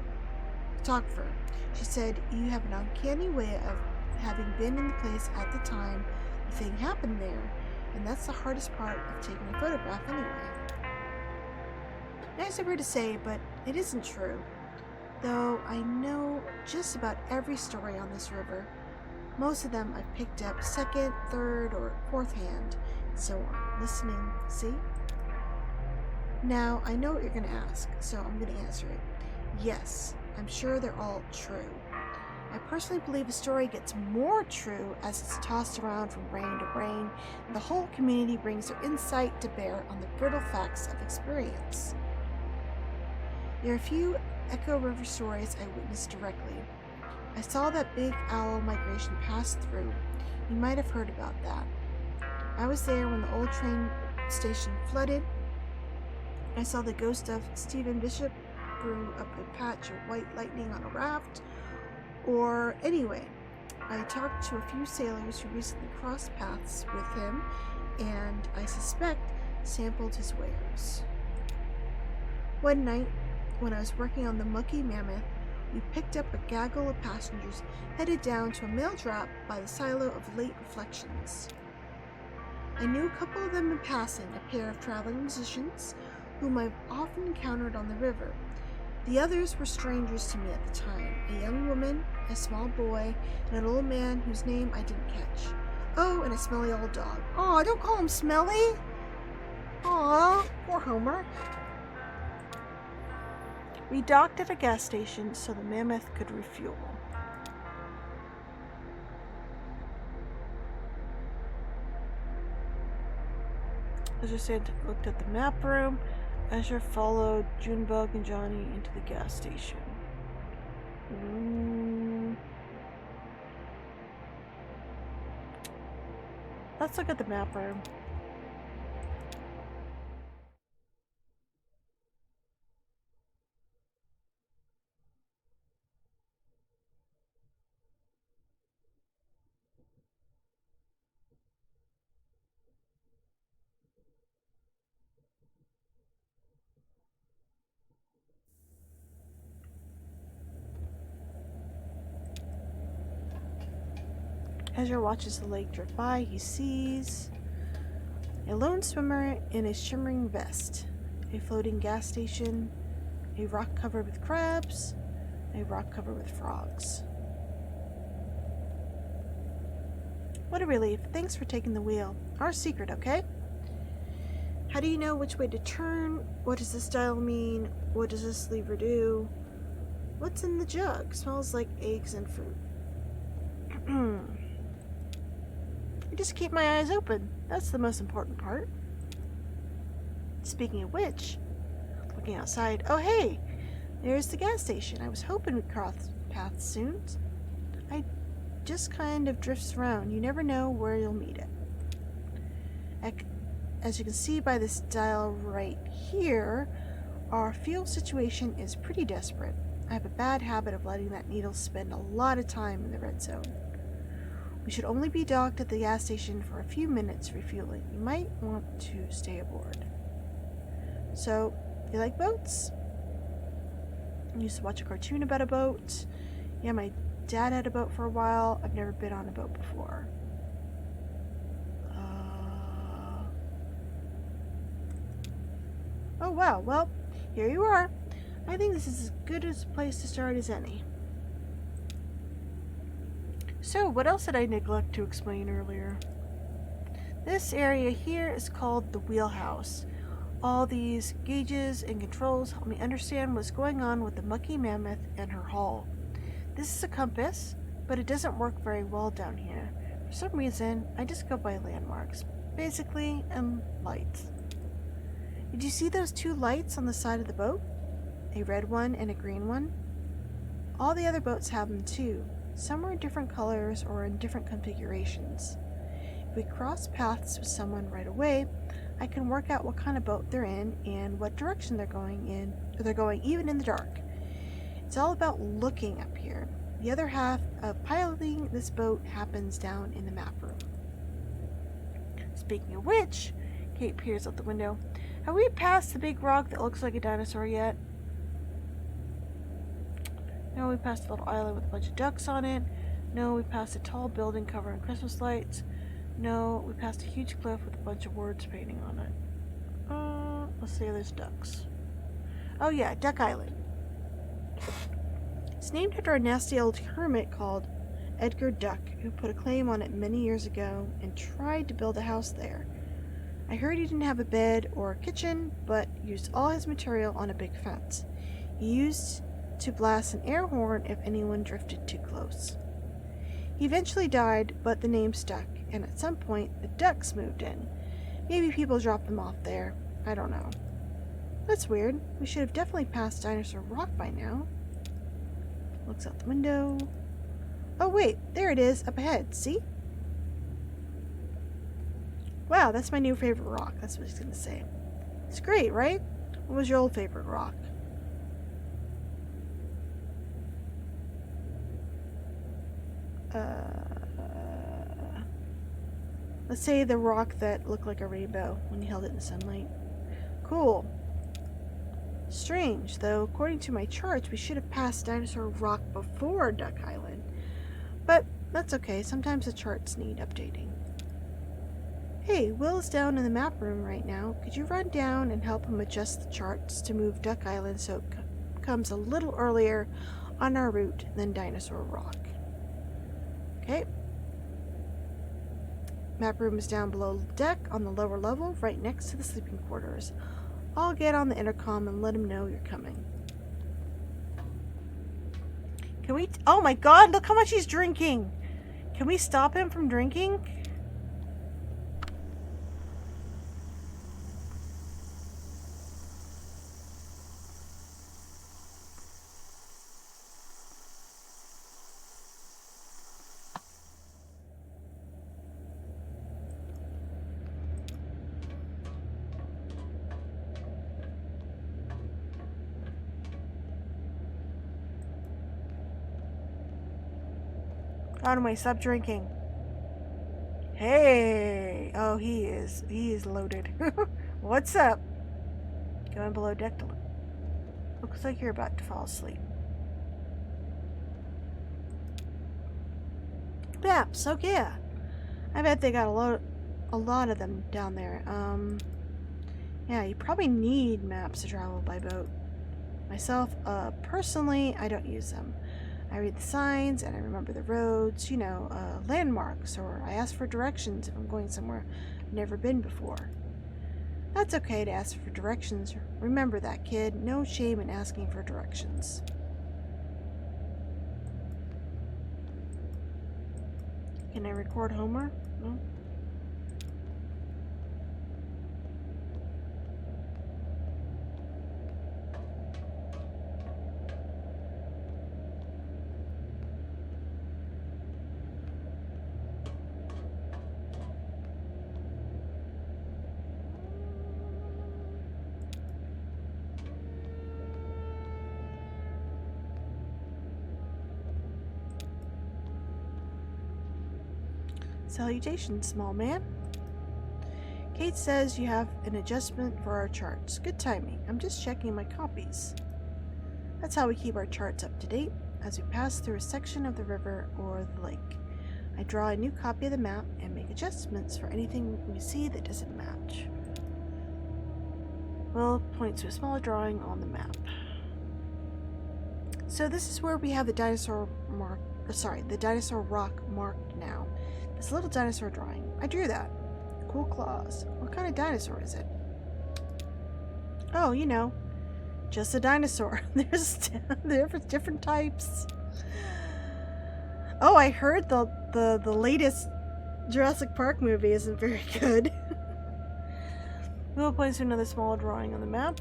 A: photographer. She said, you have an uncanny way of having been in the place at the time the thing happened there, and that's the hardest part of taking a photograph anyway. Nice of her to say, but it isn't true. Though I know just about every story on this river. Most of them I've picked up second, third, or fourth hand, and so on. Listening, see? Now, I know what you're going to ask, so I'm going to answer it. Yes, I'm sure they're all true. I personally believe a story gets more true as it's tossed around from brain to brain, and the whole community brings their insight to bear on the brittle facts of experience. There are a few Echo River stories I witnessed directly. I saw that big owl migration pass through. You might have heard about that. I was there when the old train station flooded. I saw the ghost of Stephen Bishop threw up a patch of white lightning on a raft. Or anyway, I talked to a few sailors who recently crossed paths with him, and I suspect sampled his wares. One night, when I was working on the Mucky Mammoth, we picked up a gaggle of passengers headed down to a mail drop by the silo of Late Reflections. I knew a couple of them in passing, a pair of traveling musicians whom I've often encountered on the river. The others were strangers to me at the time, a young woman, a small boy, and an old man whose name I didn't catch. Oh, and a smelly old dog. Aw, don't call him smelly! Aw, poor Homer. We docked at a gas station so the Mammoth could refuel. Ezra said, looked at the map room. Ezra followed Junebug and Johnny into the gas station. Let's look at the map room. Ezra watches the lake drift by. He sees a lone swimmer in a shimmering vest, a floating gas station, a rock covered with crabs, a rock covered with frogs. What a relief. Thanks for taking the wheel. Our secret, okay? How do you know which way to turn? What does this dial mean? What does this lever do? What's in the jug? Smells like eggs and fruit. I just keep my eyes open. That's the most important part. Speaking of which, looking outside, oh hey, there's the gas station. I was hoping we'd cross paths soon. I just kind of drifts around. You never know where you'll meet it. As you can see by this dial right here, our fuel situation is pretty desperate. I have a bad habit of letting that needle spend a lot of time in the red zone. We should only be docked at the gas station for a few minutes refueling. You might want to stay aboard. So, you like boats? I used to watch a cartoon about a boat. Yeah, my dad had a boat for a while. I've never been on a boat before. Oh wow, well, here you are. I think this is as good a place to start as any. So, what else did I neglect to explain earlier? This area here is called the wheelhouse. All these gauges and controls help me understand what's going on with the Mucky Mammoth and her hull. This is a compass, but it doesn't work very well down here. For some reason, I just go by landmarks, basically, and lights. Did you see those two lights on the side of the boat? A red one and a green one? All the other boats have them too. Some are in different colors or in different configurations. If we cross paths with someone right away, I can work out what kind of boat they're in and what direction they're going in, or they're going even in the dark. It's all about looking up here. The other half of piloting this boat happens down in the map room. Speaking of which, Kate peers out the window. Have we passed the big rock that looks like a dinosaur yet? No, we passed a little island with a bunch of ducks on it. No, we passed a tall building covered in Christmas lights. No, we passed a huge cliff with a bunch of words painting on it. Let's see, there's ducks. Oh yeah, Duck Island. It's named after a nasty old hermit called Edgar Duck, who put a claim on it many years ago and tried to build a house there. I heard he didn't have a bed or a kitchen, but used all his material on a big fence. He used to blast an air horn if anyone drifted too close. He eventually died, but the name stuck, and at some point the ducks moved in. Maybe people dropped them off there. I don't know. That's weird. We should have definitely passed Dinosaur Rock by now. Looks out the window. Oh wait, there it is, up ahead, see? Wow, that's my new favorite rock. That's what he's gonna say. It's great, right? What was your old favorite rock? Let's say the rock that looked like a rainbow when you held it in the sunlight. Cool. Strange, though, according to my charts, we should have passed Dinosaur Rock before Duck Island. But that's okay, sometimes the charts need updating. Hey, Will's down in the map room right now. Could you run down and help him adjust the charts to move Duck Island so it comes a little earlier on our route than Dinosaur Rock? Okay. Map room is down below deck on the lower level, right next to the sleeping quarters. I'll get on the intercom and let him know you're coming. Can we... Oh my god, look how much he's drinking! Can we stop him from drinking? Conway, stop drinking. Hey! Oh, he is loaded. What's up? Going below deck to look. Looks like you're about to fall asleep. Maps, okay. Yeah. I bet they got a lot of them down there. Yeah, you probably need maps to travel by boat. Myself, personally, I don't use them. I read the signs and I remember the roads, you know, landmarks, or I ask for directions if I'm going somewhere I've never been before. That's okay to ask for directions. Remember that, kid. No shame in asking for directions. Can I record Homer? No? Salutations, small man. Kate says you have an adjustment for our charts. Good timing. I'm just checking my copies. That's how we keep our charts up to date as we pass through a section of the river or the lake. I draw a new copy of the map and make adjustments for anything we see that doesn't match. Will points to a small drawing on the map. So this is where we have the dinosaur rock marked now. This little dinosaur drawing. I drew that. Cool claws. What kind of dinosaur is it? Oh, you know, just a dinosaur. There's different types. Oh, I heard the latest Jurassic Park movie isn't very good. We'll place another small drawing on the map.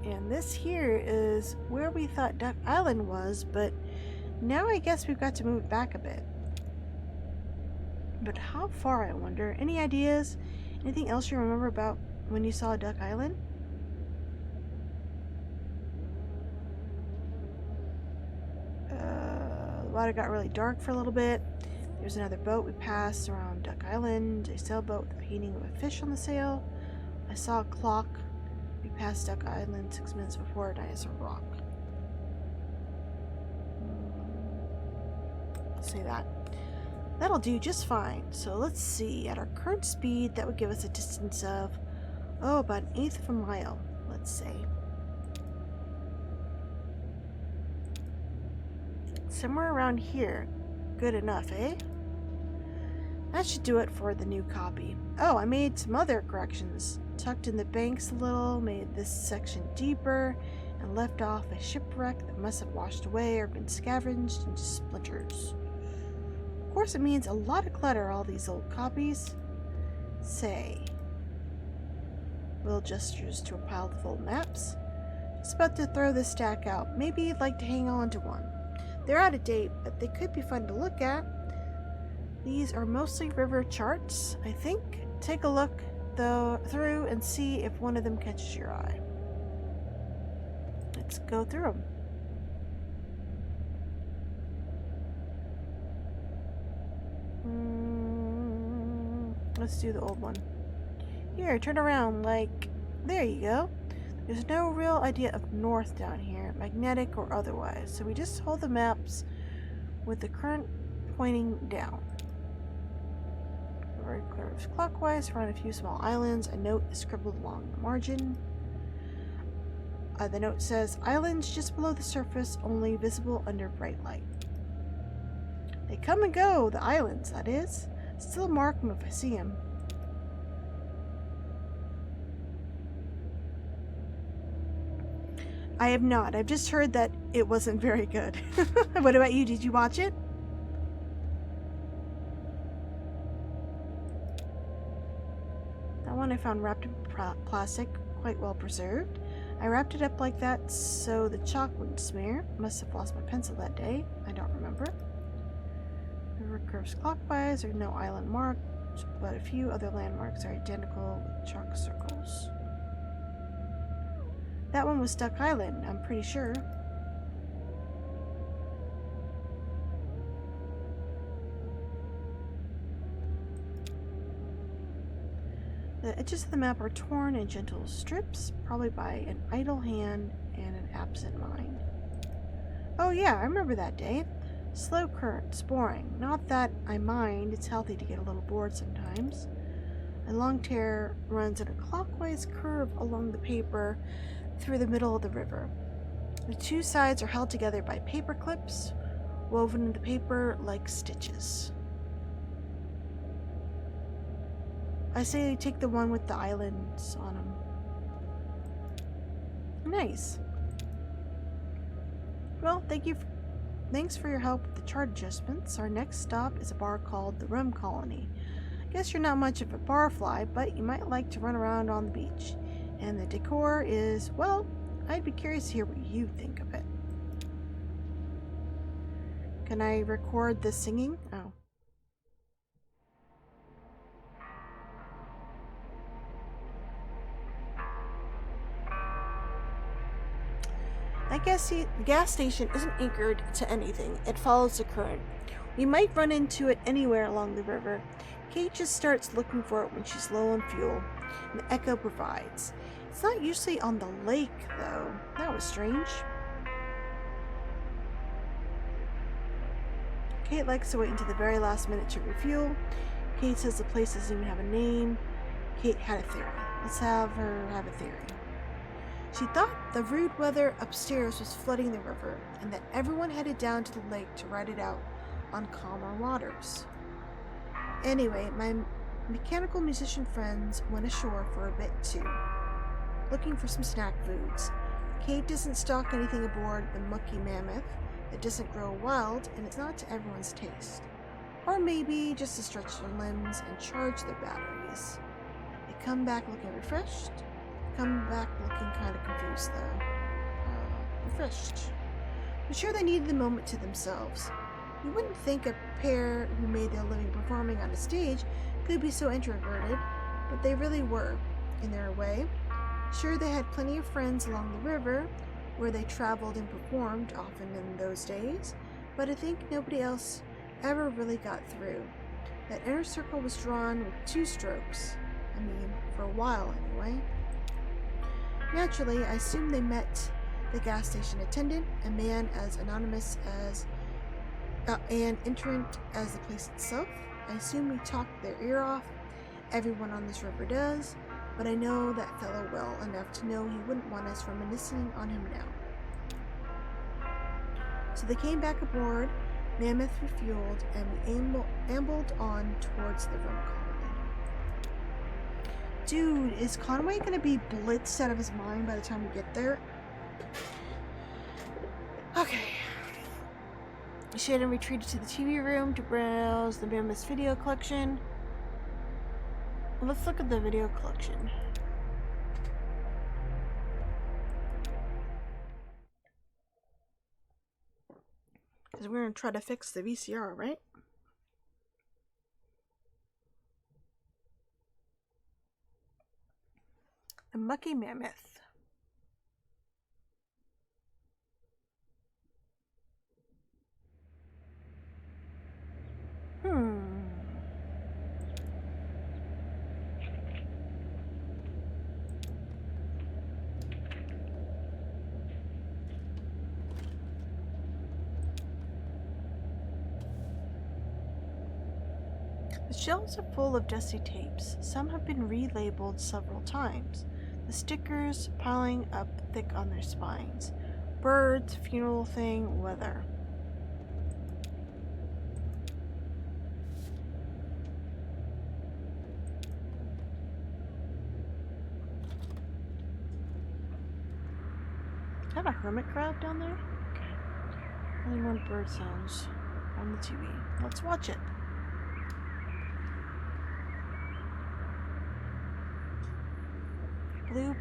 A: And this here is where we thought Duck Island was, but now I guess we've got to move it back a bit. But how far, I wonder? Any ideas? Anything else you remember about when you saw Duck Island? The water got really dark for a little bit. There's another boat we passed around Duck Island, a sailboat with a painting of a fish on the sail. I saw a clock. We passed Duck Island 6 minutes before Dinosaur Rock. Say that. That'll do just fine. So let's see. At our current speed, that would give us a distance of, about 1/8 of a mile, let's say. Somewhere around here. Good enough, eh? That should do it for the new copy. Oh, I made some other corrections. Tucked in the banks a little, made this section deeper, and left off a shipwreck that must have washed away or been scavenged into splinters. Of course, it means a lot of clutter, all these old copies. Say. Little gestures to a pile of old maps. Just about to throw this stack out. Maybe you'd like to hang on to one. They're out of date, but they could be fun to look at. These are mostly river charts, I think. Take a look through and see if one of them catches your eye. Let's go through them. Let's do the old one. Here, turn around, like, there you go. There's no real idea of north down here, magnetic or otherwise, so we just hold the maps with the current pointing down. The road curves clockwise around a few small islands. A note is scribbled along the margin. The note says, islands just below the surface, only visible under bright light. They come and go, the islands, that is. Still mark them if I see them. I have not. I've just heard that it wasn't very good. What about you? Did you watch it? That one I found wrapped in plastic, quite well preserved. I wrapped it up like that so the chalk wouldn't smear. Must have lost my pencil that day. I don't remember. The river curves clockwise. There's no island marked, but a few other landmarks are identical with chalk circles. That one was Duck Island, I'm pretty sure. The edges of the map are torn in gentle strips, probably by an idle hand and an absent mind. Oh yeah, I remember that day. Slow currents, boring. Not that I mind, it's healthy to get a little bored sometimes. A long tear runs in a clockwise curve along the paper through the middle of the river. The two sides are held together by paper clips, woven in the paper like stitches. I say take the one with the islands on them. Nice. Well, thanks for your help with the chart adjustments. Our next stop is a bar called the Rum Colony. Guess you're not much of a barfly, but you might like to run around on the beach. And the decor is, well, I'd be curious to hear what you think of it. Can I record the singing? Oh. I guess the gas station isn't anchored to anything. It follows the current. We might run into it anywhere along the river. Kate just starts looking for it when she's low on fuel, and the Echo provides. It's not usually on the lake, though. That was strange. Kate likes to wait until the very last minute to refuel. Kate says the place doesn't even have a name. Kate had a theory. Let's have her have a theory. She thought the rude weather upstairs was flooding the river, and that everyone headed down to the lake to ride it out on calmer waters. Anyway, my mechanical musician friends went ashore for a bit too, looking for some snack foods. Kate doesn't stock anything aboard the Mucky Mammoth. It doesn't grow wild, and it's not to everyone's taste. Or maybe just to stretch their limbs and charge their batteries. It come back looking refreshed. Come back looking kind of confused, though. Refreshed. But sure, they needed the moment to themselves. You wouldn't think a pair who made their living performing on a stage could be so introverted, but they really were, in their way. Sure, they had plenty of friends along the river, where they traveled and performed, often in those days, but I think nobody else ever really got through. That inner circle was drawn with 2 strokes. I mean, for a while anyway. Naturally, I assume they met the gas station attendant, a man as anonymous as and entrant as the place itself. I assume he talked their ear off. Everyone on this river does, but I know that fellow well enough to know he wouldn't want us reminiscing on him now. So they came back aboard, Mammoth refueled, and we ambled on towards the rum colony. Dude, is Conway gonna be blitzed out of his mind by the time we get there? Okay. Shannon retreated to the TV room to browse the Mammoth's video collection. Let's look at the video collection. Because we're going to try to fix the VCR, right? A mucky mammoth. The shelves are full of dusty tapes. Some have been relabeled several times, the stickers piling up thick on their spines. Birds, funeral thing, weather. I have a hermit crab down there? Okay. Only one bird sounds on the TV. Let's watch it. Blue,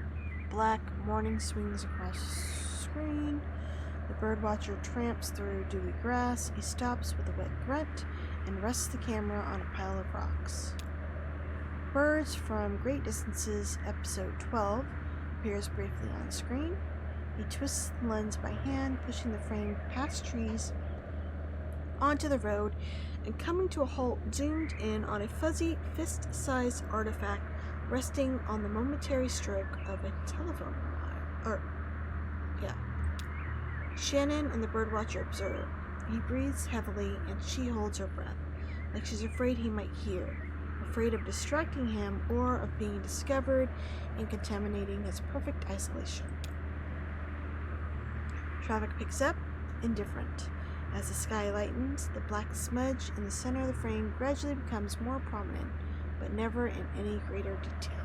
A: black morning swings across the screen. The birdwatcher tramps through dewy grass. He stops with a wet grunt and rests the camera on a pile of rocks. Birds from Great Distances, episode 12, appears briefly on screen. He twists the lens by hand, pushing the frame past trees onto the road and coming to a halt, zoomed in on a fuzzy, fist-sized artifact resting on the momentary stroke of a telephone wire. Shannon and the birdwatcher observe. He breathes heavily and she holds her breath, like she's afraid he might hear, afraid of distracting him or of being discovered and contaminating his perfect isolation. Traffic picks up, indifferent. As the sky lightens, the black smudge in the center of the frame gradually becomes more prominent, but never in any greater detail.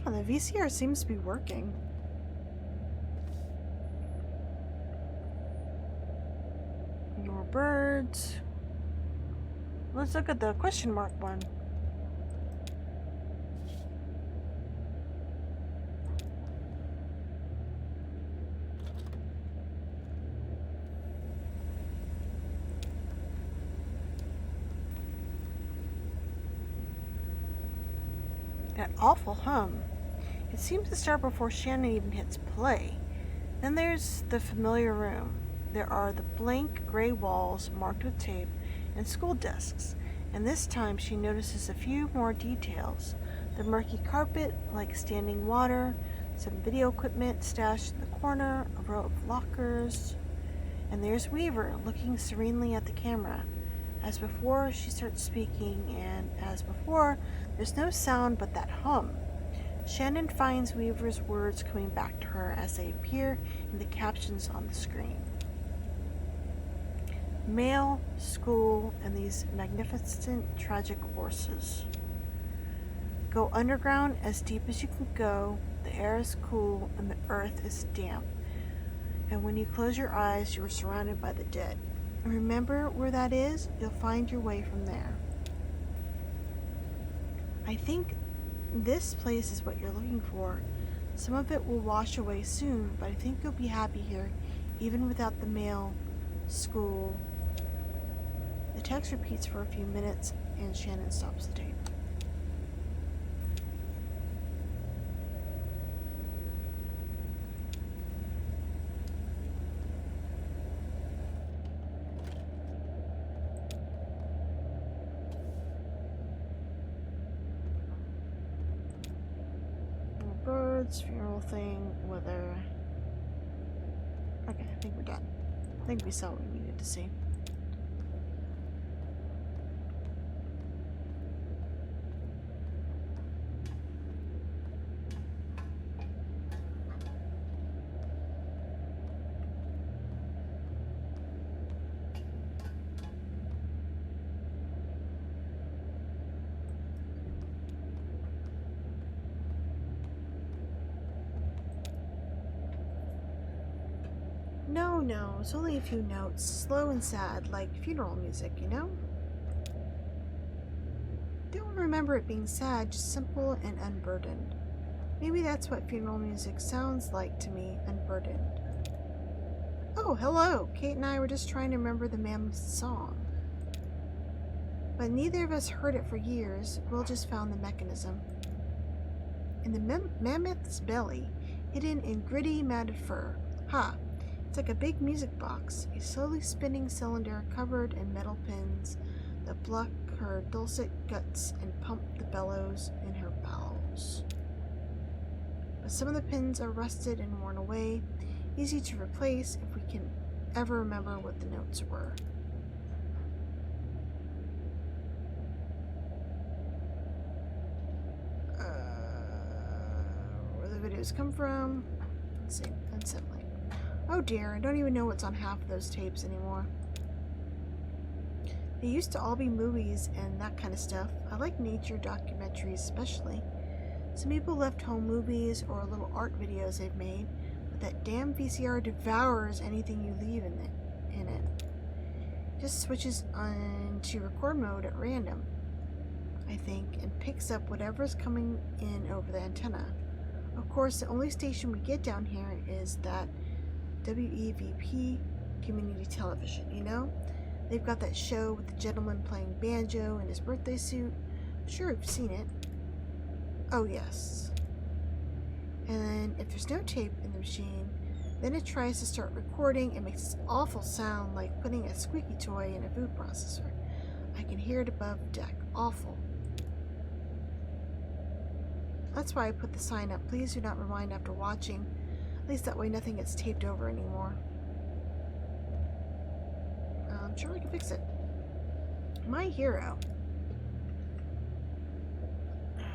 A: Oh, the VCR seems to be working. More birds. Let's look at the question mark one. That awful hum. It seems to start before Shannon even hits play. Then there's the familiar room. There are the blank gray walls marked with tape and school desks, and this time she notices a few more details. The murky carpet, like standing water, some video equipment stashed in the corner, a row of lockers, and there's Weaver looking serenely at the camera. As before, she starts speaking, and as before, there's no sound but that hum. Shannon finds Weaver's words coming back to her as they appear in the captions on the screen. Mail, school, and these magnificent tragic horses. Go underground as deep as you can go. The air is cool and the earth is damp. and when you close your eyes, you are surrounded by the dead. Remember where that is? You'll find your way from there. I think this place is what you're looking for. Some of it will wash away soon, but I think you'll be happy here, even without the mail, school. The text repeats for a few minutes, and Shannon stops the tape. Birds, funeral thing, weather. Okay, I think we're done. I think we saw what we needed to see. No, it's only a few notes, slow and sad, like funeral music, you know? Don't remember it being sad, just simple and unburdened. Maybe that's what funeral music sounds like to me, unburdened. Oh, hello! Kate and I were just trying to remember the Mammoth song. But neither of us heard it for years. Will just found the mechanism. In the mammoth's belly, hidden in gritty, matted fur. Ha! It's like a big music box, a slowly spinning cylinder covered in metal pins that block her dulcet guts and pump the bellows in her bowels. But some of the pins are rusted and worn away, easy to replace if we can ever remember what the notes were. Where the videos come from? Let's see, unsettling. Oh dear, I don't even know what's on half of those tapes anymore. They used to all be movies and that kind of stuff. I like nature documentaries especially. Some people left home movies or little art videos they've made, but that damn VCR devours anything you leave in it. Just switches on to record mode at random, I think, and picks up whatever's coming in over the antenna. Of course, the only station we get down here is that WEVP community television, you know? They've got that show with the gentleman playing banjo in his birthday suit. I'm sure you've seen it. Oh, yes. And if there's no tape in the machine, then it tries to start recording and makes this awful sound like putting a squeaky toy in a food processor. I can hear it above deck. Awful. That's why I put the sign up, please do not rewind after watching. At least that way nothing gets taped over anymore. I'm sure I can fix it. My hero.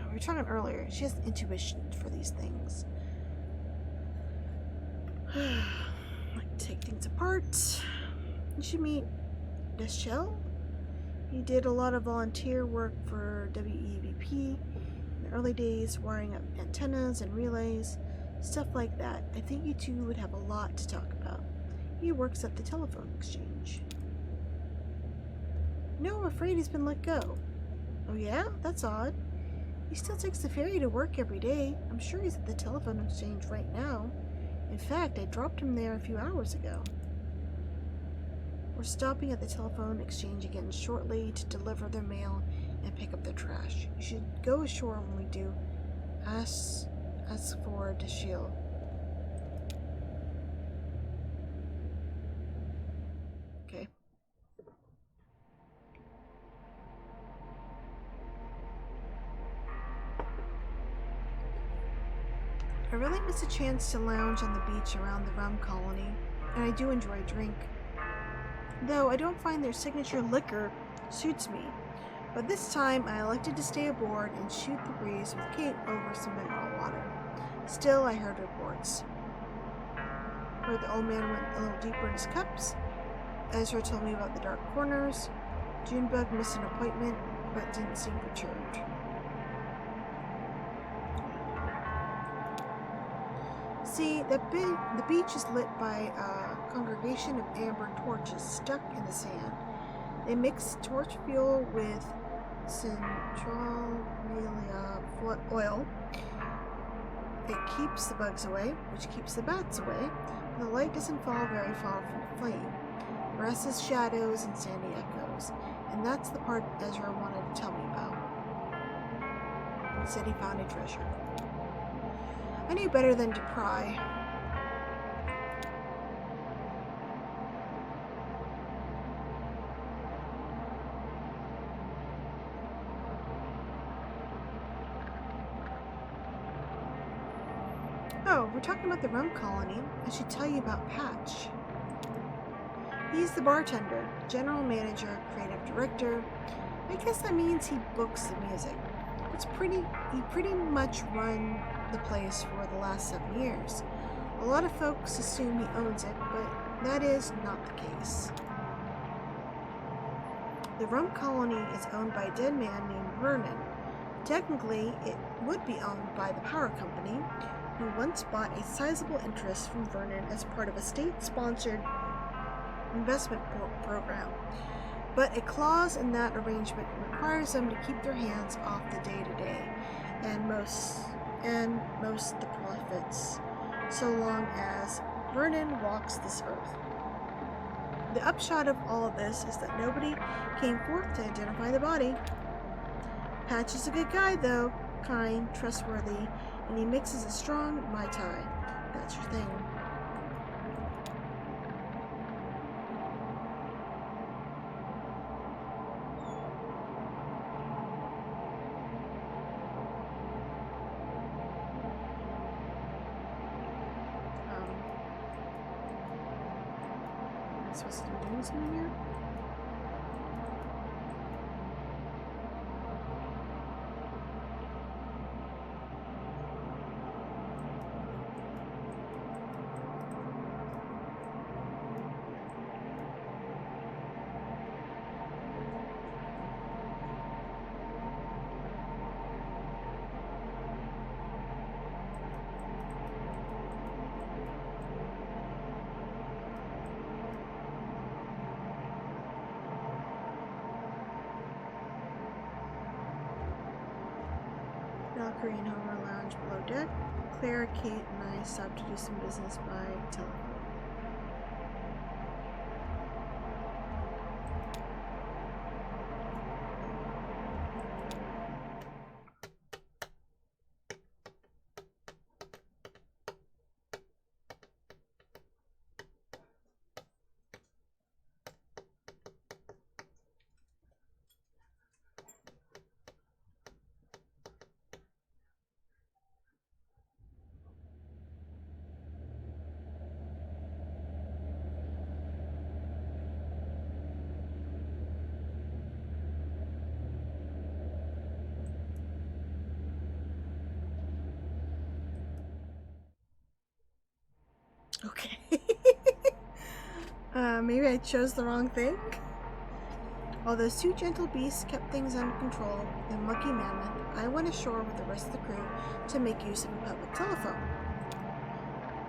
A: We were talking earlier, she has intuition for these things. Like take things apart. You should meet Deschelle. He did a lot of volunteer work for WEVP in the early days, wiring up antennas and relays. Stuff like that. I think you two would have a lot to talk about. He works at the telephone exchange. No, I'm afraid he's been let go. Oh yeah? That's odd. He still takes the ferry to work every day. I'm sure he's at the telephone exchange right now. In fact, I dropped him there a few hours ago. We're stopping at the telephone exchange again shortly to deliver their mail and pick up their trash. You should go ashore when we do. Ask for Deschelle. Okay. I really miss a chance to lounge on the beach around the rum colony, and I do enjoy a drink. Though I don't find their signature liquor suits me. But this time I elected to stay aboard and shoot the breeze with Kate over some mineral water. Still, I heard reports. Heard the old man went a little deeper in his cups. Ezra told me about the dark corners. Junebug missed an appointment, but didn't seem perturbed. See, the beach is lit by a congregation of amber torches stuck in the sand. They mix torch fuel with centralia oil. It keeps the bugs away, which keeps the bats away, and the light doesn't fall very far from the flame. The rest is shadows and sandy echoes, and that's the part Ezra wanted to tell me about. He said he found a treasure. I knew better than to pry. Oh, we're talking about the rum colony. I should tell you about Patch. He's the bartender, general manager, creative director. I guess that means he books the music. He pretty much run the place for the last 7 years. A lot of folks assume he owns it, but that is not the case. The rum colony is owned by a dead man named Vernon. Technically, it would be owned by the power company, who once bought a sizable interest from Vernon as part of a state-sponsored investment program. But a clause in that arrangement requires them to keep their hands off the day-to-day and most the profits, so long as Vernon walks this earth. The upshot of all of this is that nobody came forth to identify the body. Patch is a good guy, though, kind, trustworthy, and he mixes a strong Mai Tai. That's your thing. Am I supposed to be doing something here? Korean Homer Lounge below deck. Claire, Kate, and I stopped to do some business by telephone. Okay. Maybe I chose the wrong thing? While those two gentle beasts kept things under control in Mucky Mammoth, I went ashore with the rest of the crew to make use of a public telephone.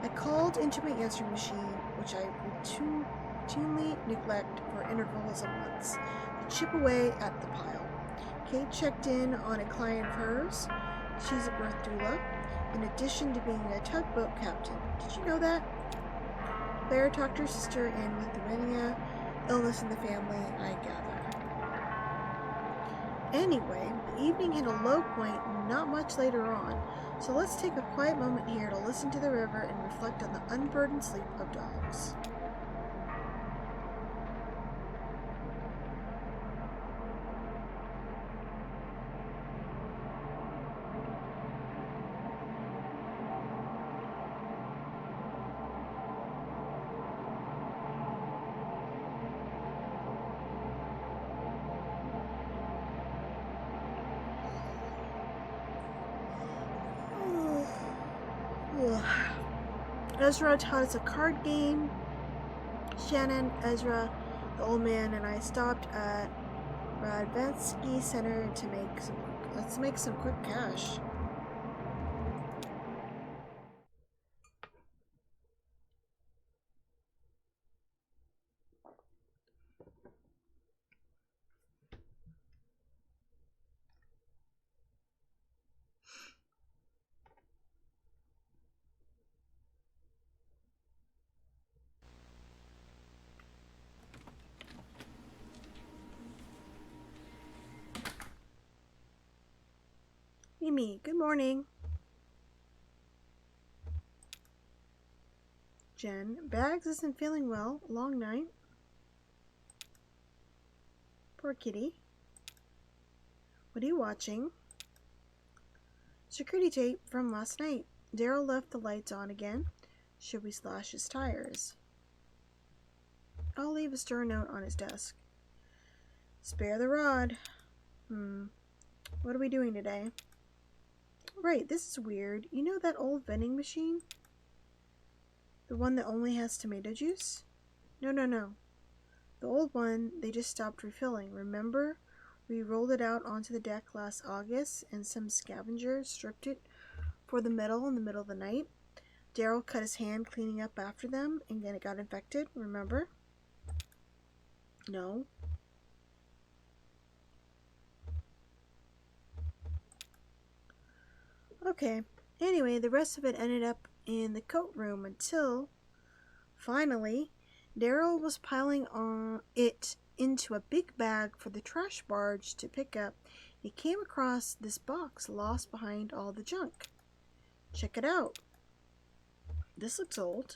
A: I called into my answering machine, which I routinely neglect for intervals of months, to chip away at the pile. Kate checked in on a client of hers. She's a birth doula, in addition to being a tugboat captain. Did you know that? Claire talked her sister in with Lithuania, illness in the family, I gather. Anyway, the evening hit a low point not much later on, so let's take a quiet moment here to listen to the river and reflect on the unburdened sleep of dogs. Ezra taught us a card game. Shannon, Ezra, the old man, and I stopped at Radvansky Center to make some quick cash. Mimi, good morning. Jen, Bags isn't feeling well. Long night. Poor kitty. What are you watching? Security tape from last night. Daryl left the lights on again. Should we slash his tires? I'll leave a stern note on his desk. Spare the rod. What are we doing today? Right, this is weird. You know that old vending machine? The one that only has tomato juice? No. The old one they just stopped refilling. Remember? We rolled it out onto the deck last August and some scavenger stripped it for the metal in the middle of the night. Daryl cut his hand cleaning up after them and then it got infected, remember? No. Okay. Anyway, the rest of it ended up in the coat room until, finally, Daryl was piling it into a big bag for the trash barge to pick up. He came across this box lost behind all the junk. Check it out. This looks old.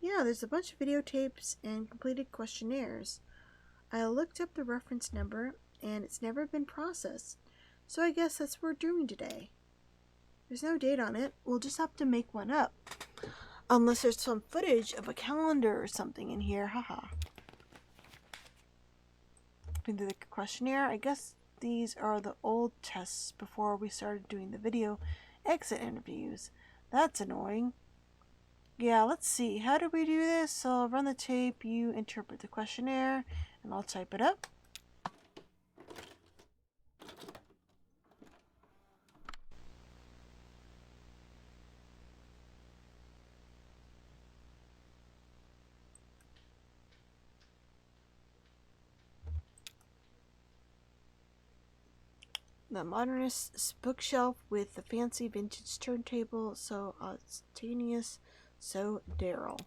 A: Yeah, there's a bunch of videotapes and completed questionnaires. I looked up the reference number, and it's never been processed. So I guess that's what we're doing today. There's no date on it. We'll just have to make one up. Unless there's some footage of a calendar or something in here. Haha. Into the questionnaire. I guess these are the old tests before we started doing the video exit interviews. That's annoying. Yeah, let's see. How do we do this? I'll run the tape, you interpret the questionnaire, and I'll type it up. The modernist bookshelf with the fancy vintage turntable, so ostentatious, so Daryl.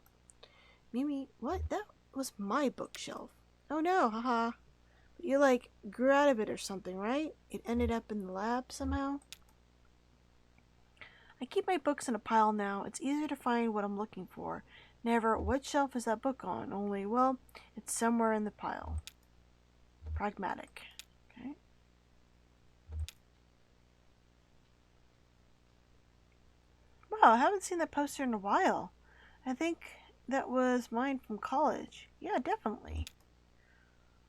A: Mimi, what? That was my bookshelf. Oh no, haha. But you, grew out of it or something, right? It ended up in the lab somehow? I keep my books in a pile now. It's easier to find what I'm looking for. Never, what shelf is that book on? Only, well, it's somewhere in the pile. Pragmatic. Okay. Wow, I haven't seen that poster in a while. I think that was mine from college. Yeah, definitely.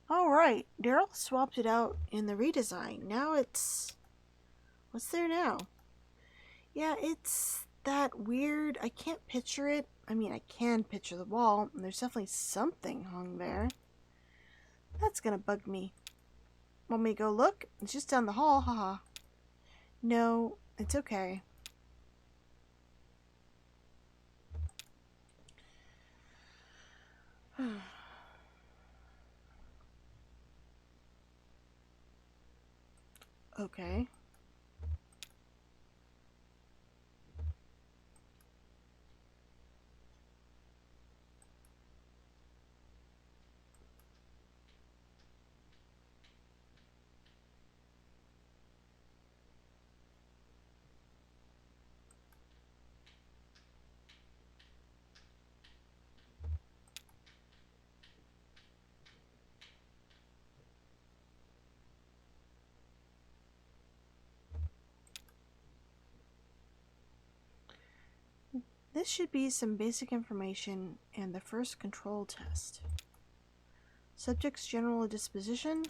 A: All right, Daryl swapped it out in the redesign. Now it's... What's there now? Yeah, it's that weird... I can't picture it. I mean, I can picture the wall, and there's definitely something hung there. That's gonna bug me. Want me to go look? It's just down the hall, haha. No, it's okay. Okay. This should be some basic information and the first control test. Subject's general disposition.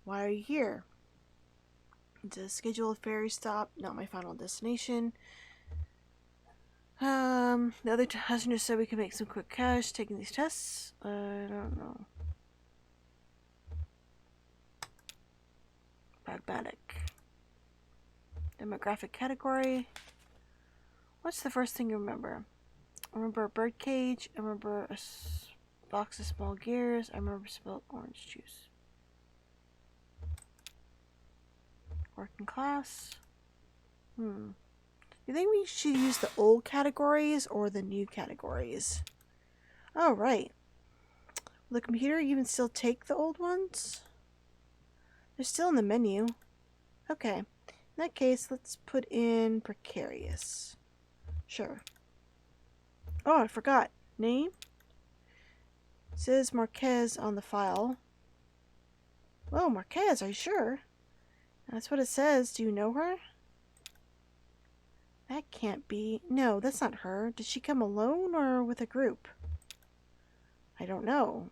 A: Why are you here? It's a scheduled ferry stop, not my final destination. The other passenger said we could make some quick cash taking these tests. I don't know. Pragmatic. Demographic category. What's the first thing you remember? I remember a bird cage. I remember a box of small gears. I remember spilled orange juice. Working class. You think we should use the old categories or the new categories? Oh, right. Will the computer even still take the old ones? They're still in the menu. Okay. In that case, let's put in precarious. Sure. Oh, I forgot. Name? It says Marquez on the file. Oh, Marquez, are you sure? That's what it says. Do you know her? That can't be. No, that's not her. Did she come alone or with a group? I don't know.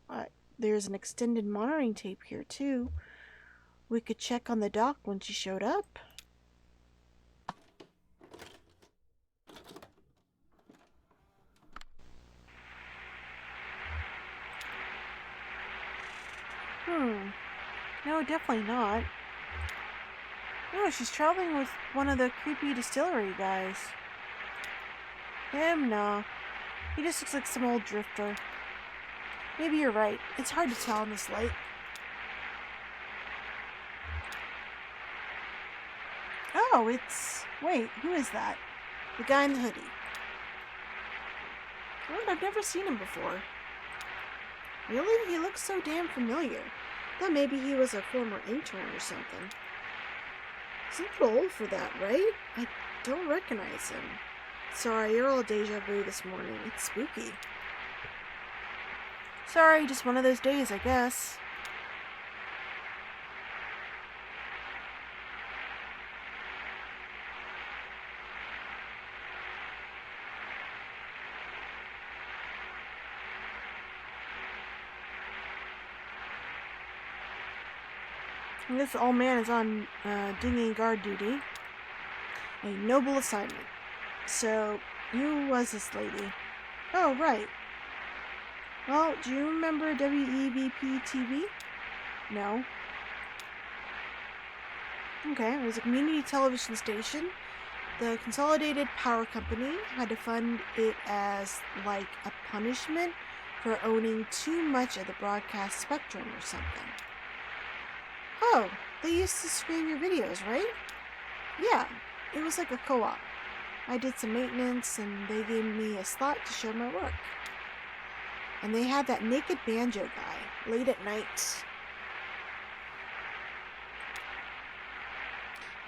A: There's an extended monitoring tape here, too. We could check on the dock when she showed up. No, definitely not. No, she's traveling with one of the creepy distillery guys. Him? No. He just looks like some old drifter. Maybe you're right. It's hard to tell in this light. Oh, it's... Wait, who is that? The guy in the hoodie. What? I've never seen him before. Really? He looks so damn familiar. Thought maybe he was a former intern or something. He's a little old for that, right? I don't recognize him. Sorry, you're all deja vu this morning. It's spooky. Sorry, just one of those days, I guess. And this old man is on dinghy guard duty. A noble assignment. So, who was this lady? Oh, right. Well, do you remember WEVP TV? No. Okay, it was a community television station. The Consolidated Power Company had to fund it as, like, a punishment for owning too much of the broadcast spectrum or something. Oh, they used to screen your videos, right? Yeah, it was like a co-op. I did some maintenance and they gave me a slot to show my work. And they had that naked banjo guy, late at night.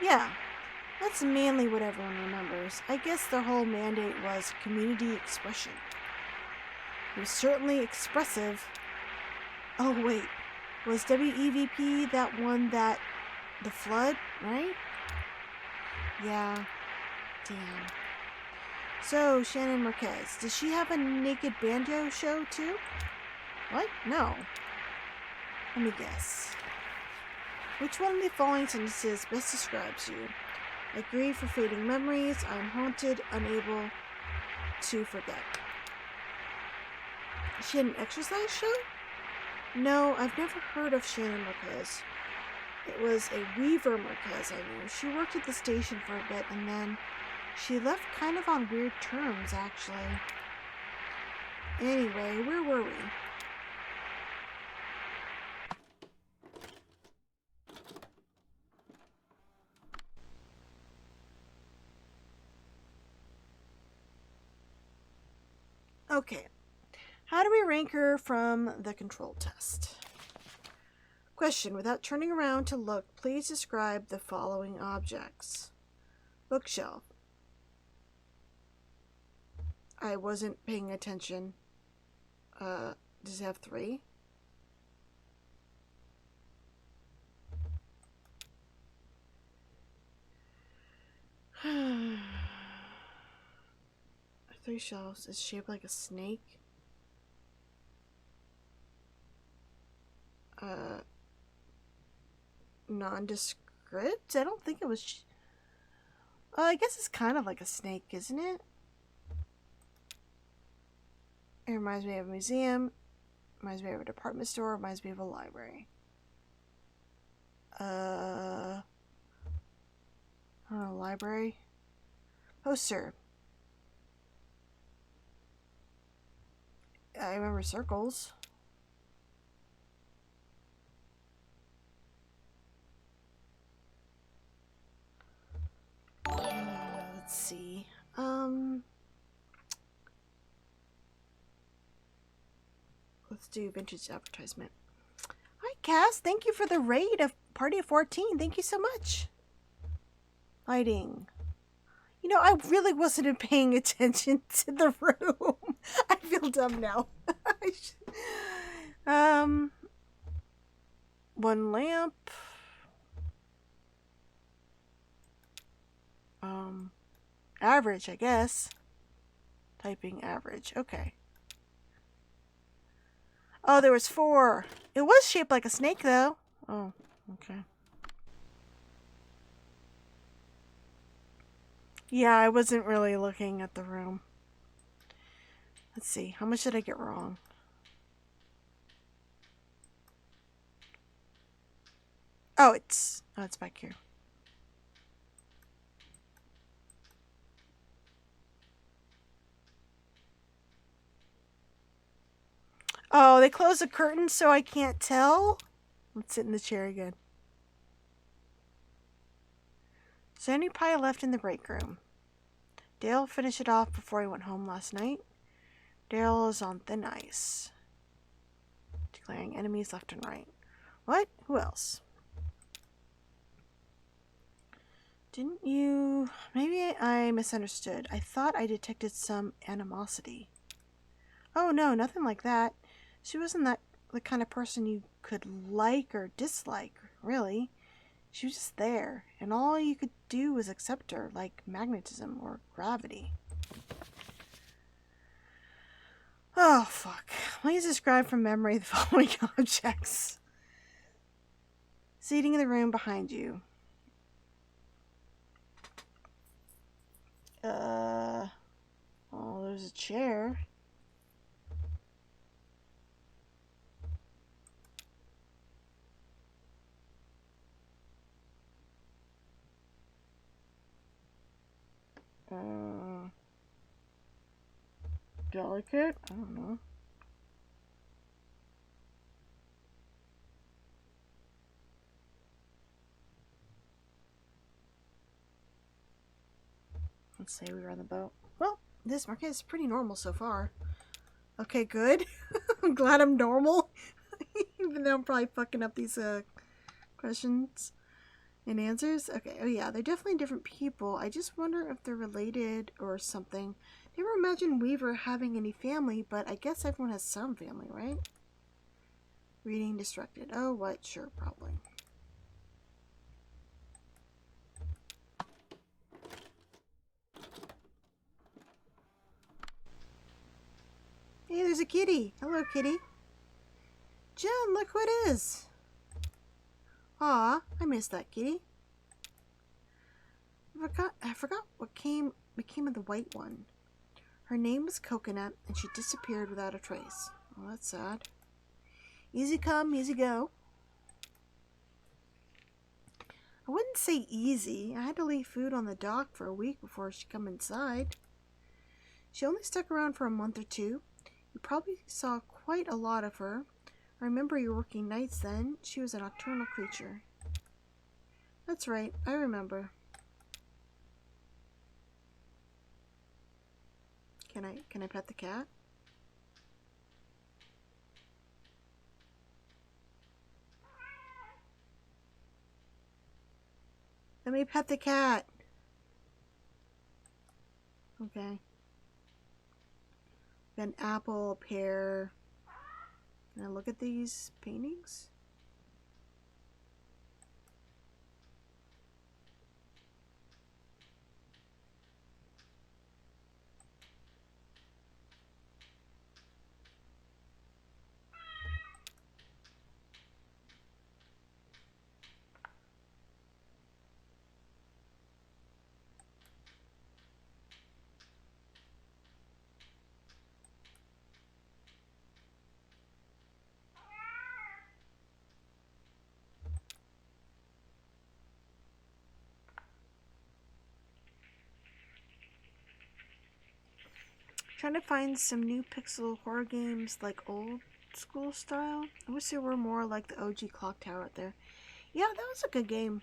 A: Yeah, that's mainly what everyone remembers. I guess their whole mandate was community expression. It was certainly expressive. Oh wait, was WEVP that one that... the flood, right? Yeah, damn. So, Shannon Marquez, does she have a naked banjo show too? What? No. Let me guess. Which one of the following sentences best describes you? I grieve for fading memories. I am haunted, unable to forget. She had an exercise show? No, I've never heard of Shannon Marquez. It was a Weaver Marquez I knew. She worked at the station for a bit and then she left kind of on weird terms, actually. Anyway, where were we? Okay. How do we rank her from the control test? Question. Without turning around to look, please describe the following objects. Bookshelf. I wasn't paying attention. Does it have 3? Three shelves. It's shaped like a snake. Nondescript? I don't think it was... I guess it's kind of like a snake, isn't it? It reminds me of a museum. Reminds me of a department store. Reminds me of a library. I don't know, library? Poster. I remember circles. Let's see. Let's do vintage advertisement. Hi, Cass. Thank you for the raid of Party of 14, thank you so much. Lighting. You know, I really wasn't paying attention to the room. I feel dumb now. One lamp. Average, I guess. Typing average. Okay. Oh, there was 4. It was shaped like a snake, though. Oh, okay. Yeah, I wasn't really looking at the room. Let's see. How much did I get wrong? Oh, it's back here. Oh, they closed the curtain so I can't tell? Let's sit in the chair again. Is there any pie left in the break room? Dale finished it off before he went home last night. Dale is on thin ice. Declaring enemies left and right. What? Who else? Didn't you... Maybe I misunderstood. I thought I detected some animosity. Oh, no, nothing like that. She wasn't the kind of person you could like or dislike, really. She was just there, and all you could do was accept her, like magnetism or gravity. Oh, fuck. Please describe from memory the following objects. Seating in the room behind you. Oh, there's a chair. Delicate? I don't know. Let's say we were on the boat. Well, this market is pretty normal so far. Okay, good. I'm glad I'm normal. Even though I'm probably fucking up these questions and answers. Okay, oh yeah, they're definitely different people. I just wonder if they're related or something. Never imagined Weaver having any family, but I guess everyone has some family, right? Reading distracted. Oh, what? Sure, probably. Hey, there's a kitty. Hello, kitty. Jen, look who it is. Aw, I missed that kitty. I forgot what became of the white one. Her name was Coconut, and she disappeared without a trace. Oh, that's sad. Easy come, easy go. I wouldn't say easy. I had to leave food on the dock for a week before she come inside. She only stuck around for a month or two. You probably saw quite a lot of her. I remember you working nights then. She was a nocturnal creature. That's right, I remember. Can I pet the cat? Let me pet the cat. Okay. Got an apple, a pear. Can I look at these paintings? Trying to find some new pixel horror games like old school style. I wish there were more like the OG Clock Tower out there. Yeah, that was a good game.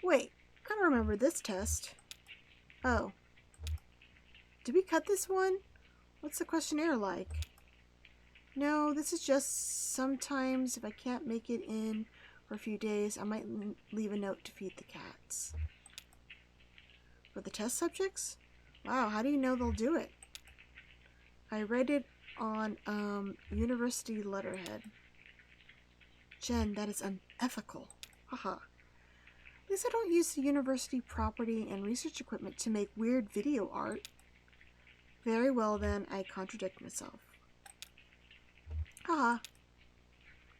A: Wait, I don't remember this test. Oh. Did we cut this one? What's the questionnaire like? No, this is just sometimes if I can't make it in for a few days, I might leave a note to feed the cats. For the test subjects? Wow, how do you know they'll do it? I read it on university letterhead. Jen, that is unethical. Haha. At least I don't use the university property and research equipment to make weird video art. Very well then, I contradict myself. Haha.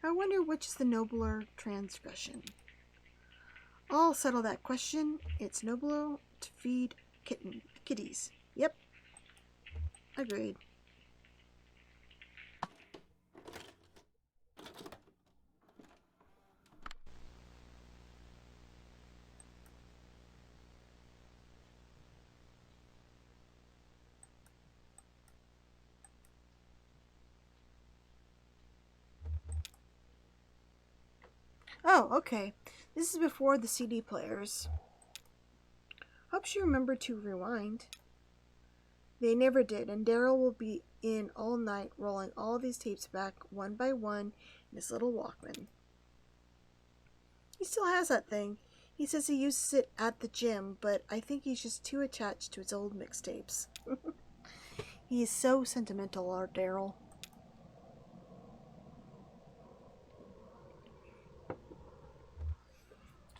A: I wonder which is the nobler transgression. I'll settle that question. It's nobler to feed kitties. Yep. Agreed. Oh, okay. This is before the CD players. Hope she remembered to rewind. They never did, and Daryl will be in all night rolling all these tapes back one by one in his little Walkman. He still has that thing. He says he uses it at the gym, but I think he's just too attached to his old mixtapes. He is so sentimental, our Daryl.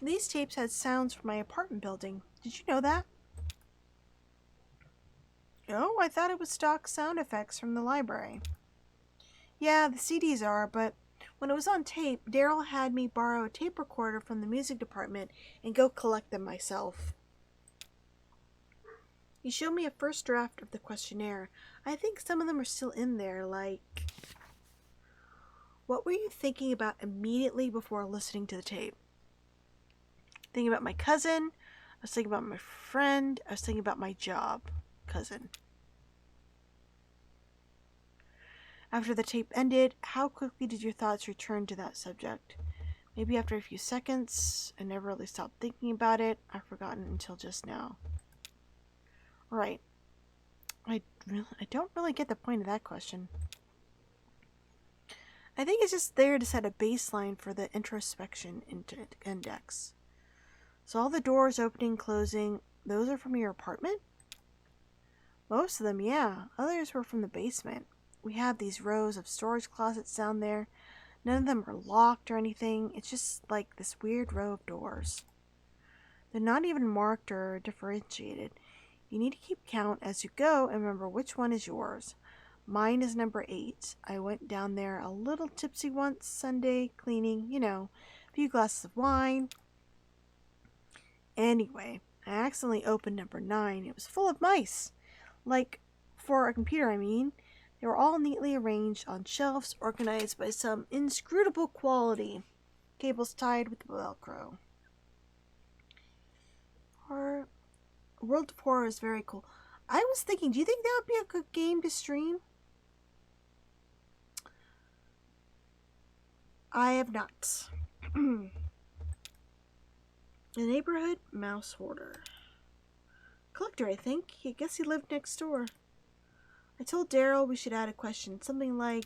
A: These tapes had sounds from my apartment building. Did you know that? Oh, I thought it was stock sound effects from the library. Yeah, the CDs are, but when it was on tape, Daryl had me borrow a tape recorder from the music department and go collect them myself. He showed me a first draft of the questionnaire. I think some of them are still in there, like, what were you thinking about immediately before listening to the tape? Thinking about my cousin. I was thinking about my friend. I was thinking about my job. Cousin. After the tape ended, how quickly did your thoughts return to that subject? Maybe after a few seconds. I never really stopped thinking about it. I've forgotten until just now. Right. I don't really get the point of that question. I think it's just there to set a baseline for the introspection index. So all the doors opening, closing, those are from your apartment? Most of them, yeah. Others were from the basement. We have these rows of storage closets down there. None of them are locked or anything. It's just like this weird row of doors. They're not even marked or differentiated. You need to keep count as you go and remember which one is yours. Mine is number 8. I went down there a little tipsy once Sunday, cleaning, a few glasses of wine. Anyway, I accidentally opened number 9. It was full of mice. Like, for a computer, I mean. They were all neatly arranged on shelves, organized by some inscrutable quality. Cables tied with Velcro. World of Horror is very cool. I was thinking, do you think that would be a good game to stream? I have not. The neighborhood mouse hoarder. Collector, I think. I guess he lived next door. I told Daryl we should add a question, something like,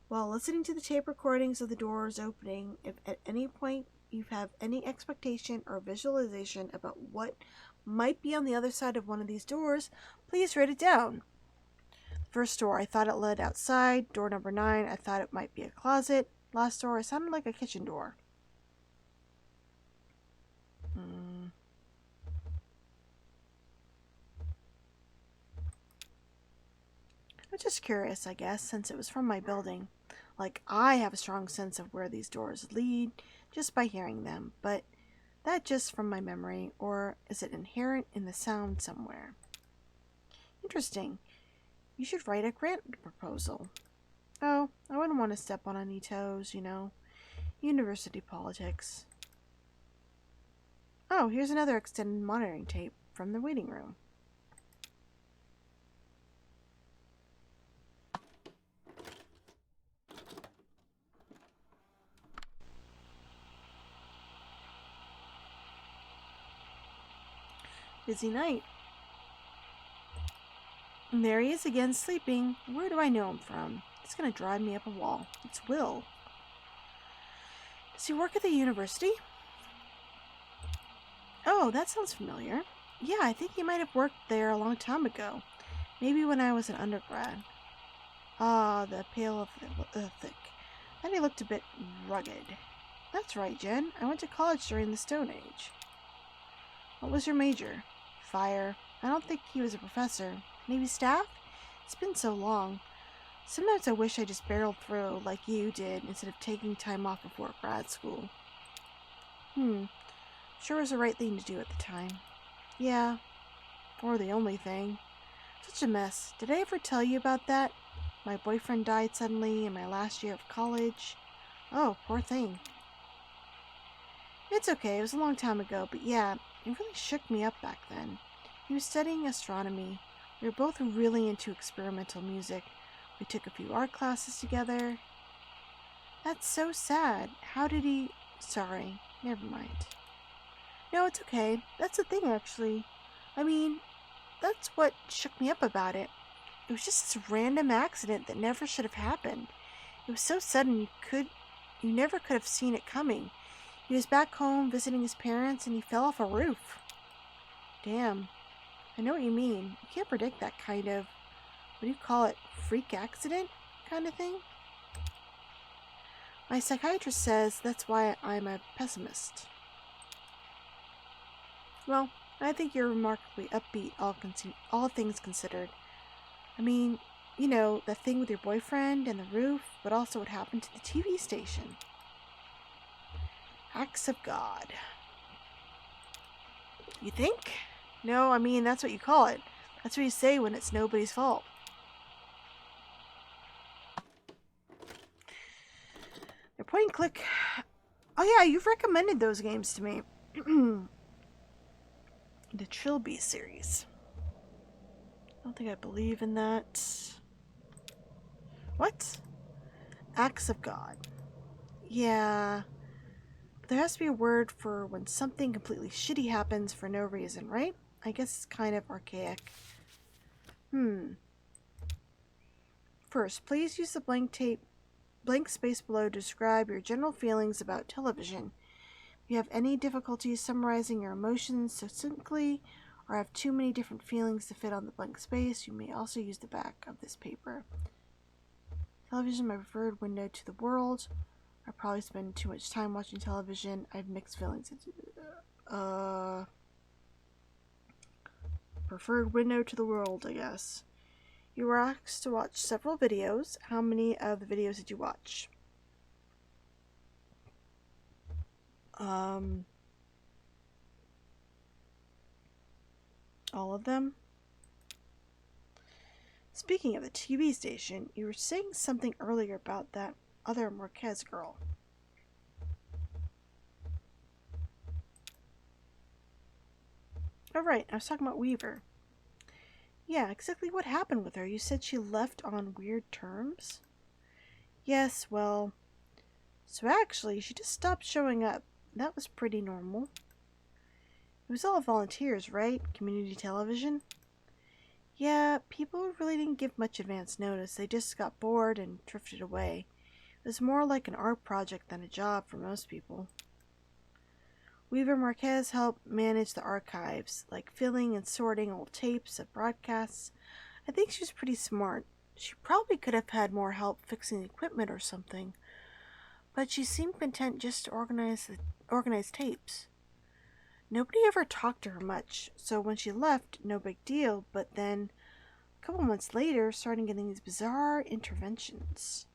A: while listening to the tape recordings of the doors opening, if at any point you have any expectation or visualization about what might be on the other side of one of these doors, please write it down. The first door, I thought it led outside. Door number 9, I thought it might be a closet. Last door, it sounded like a kitchen door. I'm just curious, I guess, since it was from my building. Like, I have a strong sense of where these doors lead just by hearing them, but that just from my memory, or is it inherent in the sound somewhere? Interesting. You should write a grant proposal. Oh, I wouldn't want to step on any toes, University politics. Oh, here's another extended monitoring tape from the waiting room. Busy night. And there he is again, sleeping. Where do I know him from? That's gonna drive me up a wall. It's Will. Does he work at the university? Oh, that sounds familiar. Yeah, I think he might have worked there a long time ago. Maybe when I was an undergrad. Ah, the pale of the thick. Then he looked a bit rugged. That's right, Jen. I went to college during the Stone Age. What was your major? Fire. I don't think he was a professor. Maybe staff? It's been so long. Sometimes I wish I just barreled through like you did instead of taking time off before grad school. Sure was the right thing to do at the time. Yeah. Or the only thing. Such a mess. Did I ever tell you about that? My boyfriend died suddenly in my last year of college. Oh, poor thing. It's okay, it was a long time ago, but yeah, it really shook me up back then. He was studying astronomy. We were both really into experimental music. We took a few art classes together. That's so sad. How did he... Sorry, never mind. No, it's okay. That's the thing, actually. I mean, that's what shook me up about it. It was just this random accident that never should have happened. It was so sudden you never could have seen it coming. He was back home visiting his parents and he fell off a roof. Damn. I know what you mean. You can't predict that kind of, what do you call it, freak accident kind of thing? My psychiatrist says that's why I'm a pessimist. Well, I think you're remarkably upbeat, all things considered. I mean, you know, the thing with your boyfriend and the roof, but also what happened to the TV station. Acts of God. You think? No, I mean, that's what you call it. That's what you say when it's nobody's fault. They're point and click. Oh yeah, you've recommended those games to me. The Trilby series. I don't think I believe in that. What? Acts of God. Yeah. But there has to be a word for when something completely shitty happens for no reason, right? I guess it's kind of archaic. First, please use the blank space below to describe your general feelings about television. If you have any difficulties summarizing your emotions succinctly, or have too many different feelings to fit on the blank space, you may also use the back of this paper. Television, my preferred window to the world. I probably spend too much time watching television. I have mixed feelings. Preferred window to the world, I guess. You were asked to watch several videos. How many of the videos did you watch? All of them? Speaking of the TV station, you were saying something earlier about that other Marquez girl. Oh, right, I was talking about Weaver. Yeah, exactly what happened with her? You said she left on weird terms? Yes, well... So actually, she just stopped showing up. That was pretty normal. It was all volunteers, right? Community television? Yeah, people really didn't give much advance notice. They just got bored and drifted away. It was more like an art project than a job for most people. Weaver Marquez helped manage the archives, like filling and sorting old tapes of broadcasts. I think she was pretty smart. She probably could have had more help fixing the equipment or something. But she seemed content just to organize tapes. Nobody ever talked to her much, so when she left, no big deal, but then, a couple months later, started getting these bizarre interventions.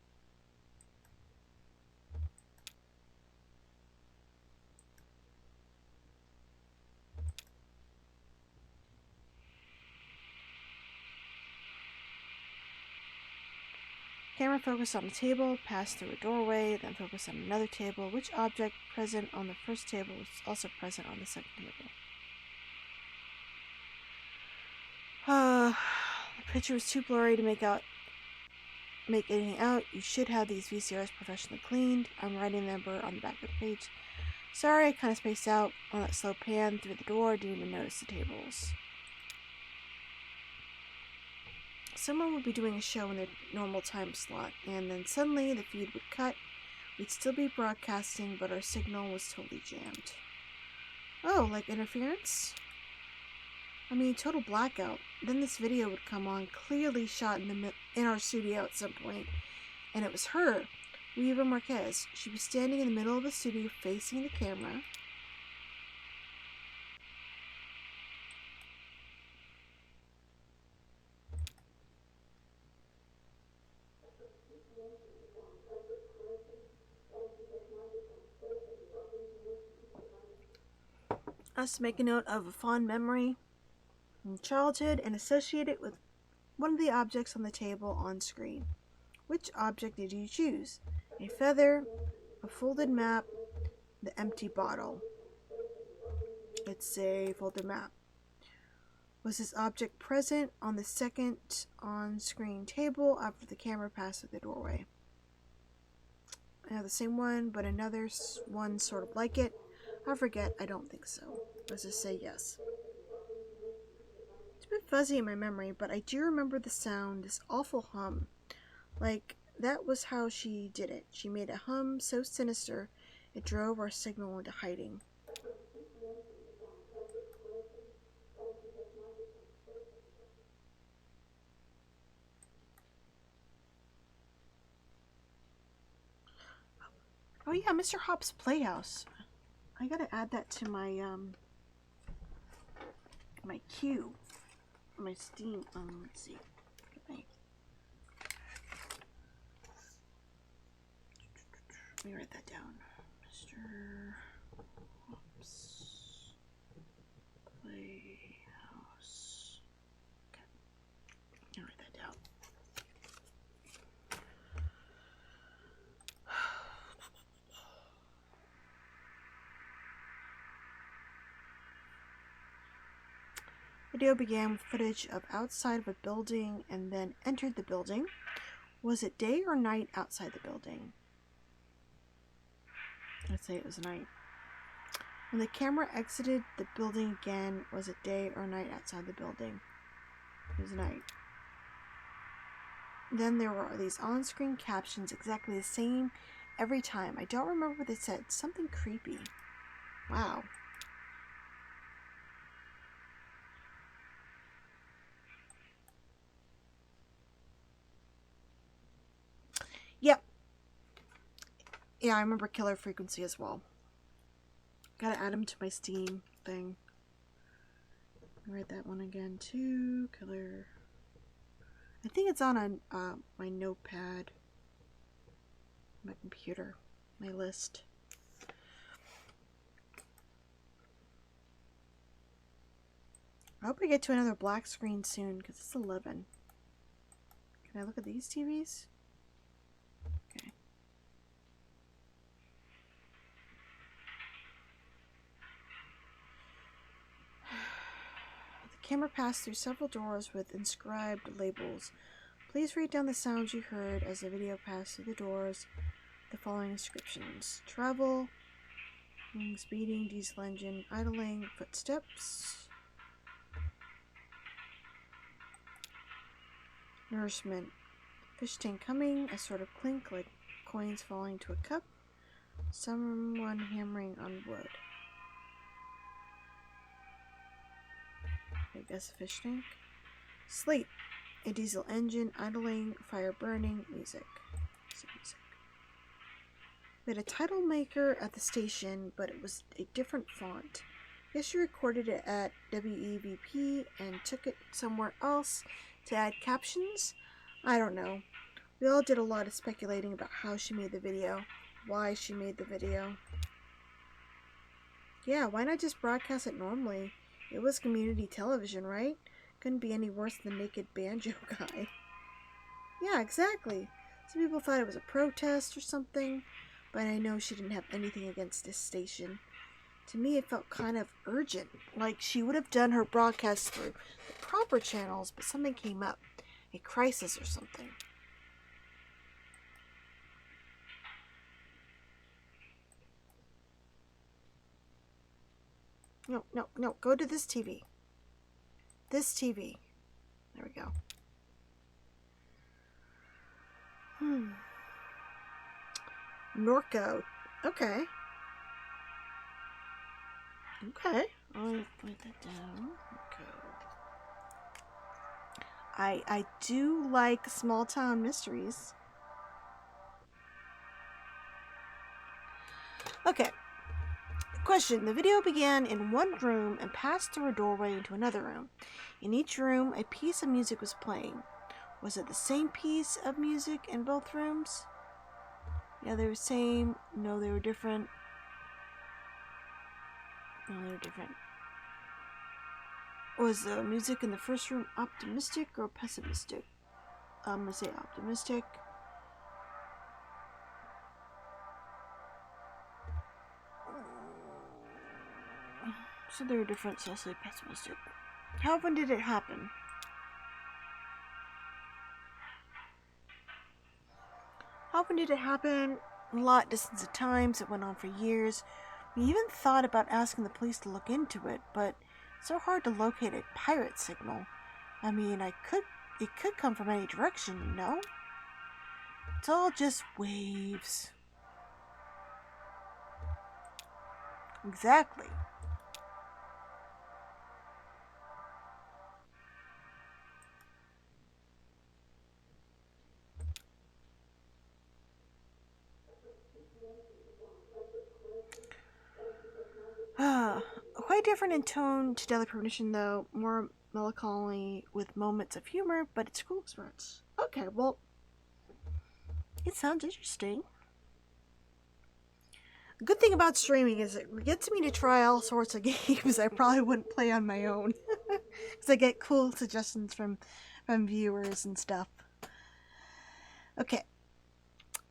A: Camera focused on a table, passed through a doorway, then focused on another table. Which object present on the first table was also present on the second table? The picture was too blurry to make anything out. You should have these VCRs professionally cleaned. I'm writing the number on the back of the page. Sorry, I kind of spaced out on that slow pan through the door. Didn't even notice the tables. Someone would be doing a show in their normal time slot, and then suddenly the feed would cut. We'd still be broadcasting, but our signal was totally jammed. Oh, like interference? I mean, total blackout. Then this video would come on, clearly shot in our studio at some point, and it was her, Weaver Marquez. She was standing in the middle of the studio facing the camera. Us make a note of a fond memory from childhood and associate it with one of the objects on the table on screen. Which object did you choose? A feather, a folded map, the empty bottle. It's a folded map. Was this object present on the second on-screen table after the camera passed through the doorway? I have the same one, but another one sort of like it. I forget. I don't think so. Let's just say yes. It's a bit fuzzy in my memory, but I do remember the sound, this awful hum. Like, that was how she did it. She made a hum so sinister, it drove our signal into hiding. Oh yeah, Mr. Hop's Playhouse. I gotta add that to my my queue, my Steam. Let's see. Let me write that down. Mr. Hop's Playhouse. Okay, I'll write that down. Video began with footage of outside of a building and then entered the building. Was it day or night outside the building? I'd say it was night. When the camera exited the building again, was it day or night outside the building? It was night. Then there were these on-screen captions exactly the same every time. I don't remember what they said. Something creepy. Wow. Yep. Yeah, I remember Killer Frequency as well. Gotta add him to my Steam thing. Write that one again too. Killer. I think it's on my notepad, my computer, my list. I hope I get to another black screen soon because it's 11. Can I look at these TVs? Okay. The camera passed through several doors with inscribed labels. Please read down the sounds you heard as the video passed through the doors. The following inscriptions: travel, speeding, diesel engine, idling, footsteps, nourishment, fish tank coming, a sort of clink like coins falling to a cup, someone hammering on wood. I guess a fish tank. Sleep, a diesel engine, idling, fire burning, music. We had a title maker at the station, but it was a different font. I guess she recorded it at WEVP and took it somewhere else to add captions. I don't know. We all did a lot of speculating about how she made the video, why she made the video. Yeah, why not just broadcast it normally? It was community television, right? Couldn't be any worse than Naked Banjo Guy. Yeah, exactly. Some people thought it was a protest or something, but I know she didn't have anything against this station. To me, it felt kind of urgent, like she would have done her broadcast through the proper channels, but something came up, a crisis or something. No, go to this TV. This TV. There we go. Norco. Okay. Okay. I'll write that down. Norco. I do like small town mysteries. Okay. Question. The video began in one room and passed through a doorway into another room. In each room, a piece of music was playing. Was it the same piece of music in both rooms? Yeah, they were same. No, they were different. No, they were different. Was the music in the first room optimistic or pessimistic? I'm going to say optimistic. So they were different, so I'll say pessimistic. How often did it happen? How often did it happen? A lot, distance of times. It went on for years. We even thought about asking the police to look into it, but it's so hard to locate a pirate signal. I mean, it could come from any direction, you know? It's all just waves. Exactly. Quite different in tone to Deadly Premonition, though. More melancholy with moments of humor, but it's cool experience. Okay, well, it sounds interesting. The good thing about streaming is it gets me to try all sorts of games I probably wouldn't play on my own. Because I get cool suggestions from viewers and stuff. Okay.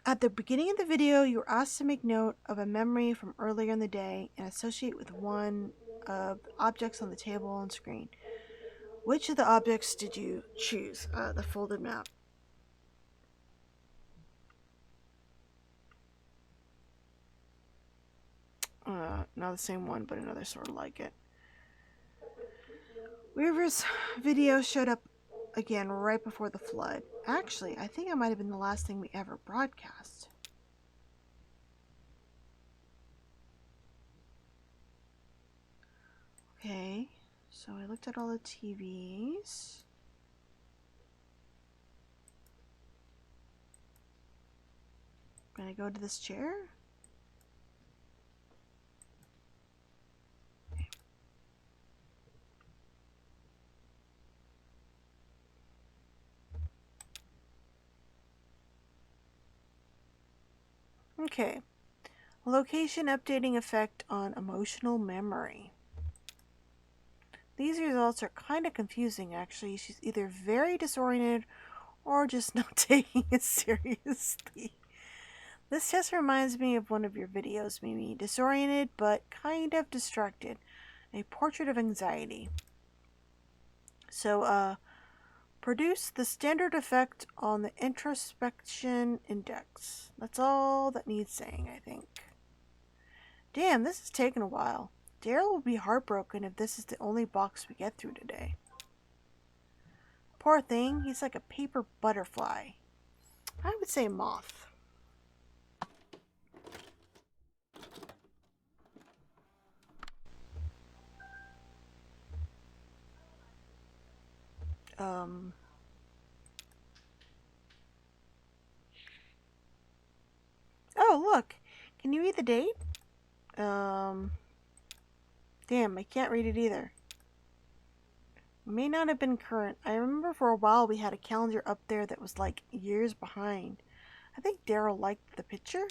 A: At the beginning of the video, you were asked to make note of a memory from earlier in the day and associate with one of the objects on the table on screen. Which of the objects did you choose? The folded map. Not the same one, but another sort of like it. Weaver's video showed up again right before the flood. Actually, I think it might have been the last thing we ever broadcast. Okay, so I looked at all the TVs. Gonna go to this chair. Okay. Location updating effect on emotional memory. These results are kind of confusing, actually. She's either very disoriented or just not taking it seriously. This test reminds me of one of your videos, Mimi. Disoriented but kind of distracted. A portrait of anxiety. So, produce the standard effect on the introspection index. That's all that needs saying, I think. Damn, this is taking a while. Daryl will be heartbroken if this is the only box we get through today. Poor thing, he's like a paper butterfly. I would say moth. Oh, look. Can you read the date? Damn, I can't read it either. It may not have been current. I remember for a while we had a calendar up there that was like years behind. I think Daryl liked the picture.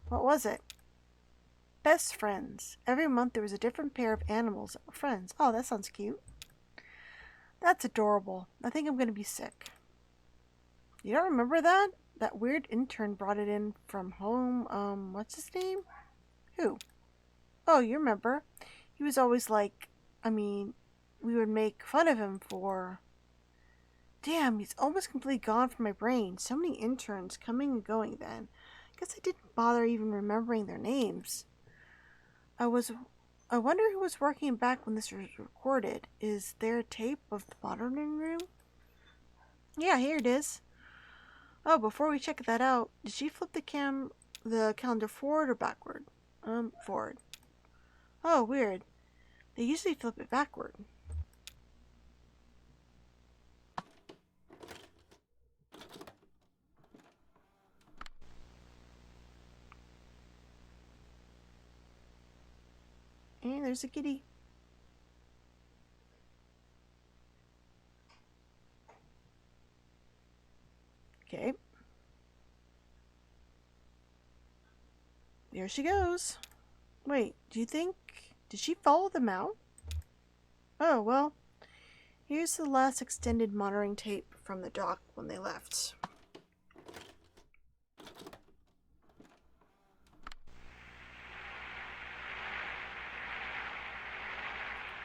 A: What was it? Best friends. Every month there was a different pair of animals that were friends. Oh, that sounds cute. That's adorable. I think I'm going to be sick. You don't remember that? That weird intern brought it in from home. What's his name? Who? Oh, you remember. He was always like, we would make fun of him for... Damn, he's almost completely gone from my brain. So many interns coming and going then. Guess I didn't bother even remembering their names. I wonder who was working back when this was recorded. Is there a tape of the monitoring room? Yeah, here it is. Oh, before we check that out, did she flip the calendar forward or backward? Forward. Oh, weird. They usually flip it backward. And there's a kitty. Okay. There she goes. Wait, did she follow them out? Oh, well, here's the last extended monitoring tape from the dock when they left.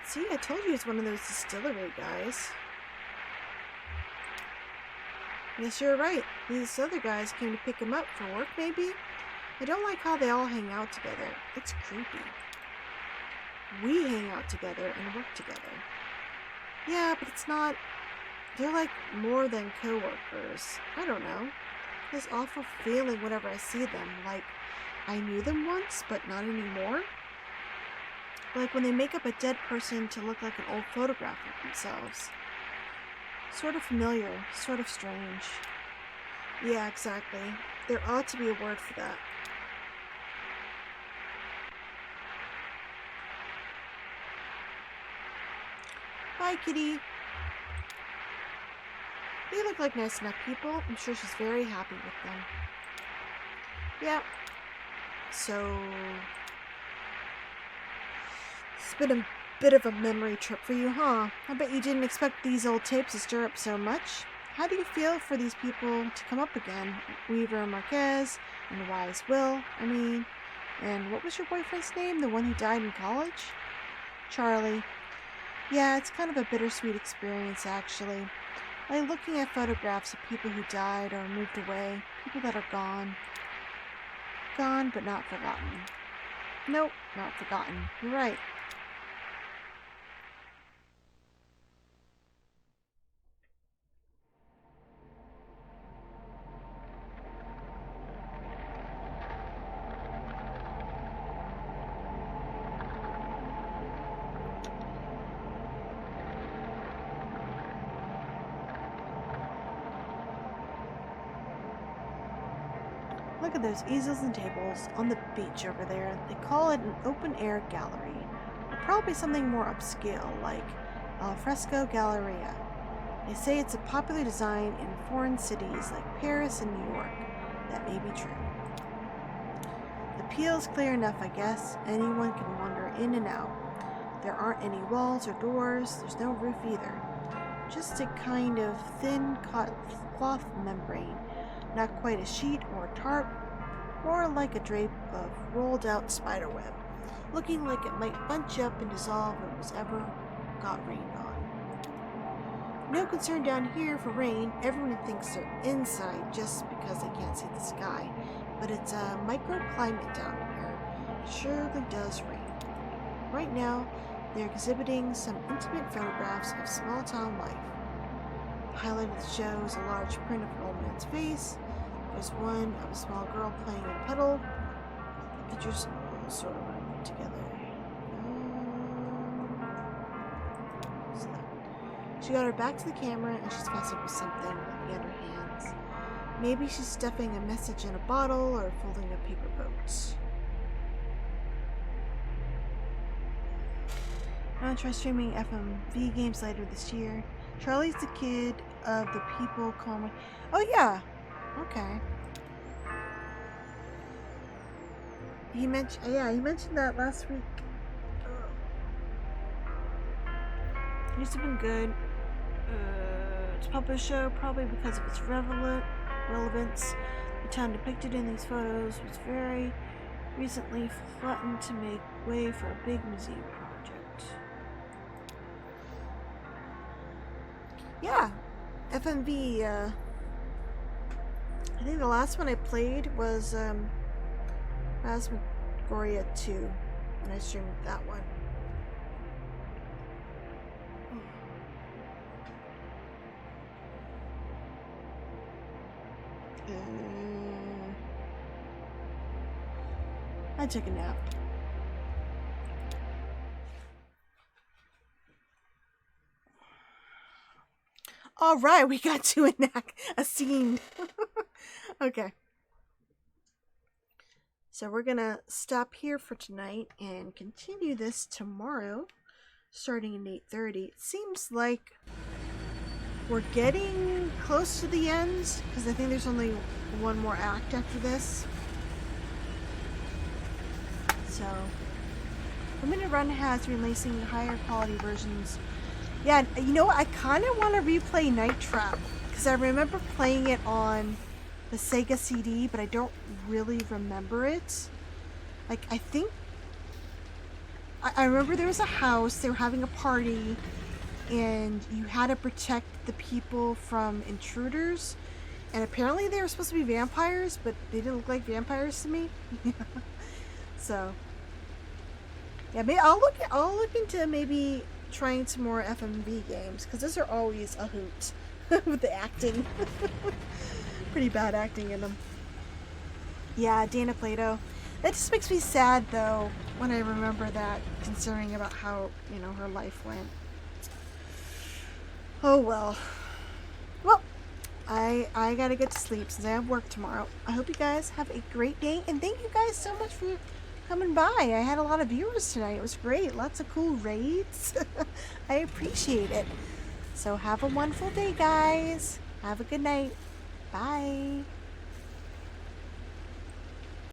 A: See, I told you it's one of those distillery guys. Yes, you're right. These other guys came to pick him up for work, maybe? I don't like how they all hang out together. It's creepy. We hang out together and work together. Yeah, but it's not... They're like more than co-workers. I don't know. This awful feeling whenever I see them, like I knew them once, but not anymore. Like when they make up a dead person to look like an old photograph of themselves. Sort of familiar, sort of strange. Yeah, exactly. There ought to be a word for that. Bye, kitty. They look like nice enough people. I'm sure she's very happy with them. Yeah. So... It's been a bit of a memory trip for you, huh? I bet you didn't expect these old tapes to stir up so much. How do you feel for these people to come up again? Weaver Marquez and Wise Will, and what was your boyfriend's name? The one who died in college? Charlie. Yeah, it's kind of a bittersweet experience, actually. Like looking at photographs of people who died or moved away, people that are gone. Gone, but not forgotten. Nope, not forgotten. You're right. Look at those easels and tables on the beach over there. They call it an open-air gallery. Or probably something more upscale, like Al Fresco Galleria. They say it's a popular design in foreign cities like Paris and New York. That may be true. The appeal's clear enough, I guess. Anyone can wander in and out. There aren't any walls or doors. There's no roof either. Just a kind of thin cloth membrane. Not quite a sheet or a tarp, more like a drape of rolled out spiderweb, looking like it might bunch up and dissolve if it was ever got rained on. No concern down here for rain. Everyone thinks they're inside just because they can't see the sky, but it's a microclimate down here. It surely does rain. Right now, they're exhibiting some intimate photographs of small town life. The highlight of the show is a large print of an old man's face. There's one of a small girl playing a puddle. The pictures sort of run together. She got her back to the camera and she's messing with something looking at her hands. Maybe she's stuffing a message in a bottle or folding a paper boat. I'm gonna try streaming FMV games later this year. Charlie's the kid of the people calling. Oh yeah. Okay. He mentioned that last week. It used to have been good. It's a popular show probably because of its relevance. The town depicted in these photos was very recently flattened to make way for a big museum project. Yeah, FMV, I think the last one I played was Phasmagoria 2, and I streamed that one. I took a nap. All right, we got to enact a scene. Okay. So we're gonna stop here for tonight and continue this tomorrow, starting at 8:30. It seems like we're getting close to the end because I think there's only one more act after this. So Limited Run has releasing higher quality versions. Yeah, you know what? I kind of want to replay Night Trap because I remember playing it on the Sega CD, but I don't really remember it. Like, I think I remember there was a house, they were having a party, and you had to protect the people from intruders. And apparently they were supposed to be vampires, but they didn't look like vampires to me. So, yeah, maybe I'll look into maybe trying some more FMV games because those are always a hoot with the acting. Pretty bad acting in them. Yeah, Dana Plato. That just makes me sad though when I remember that, considering about how, her life went. Oh well. Well, I gotta get to sleep since I have work tomorrow. I hope you guys have a great day, and thank you guys so much for coming by. I had a lot of viewers tonight. It was great. Lots of cool raids. I appreciate it. So have a wonderful day, guys. Have a good night. Bye.